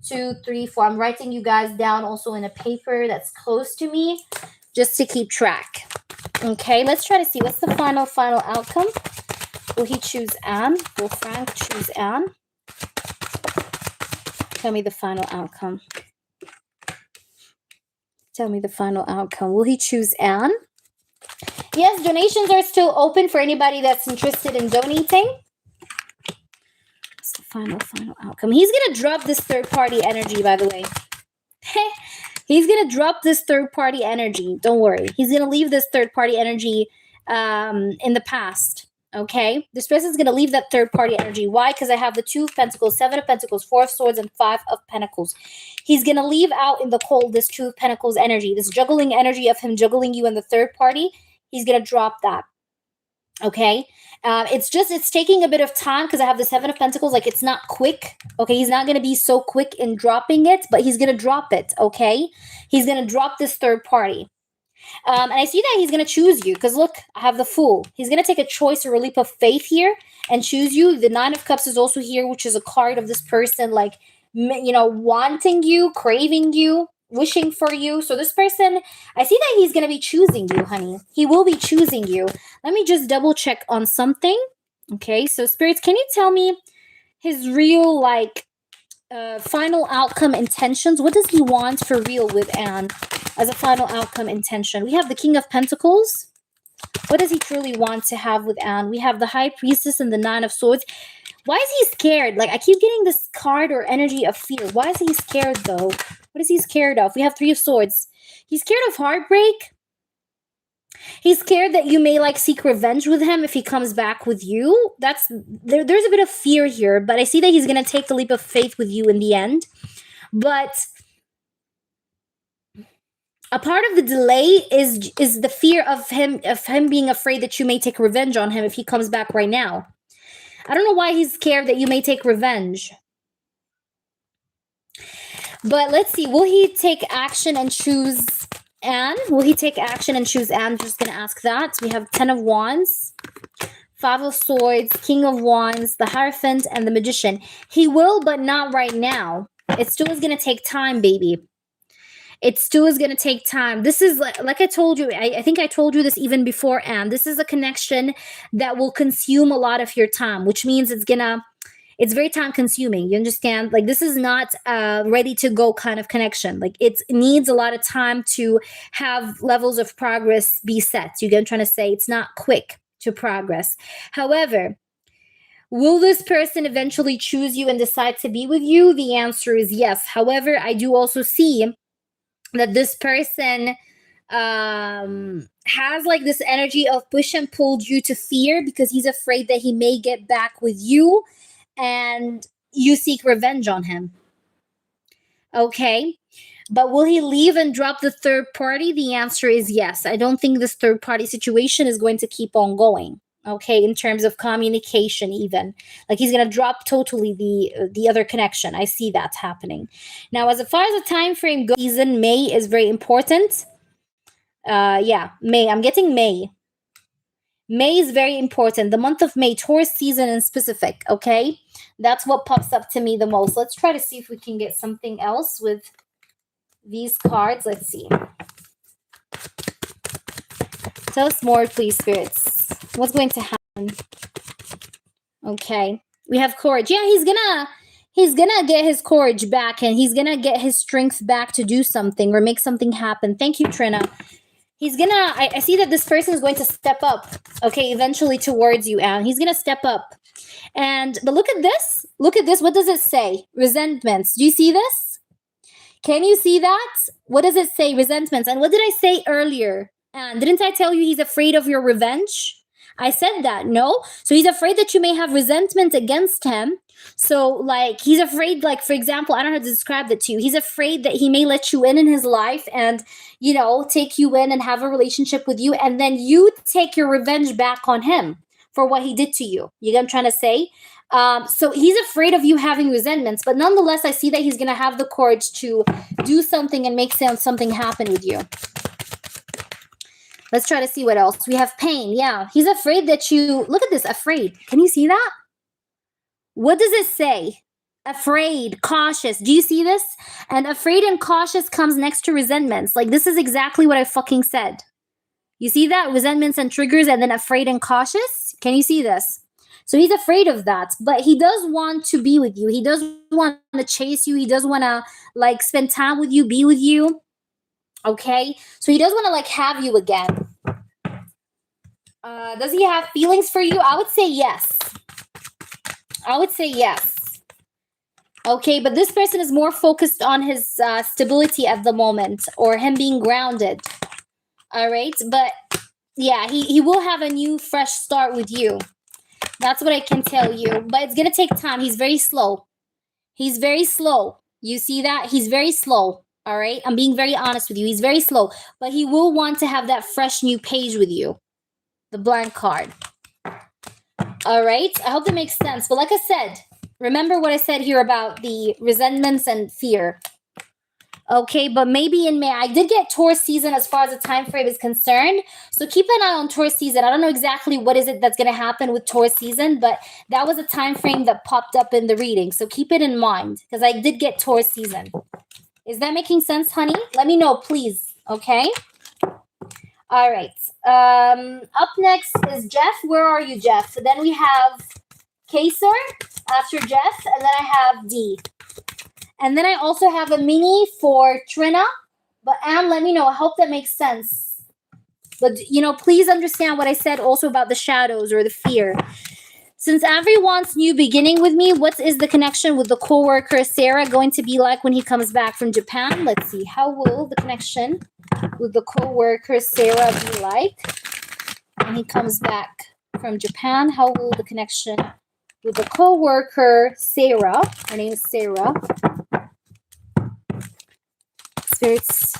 2, 3, 4. I'm writing you guys down also in a paper that's close to me just to keep track. Okay, let's try to see what's the final outcome. Will he choose Anne? Will Frank choose Anne? Tell me the final outcome. Tell me the final outcome. Will he choose Anne? Yes, donations are still open for anybody that's interested in donating. What's the final outcome? He's going to drop this third-party energy, by the way. He's going to drop this third-party energy. Don't worry. He's going to leave this third-party energy in the past. Okay? This person's going to leave that third-party energy. Why? Because I have the 2 of Pentacles, 7 of Pentacles, 4 of Swords, and 5 of Pentacles. He's going to leave out in the cold this 2 of Pentacles energy, this juggling energy of him juggling you in the third party. He's going to drop that. Okay? It's taking a bit of time because I have the 7 of Pentacles. Like, it's not quick. Okay? He's not going to be so quick in dropping it, but he's going to drop it. Okay? He's going to drop this third party. And I see that he's going to choose you because, look, I have the Fool. He's going to take a choice or a leap of faith here and choose you. The 9 of Cups is also here, which is a card of this person, like, you know, wanting you, craving you, wishing for you. So this person, I see that he's going to be choosing you, honey. He will be choosing you. Let me just double check on something. Okay, so spirits, can you tell me his real, like, final outcome intentions. What does he want for real with Anne as a final outcome intention? We have the King of Pentacles. What does he truly want to have with Anne? We have the High Priestess and the Nine of Swords. Why is he scared? Like, I keep getting this card or energy of fear. Why is he scared, though? What is he scared of? We have Three of Swords. He's scared of heartbreak. He's scared that you may, like, seek revenge with him if he comes back with you. There's a bit of fear here, but I see that he's going to take the leap of faith with you in the end. But a part of the delay is the fear of him being afraid that you may take revenge on him if he comes back right now. I don't know why he's scared that you may take revenge. But let's see. Will he take action and choose Anne? Will he take action and choose Anne? I'm just going to ask that. We have 10 of Wands, 5 of Swords, King of Wands, the Hierophant, and the Magician. He will, but not right now. It still is going to take time, baby. It still is going to take time. This is, like I told you, I think I told you this even before, Anne. This is a connection that will consume a lot of your time, which means it's very time consuming. You understand? Like, this is not a ready to go kind of connection. Like, it needs a lot of time to have levels of progress be set. You get what I'm trying to say? It's not quick to progress. However, will this person eventually choose you and decide to be with you? The answer is yes. However, I do also see that this person has, like, this energy of push and pulled you to fear because he's afraid that he may get back with you and you seek revenge on him. Okay. But will he leave and drop the third party? The answer is yes. I don't think this third party situation is going to keep on going. Okay, in terms of communication, even like he's gonna drop totally the other connection. I see that happening. Now, as far as the time frame goes, season May is very important. Yeah, May. I'm getting May. May is very important. The month of May, Taurus season in specific. Okay, that's what pops up to me the most. Let's try to see if we can get something else with these cards. Let's see. Tell us more, please, spirits. What's going to happen? Okay. We have courage. Yeah, he's gonna get his courage back and he's gonna get his strength back to do something or make something happen. Thank you, Trina. He's gonna, I see that this person is going to step up, okay, eventually towards you, Anne. He's gonna step up. But look at this. Look at this. What does it say? Resentments. Do you see this? Can you see that? What does it say? Resentments. And what did I say earlier? And didn't I tell you he's afraid of your revenge? I said that, no? So he's afraid that you may have resentment against him. So, like, he's afraid, like, for example, I don't know how to describe that to you. He's afraid that he may let you in his life and, you know, take you in and have a relationship with you. And then you take your revenge back on him for what he did to you. You get what I'm trying to say? So he's afraid of you having resentments. But nonetheless, I see that he's going to have the courage to do something and make something happen with you. Let's try to see what else. We have pain. Yeah, he's afraid that you... Look at this, afraid. Can you see that? What does it say? Afraid, cautious. Do you see this? And afraid and cautious comes next to resentments. Like, this is exactly what I fucking said. You see that? Resentments and triggers and then afraid and cautious? Can you see this? So he's afraid of that. But he does want to be with you. He does want to chase you. He does want to, like, spend time with you, be with you. Okay, so he does want to, like, have you again. Does he have feelings for you? I would say yes. I would say yes. Okay, but this person is more focused on his stability at the moment or him being grounded. All right, but yeah, he will have a new fresh start with you. That's what I can tell you. But it's going to take time. He's very slow. He's very slow. You see that? He's very slow. All right, I'm being very honest with you. He's very slow, but he will want to have that fresh new page with you. The blank card. All right, I hope that makes sense. But like I said, remember what I said here about the resentments and fear. Okay, but maybe in May, I did get Taurus season as far as the time frame is concerned. So keep an eye on Taurus season. I don't know exactly what is it that's going to happen with Taurus season, but that was a time frame that popped up in the reading. So keep it in mind because I did get Taurus season. Is that making sense, honey? Let me know, please. Okay? All right. Up next is Jeff. Where are you, Jeff? So then we have Kaser. after Jeff, and then I have D. And then I also have a mini for Trina. But Anne, let me know. I hope that makes sense. But, please understand what I said also about the shadows or the fear. Since everyone's new beginning with me, what is the connection with the coworker Sarah going to be like when he comes back from Japan? Let's see. How will the connection with the coworker Sarah be like when he comes back from Japan? How will the connection with the coworker Sarah, her name is Sarah, spirits,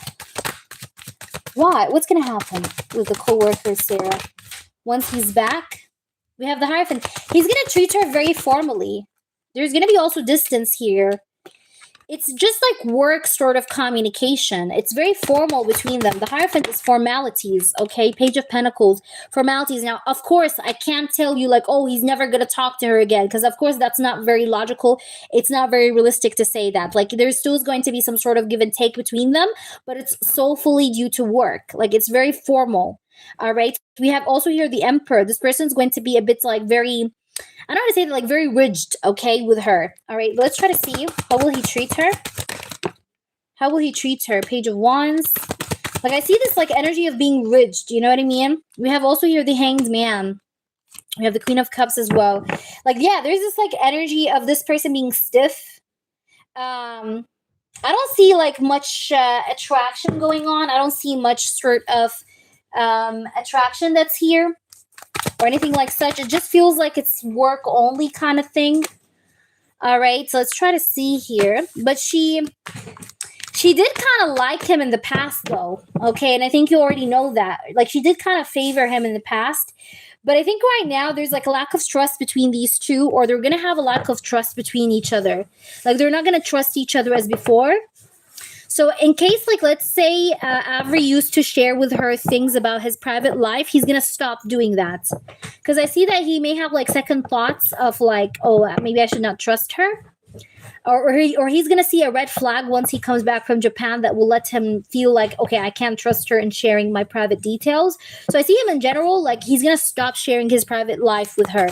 why? What's going to happen with the coworker Sarah once he's back? We have the Hierophant. He's going to treat her very formally. There's going to be also distance here. It's just like work sort of communication. It's very formal between them. The Hierophant is formalities, okay? Page of Pentacles, formalities. Now, of course, I can't tell you like, oh, he's never going to talk to her again. Because, of course, that's not very logical. It's not very realistic to say that. Like, there's still going to be some sort of give and take between them. But it's soulfully due to work. Like, it's very formal. All right. We have also here the Emperor. This person's going to be a bit like very, I don't want to say that, like very rigid, okay, with her. All right. Let's try to see. How will he treat her? How will he treat her? Page of Wands. Like I see this like energy of being rigid. You know what I mean? We have also here the Hanged Man. We have the Queen of Cups as well. Like, yeah, there's this like energy of this person being stiff. I don't see like much attraction going on. I don't see much sort of attraction that's here or anything like such. It just feels like it's work only kind of thing. All right, so let's try to see here. But she did kind of like him in the past though, okay? And I think you already know that. Like she did kind of favor him in the past. But I think right now there's like a lack of trust between these two, or they're going to have a lack of trust between each other. Like they're not going to trust each other as before. So in case, like, let's say Avery used to share with her things about his private life, he's going to stop doing that. Because I see that he may have, like, second thoughts of, like, oh, maybe I should not trust her. Or he's going to see a red flag once he comes back from Japan that will let him feel like, okay, I can't trust her in sharing my private details. So I see him in general, like, he's going to stop sharing his private life with her.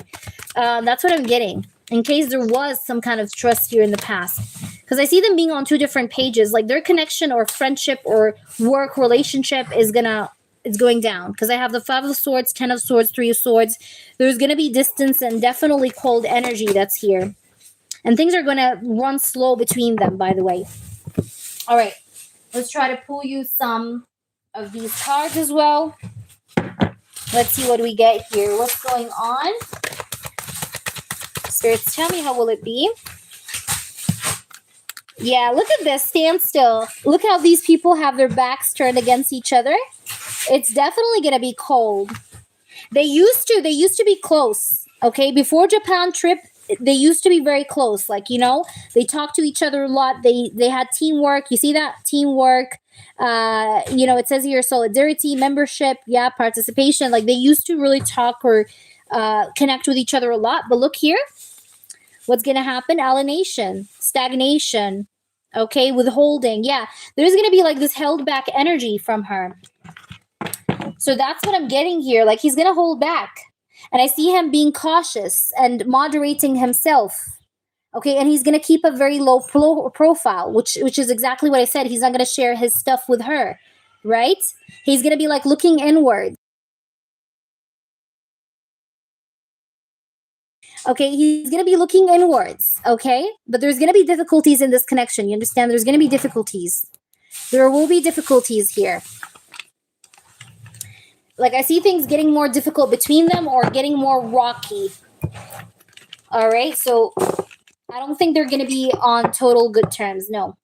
That's what I'm getting. In case there was some kind of trust here in the past. Because I see them being on two different pages. Like their connection or friendship or work relationship is going down. Because I have the 5 of Swords, 10 of Swords, 3 of Swords. There's going to be distance and definitely cold energy that's here. And things are going to run slow between them, by the way. All right. Let's try to pull you some of these cards as well. Let's see what we get here. What's going on? Spirits, tell me, how will it be? Yeah, look at this. Stand still. Look how these people have their backs turned against each other. It's definitely going to be cold. They used to be close. Okay, before Japan trip, they used to be very close. Like, they talked to each other a lot. They had teamwork. You see that? Teamwork. It says here solidarity, membership, participation. Like they used to really talk or connect with each other a lot. But look here. What's going to happen? Alienation, stagnation, okay, withholding. Yeah, there's going to be like this held back energy from her. So that's what I'm getting here. Like he's going to hold back. And I see him being cautious and moderating himself. Okay, and he's going to keep a very low profile, which is exactly what I said. He's not going to share his stuff with her, right? He's going to be like looking inward. Okay, he's going to be looking inwards, okay? But there's going to be difficulties in this connection. You understand? There's going to be difficulties. There will be difficulties here. Like, I see things getting more difficult between them or getting more rocky. All right, so I don't think they're going to be on total good terms, no.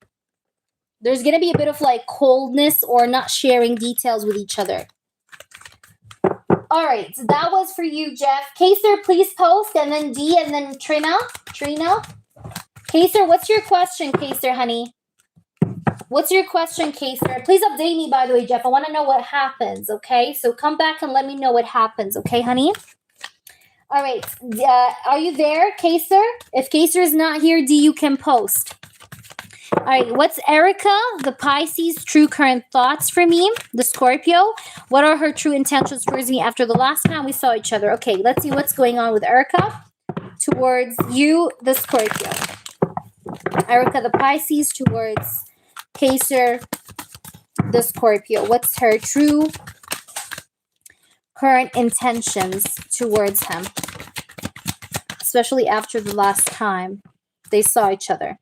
There's going to be a bit of, like, coldness or not sharing details with each other. All right, so that was for you, Jeff. Kaser, please post, and then D, and then Trina. Kaser, what's your question, Kaser, honey? What's your question, Kaser? Please update me, by the way, Jeff. I want to know what happens, okay? So come back and let me know what happens, okay, honey? All right, are you there, Kaser? If Kaser is not here, D, you can post. All right, what's Erica, the Pisces, true current thoughts for me? The Scorpio, what are her true intentions towards me after the last time we saw each other? Okay, let's see what's going on with Erica. towards you, the Scorpio. Erica, the Pisces, towards Kaser, the Scorpio. What's her true current intentions towards him? Especially after the last time they saw each other.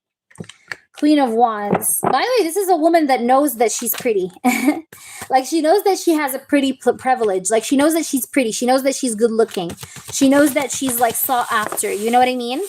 Queen of Wands. By the way, this is a woman that knows that she's pretty. Like, she knows that she has a pretty privilege. Like, she knows that she's pretty. She knows that she's good looking. She knows that she's, like, sought after. You know what I mean?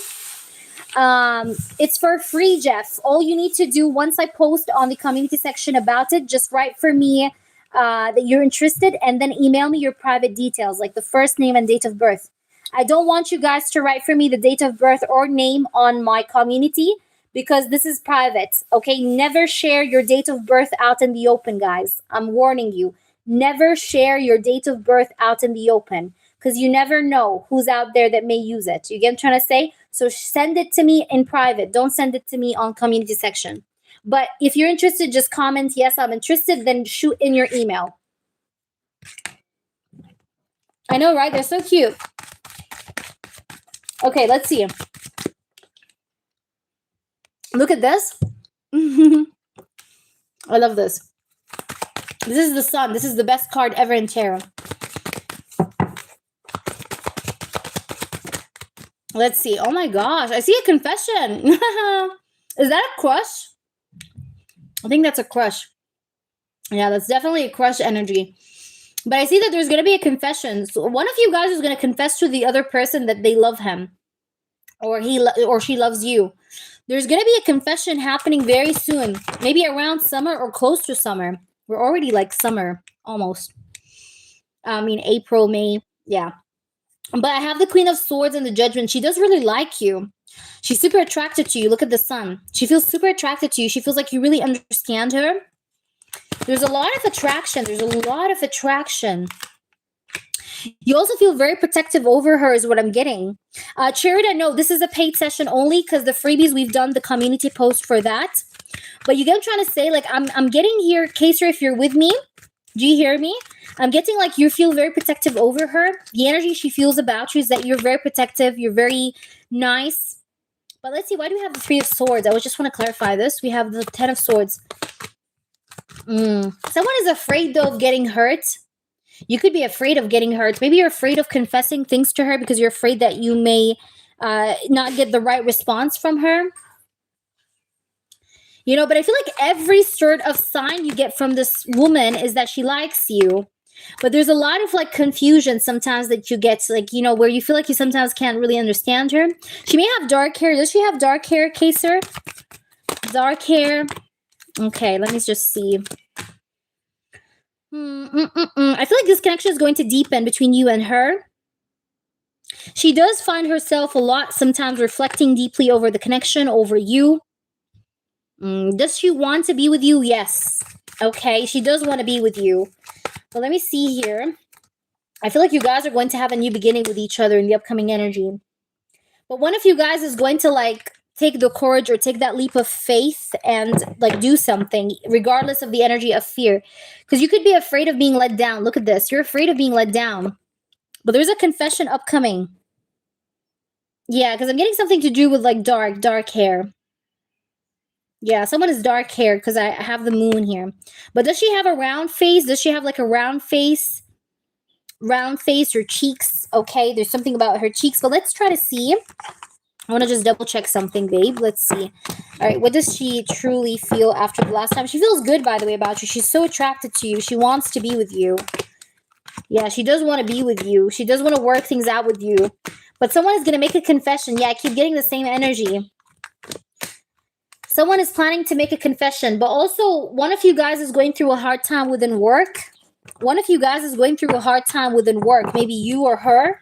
It's for free, Jeff. All you need to do, once I post on the community section about it, just write for me that you're interested, and then email me your private details, like the first name and date of birth. I don't want you guys to write for me the date of birth or name on my community, because this is private, okay? Never share your date of birth out in the open, guys. I'm warning you. Never share your date of birth out in the open, because you never know who's out there that may use it. You get what I'm trying to say? So send it to me in private. Don't send it to me on community section. But if you're interested, just comment, yes, I'm interested, then shoot in your email. I know, right? They're so cute. Okay, let's see. Look at this. I love this. This is the Sun. This is the best card ever in tarot. Let's see. Oh my gosh. I see a confession. Is that a crush? I think that's a crush. Yeah, that's definitely a crush energy. But I see that there's going to be a confession. So one of you guys is going to confess to the other person that they love him. Or she loves you. There's going to be a confession happening very soon. Maybe around summer or close to summer. We're already like summer, almost. I mean, April, May. Yeah. But I have the Queen of Swords and the Judgment. She does really like you. She's super attracted to you. Look at the Sun. She feels super attracted to you. She feels like you really understand her. There's a lot of attraction. There's a lot of attraction. You also feel very protective over her is what I'm getting. Cherida, no, this is a paid session only because the freebies, we've done the community post for that. But you get what I'm trying to say? Like, I'm getting here, Kaser, if you're with me. Do you hear me? I'm getting like you feel very protective over her. The energy she feels about you is that you're very protective. You're very nice. But let's see. Why do we have the Three of Swords? I just want to clarify this. We have the Ten of Swords. Someone is afraid, though, of getting hurt. You could be afraid of getting hurt. Maybe you're afraid of confessing things to her because you're afraid that you may not get the right response from her. You know, but I feel like every sort of sign you get from this woman is that she likes you. But there's a lot of like confusion sometimes that you get, like, you know, where you feel like you sometimes can't really understand her. She may have dark hair. Does she have dark hair, Kaser? Dark hair. Okay, let me just see. I feel like this connection is going to deepen between you and her. She does find herself a lot sometimes reflecting deeply over the connection, over you. Does she want to be with you? Yes. Okay, she does want to be with you. But let me see here. I feel like you guys are going to have a new beginning with each other in the upcoming energy. But one of you guys is going to like take the courage or take that leap of faith and like do something regardless of the energy of fear. Because you could be afraid of being let down. Look at this. You're afraid of being let down. But there's a confession upcoming. Yeah, because I'm getting something to do with like dark hair. Yeah, someone is dark hair because I have the moon here. But does she have a round face? Does she have like a round face? Round face or cheeks? Okay, there's something about her cheeks. But let's try to see. I want to just double check something, babe. Let's see. All right, what does she truly feel after the last time? She feels good, by the way, about you. She's so attracted to you. She wants to be with you. Yeah, she does want to be with you. She does want to work things out with you. But someone is going to make a confession. Yeah, I keep getting the same energy. Someone is planning to make a confession, but also one of you guys is going through a hard time within work. One of you guys is going through a hard time within work. Maybe you or her,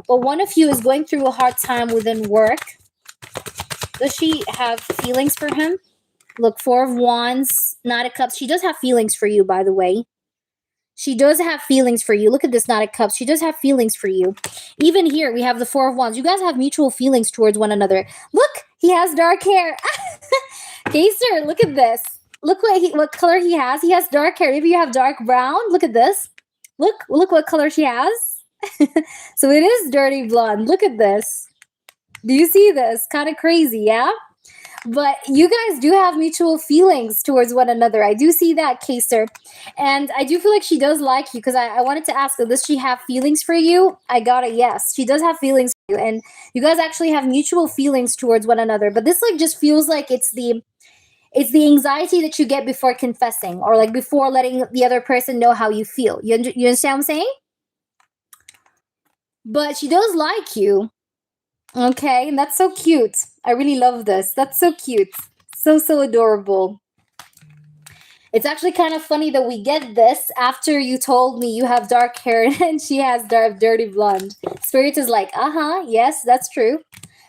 but one of you is going through a hard time within work. Does she have feelings for him? Look, Four of Wands, Knight of Cups. She does have feelings for you, by the way. She does have feelings for you. Look at this Knight of Cups. She does have feelings for you. Even here, we have the Four of Wands. You guys have mutual feelings towards one another. Look, he has dark hair. Kaser, look at this. Look what color he has. He has dark hair. Maybe you have dark brown. Look at this. Look what color she has. So it is dirty blonde. Look at this. Do you see this? Kind of crazy, yeah? But you guys do have mutual feelings towards one another. I do see that, Kaser. And I do feel like she does like you because I wanted to ask her, does she have feelings for you? I got a yes. She does have feelings for you. And you guys actually have mutual feelings towards one another. But this like just feels like it's the anxiety that you get before confessing or like before letting the other person know how you feel. You understand what I'm saying? But she does like you. Okay, and that's so cute. I really love this. That's so cute. So adorable. It's actually kind of funny that we get this after you told me you have dark hair and she has dirty blonde. Spirit is like, yes, that's true.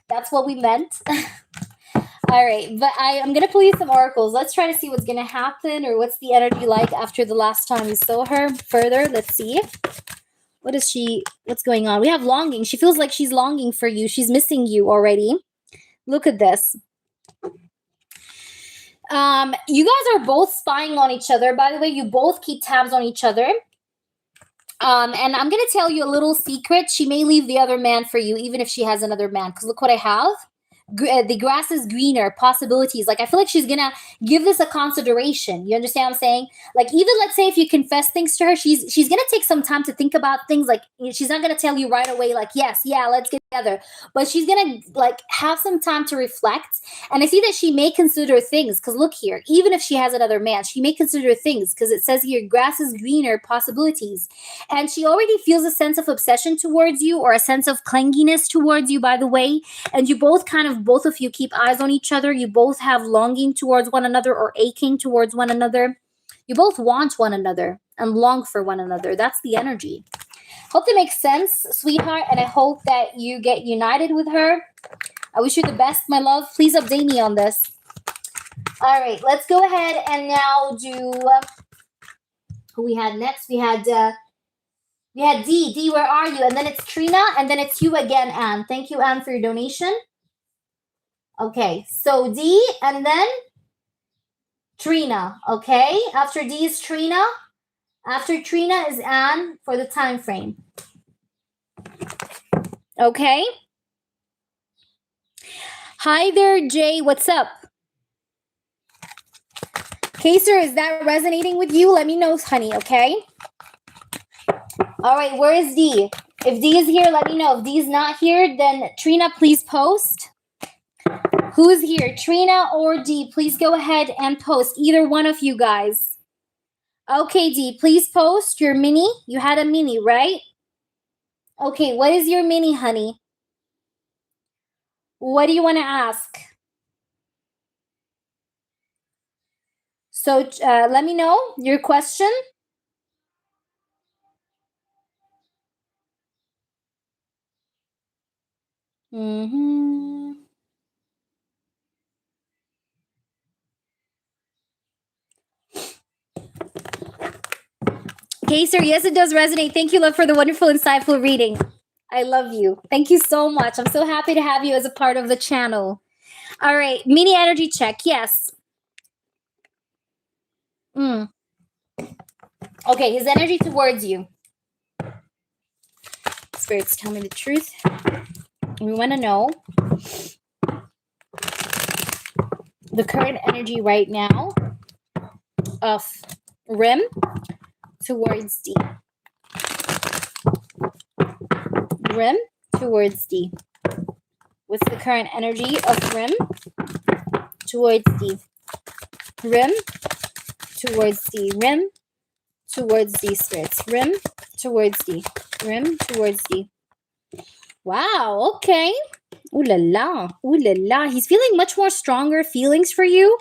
That's what we meant. All right, but I'm going to pull you some oracles. Let's try to see what's going to happen or what's the energy like after the last time you saw her further. Let's see. What's going on? We have longing. She feels like she's longing for you. She's missing you already. Look at this. You guys are both spying on each other. By the way, you both keep tabs on each other. And I'm going to tell you a little secret. She may leave the other man for you, even if she has another man. Because look what I have. The grass is greener, possibilities. Like, I feel like she's going to give this a consideration. You understand what I'm saying? Like, even let's say if you confess things to her, she's going to take some time to think about things. Like, she's not going to tell you right away, like, yes, yeah, let's get together. But she's going to, like, have some time to reflect. And I see that she may consider things. Because look here, even if she has another man, she may consider things. Because it says here, grass is greener, possibilities. And she already feels a sense of obsession towards you or a sense of clinginess towards you, by the way. And you both both of you keep eyes on each other. You both have longing towards one another or aching towards one another. You both want one another and long for one another. That's the energy. Hope that makes sense, sweetheart. And I hope that you get united with her. I wish you the best, my love. Please update me on this. All right, let's go ahead and now do who we had next. We had D. D, where are you? And then it's Trina, and then it's you again, Anne. Thank you, Anne, for your donation. Okay, so D, and then Trina, okay? After D is Trina. After Trina is Anne for the time frame. Okay? Hi there, Jay. What's up? Kaser, is that resonating with you? Let me know, honey, okay? All right, where is D? If D is here, let me know. If D is not here, then Trina, please post. Who is here? Trina or D? Please go ahead and post. Either one of you guys. Okay, D, please post your mini. You had a mini, right? Okay, what is your mini, honey? What do you want to ask? So let me know your question. Kaser, yes, it does resonate. Thank you, love, for the wonderful, insightful reading. I love you. Thank you so much. I'm so happy to have you as a part of the channel. All right, mini energy check. Yes. Okay, his energy towards you. Spirits, tell me the truth. We want to know the current energy right now of Rim towards D. Rim towards D. What's the current energy of Rim towards D? Rim towards D. Rim towards D, spirits. Rim towards D. Rim towards D. Wow, okay. Ooh la la. Ooh la la. He's feeling much more stronger feelings for you.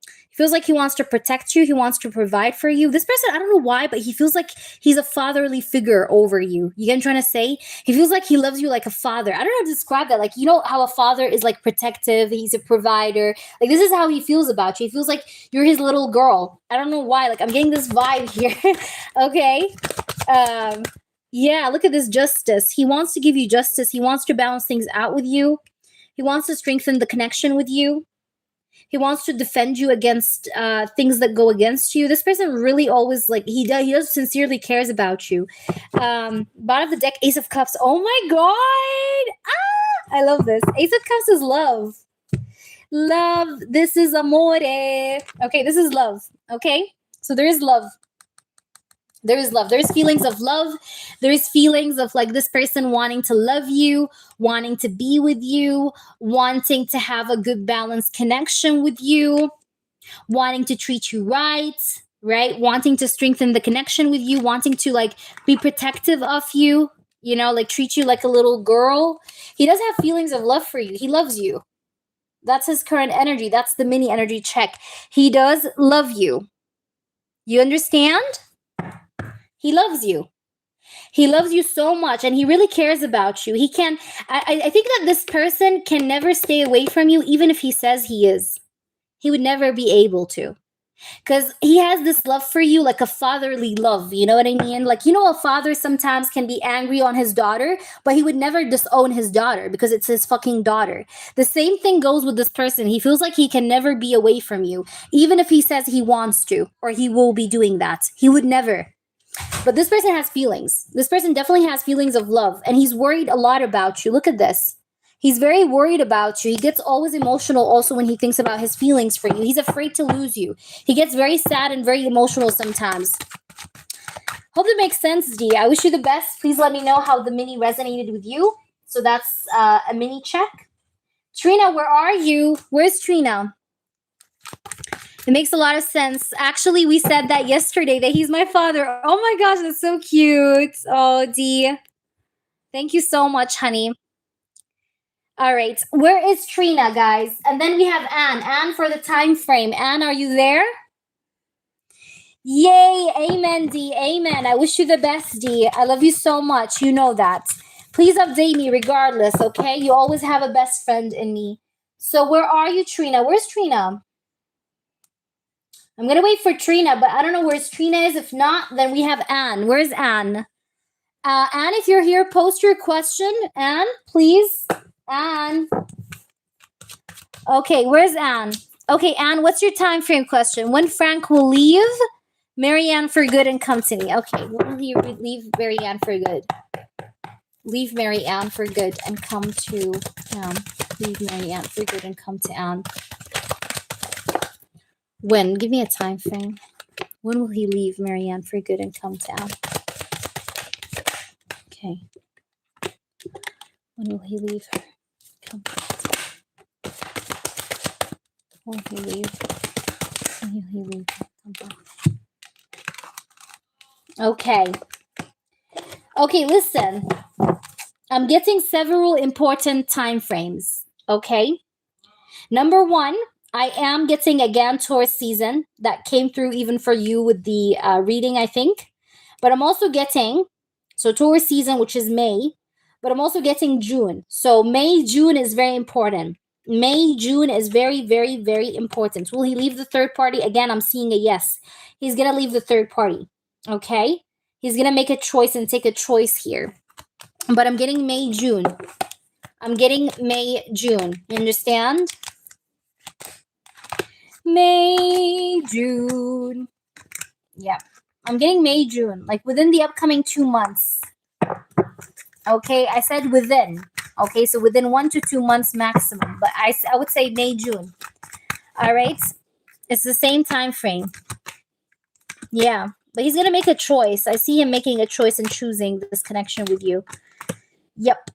He feels like he wants to protect you. He wants to provide for you. This person, I don't know why, but he feels like he's a fatherly figure over you. You get what I'm trying to say? He feels like he loves you like a father. I don't know how to describe that. Like, you know how a father is like protective. He's a provider. Like, this is how he feels about you. He feels like you're his little girl. I don't know why. Like, I'm getting this vibe here. Okay. Yeah, look at this justice. He wants to give you justice. He wants to balance things out with you. He wants to strengthen the connection with you. He wants to defend you against things that go against you. This person really always like he does sincerely cares about you. Bottom of the deck, Ace of Cups. Oh my god! I love this. Ace of Cups is love. Love. This is amore. Okay, this is love. Okay, so there is love. There is love. There's feelings of love. There's feelings of like this person wanting to love you, wanting to be with you, wanting to have a good balanced connection with you, wanting to treat you right, right? Wanting to strengthen the connection with you, wanting to like be protective of you, you know, like treat you like a little girl. He does have feelings of love for you. He loves you. That's his current energy. That's the mini energy check. He does love you. You understand? He loves you. He loves you so much and he really cares about you. He can, I think that this person can never stay away from you, even if he says he is. He would never be able to. Because he has this love for you, like a fatherly love. You know what I mean? Like, you know, a father sometimes can be angry on his daughter, but he would never disown his daughter because it's his fucking daughter. The same thing goes with this person. He feels like he can never be away from you, even if he says he wants to, or he will be doing that. He would never. But this person has feelings. This person definitely has feelings of love, and he's worried a lot about you. Look at this. He's very worried about you. He gets always emotional also when he thinks about his feelings for you. He's afraid to lose you. He gets very sad and very emotional sometimes. Hope that makes sense, D. I wish you the best. Please let me know how the mini resonated with you. So that's a mini check. Trina, where are you? Where's Trina? It makes a lot of sense. Actually, we said that yesterday, that he's my father. Oh my gosh, that's so cute. Oh, D. Thank you so much, honey. All right. Where is Trina, guys? And then we have Anne. Anne for the time frame. Anne, are you there? Yay. Amen, D. Amen. I wish you the best, D. I love you so much. You know that. Please update me regardless, okay? You always have a best friend in me. So where are you, Trina? Where's Trina? I'm going to wait for Trina, but I don't know where Trina is. If not, then we have Anne. Where's Anne? Anne, if you're here, post your question. Anne, please. Anne. Okay, where's Anne? Okay, Anne, what's your time frame question? When Frank will leave Marianne for good and come to me. Okay, when will he leave Marianne for good? Leave Marianne for good and come to Anne. Leave Marianne for good and come to Anne. When? Give me a time frame. When will he leave Marianne for good and come to Anne? Okay. When will he leave her? Come. When will he leave? When will he leave her? Come back. Okay. Okay, listen. I'm getting several important time frames. Okay. Number one, I am getting again Taurus season that came through even for you with the reading, I think. But I'm also getting, so Taurus season, which is May, but I'm also getting June. So May, June is very important. May, June is very, very, very important. Will he leave the third party? Again, I'm seeing a yes. He's going to leave the third party. Okay? He's going to make a choice and take a choice here. But I'm getting May, June. I'm getting May, June. You understand? May, June. Yeah. I'm getting May, June. Like within the upcoming 2 months. Okay. I said within. Okay. So within 1 to 2 months maximum. But I would say May, June. All right. It's the same time frame. Yeah. But he's going to make a choice. I see him making a choice and choosing this connection with you. Yep.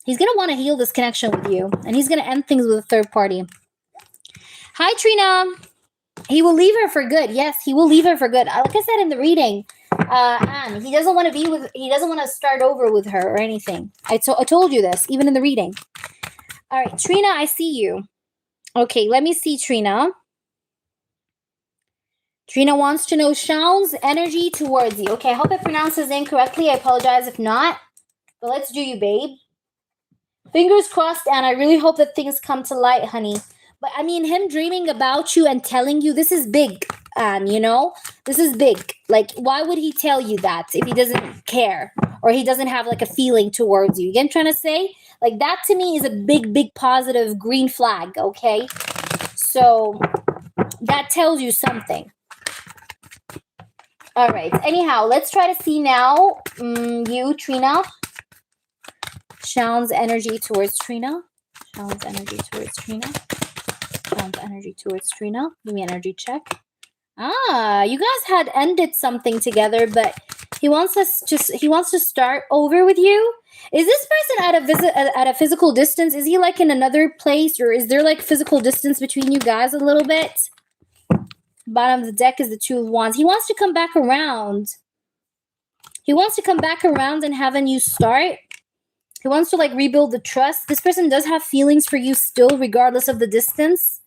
He's going to want to heal this connection with you. And he's going to end things with a third party. Hi, Trina. He will leave her for good. Yes, he will leave her for good. Like I said in the reading, Anne, he doesn't want to be with, he doesn't want to start over with her or anything. I told you this, even in the reading. All right, Trina, I see you. Okay, let me see, Trina. Trina wants to know Shaun's energy towards you. Okay, I hope I pronounced his name correctly. I apologize if not. But let's do you, babe. Fingers crossed, Anne. I really hope that things come to light, honey. But I mean, him dreaming about you and telling you, this is big, you know? This is big. Like, why would he tell you that if he doesn't care? Or he doesn't have, like, a feeling towards you? You get what I'm trying to say? Like, that to me is a big, big positive green flag, okay? So that tells you something. All right. Anyhow, let's try to see now. You, Trina. Shaun's energy towards Trina. Shaun's energy towards Trina. Shaun's energy towards Trina. Give me an energy check. You guys had ended something together, but he wants to start over with you. Is this person at a physical distance? Is he like in another place, or is there like physical distance between you guys a little bit? Bottom of the deck is the Two of Wands. He wants to come back around. He wants to come back around and have a new start. He wants to like rebuild the trust. This person does have feelings for you still, regardless of the distance.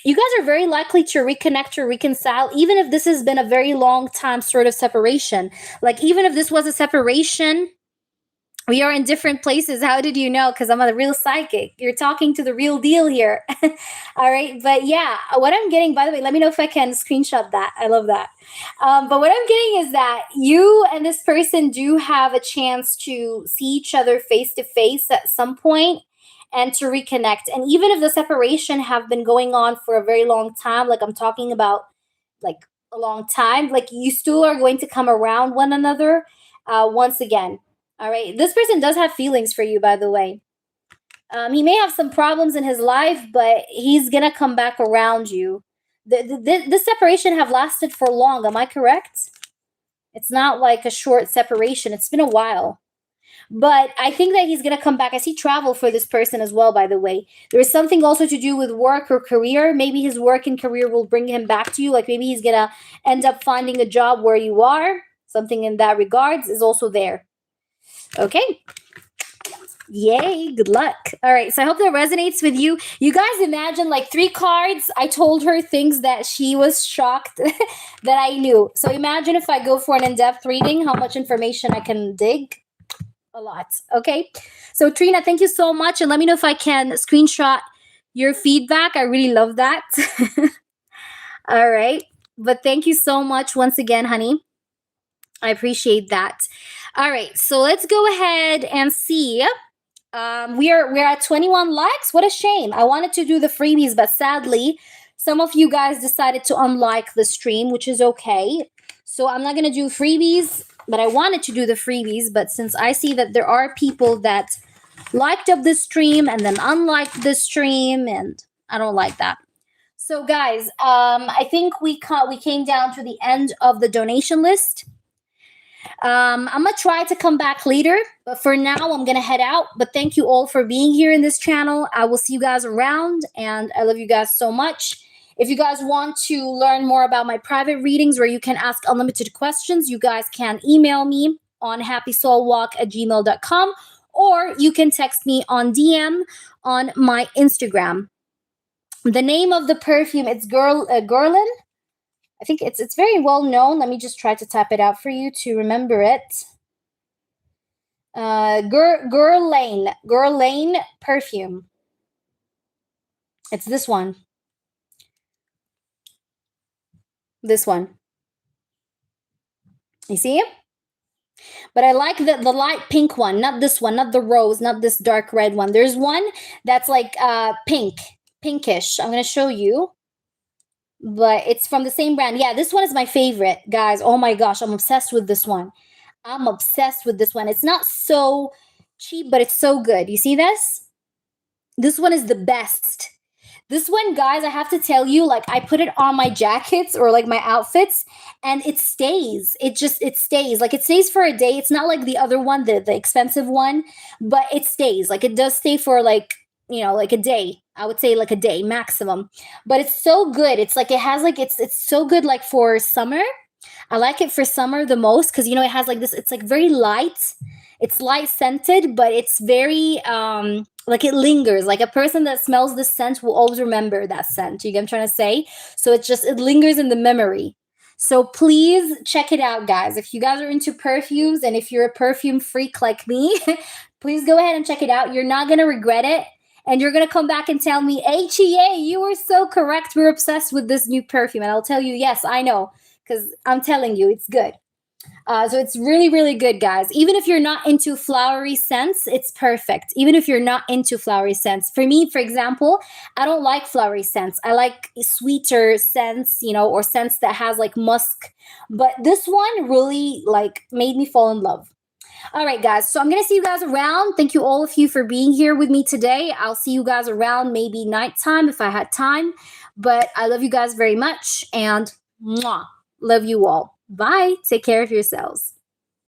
You guys are very likely to reconnect or reconcile, even if this has been a very long time sort of separation. Like, even if this was a separation, we are in different places. How did you know? Because I'm a real psychic. You're talking to the real deal here. All right. But yeah, what I'm getting, by the way, let me know if I can screenshot that. I love that. But what I'm getting is that you and this person do have a chance to see each other face to face at some point and to reconnect. And even if the separation have been going on for a very long time, like I'm talking about like a long time, like you still are going to come around one another once again. All right. This person does have feelings for you, by the way. He may have some problems in his life, but he's going to come back around you. This separation have lasted for long. Am I correct? It's not like a short separation. It's been a while. But I think that he's going to come back. I see travel for this person as well, by the way. There is something also to do with work or career. Maybe his work and career will bring him back to you. Like maybe he's going to end up finding a job where you are. Something in that regards is also there. Okay. Yay, good luck. All right, so I hope that resonates with you. You guys imagine like 3 cards. I told her things that she was shocked that I knew. So imagine if I go for an in-depth reading, how much information I can dig. A lot. Okay. So Trina, thank you so much. And let me know if I can screenshot your feedback. I really love that. All right. But thank you so much once again, honey. I appreciate that. All right, so let's go ahead and see. We're at 21 likes. What a shame. I wanted to do the freebies, but sadly, some of you guys decided to unlike the stream, which is okay. So I'm not going to do freebies, but I wanted to do the freebies. But since I see that there are people that liked up the stream and then unliked the stream, and I don't like that. So guys, I think we came down to the end of the donation list. I'm gonna try to come back later, but for now I'm gonna head out. But thank you all for being here in this channel. I will see you guys around, and I love you guys so much. If you guys want to learn more about my private readings where you can ask unlimited questions, you guys can email me on happysoulwalk@gmail.com, or you can text me on DM on my Instagram. The name of the perfume, it's Guerlain. I think it's very well known. Let me just try to tap it out for you to remember it. Guerlain perfume. It's this one. This one. You see? But I like the light pink one, not this one, not the rose, not this dark red one. There's one that's like pinkish. I'm going to show you. But it's from the same brand. Yeah, this one is my favorite, guys. Oh my gosh, I'm obsessed with this one. I'm obsessed with this one. It's not so cheap, but it's so good. You see this? This one is the best. This one, guys, I have to tell you, like I put it on my jackets or like my outfits and it stays. It stays. Like it stays for a day. It's not like the other one, the expensive one, but it stays. Like it does stay for like, you know, like a day. I would say like a day maximum, but it's so good. It's like, it has like, it's so good. Like for summer, I like it for summer the most. Cause you know, it has like this, it's like very light. It's light scented, but it's very, like it lingers. Like a person that smells this scent will always remember that scent. You get what I'm trying to say? So it lingers in the memory. So please check it out, guys. If you guys are into perfumes and if you're a perfume freak like me, please go ahead and check it out. You're not going to regret it. And you're going to come back and tell me, HEA, you were so correct. We're obsessed with this new perfume. And I'll tell you, yes, I know. Because I'm telling you, it's good. So it's really, really good, guys. Even if you're not into flowery scents, it's perfect. Even if you're not into flowery scents. For me, for example, I don't like flowery scents. I like sweeter scents, or scents that has like musk. But this one really like made me fall in love. All right, guys. So I'm going to see you guys around. Thank you, all of you, for being here with me today. I'll see you guys around maybe nighttime if I had time. But I love you guys very much. And mwah, love you all. Bye. Take care of yourselves.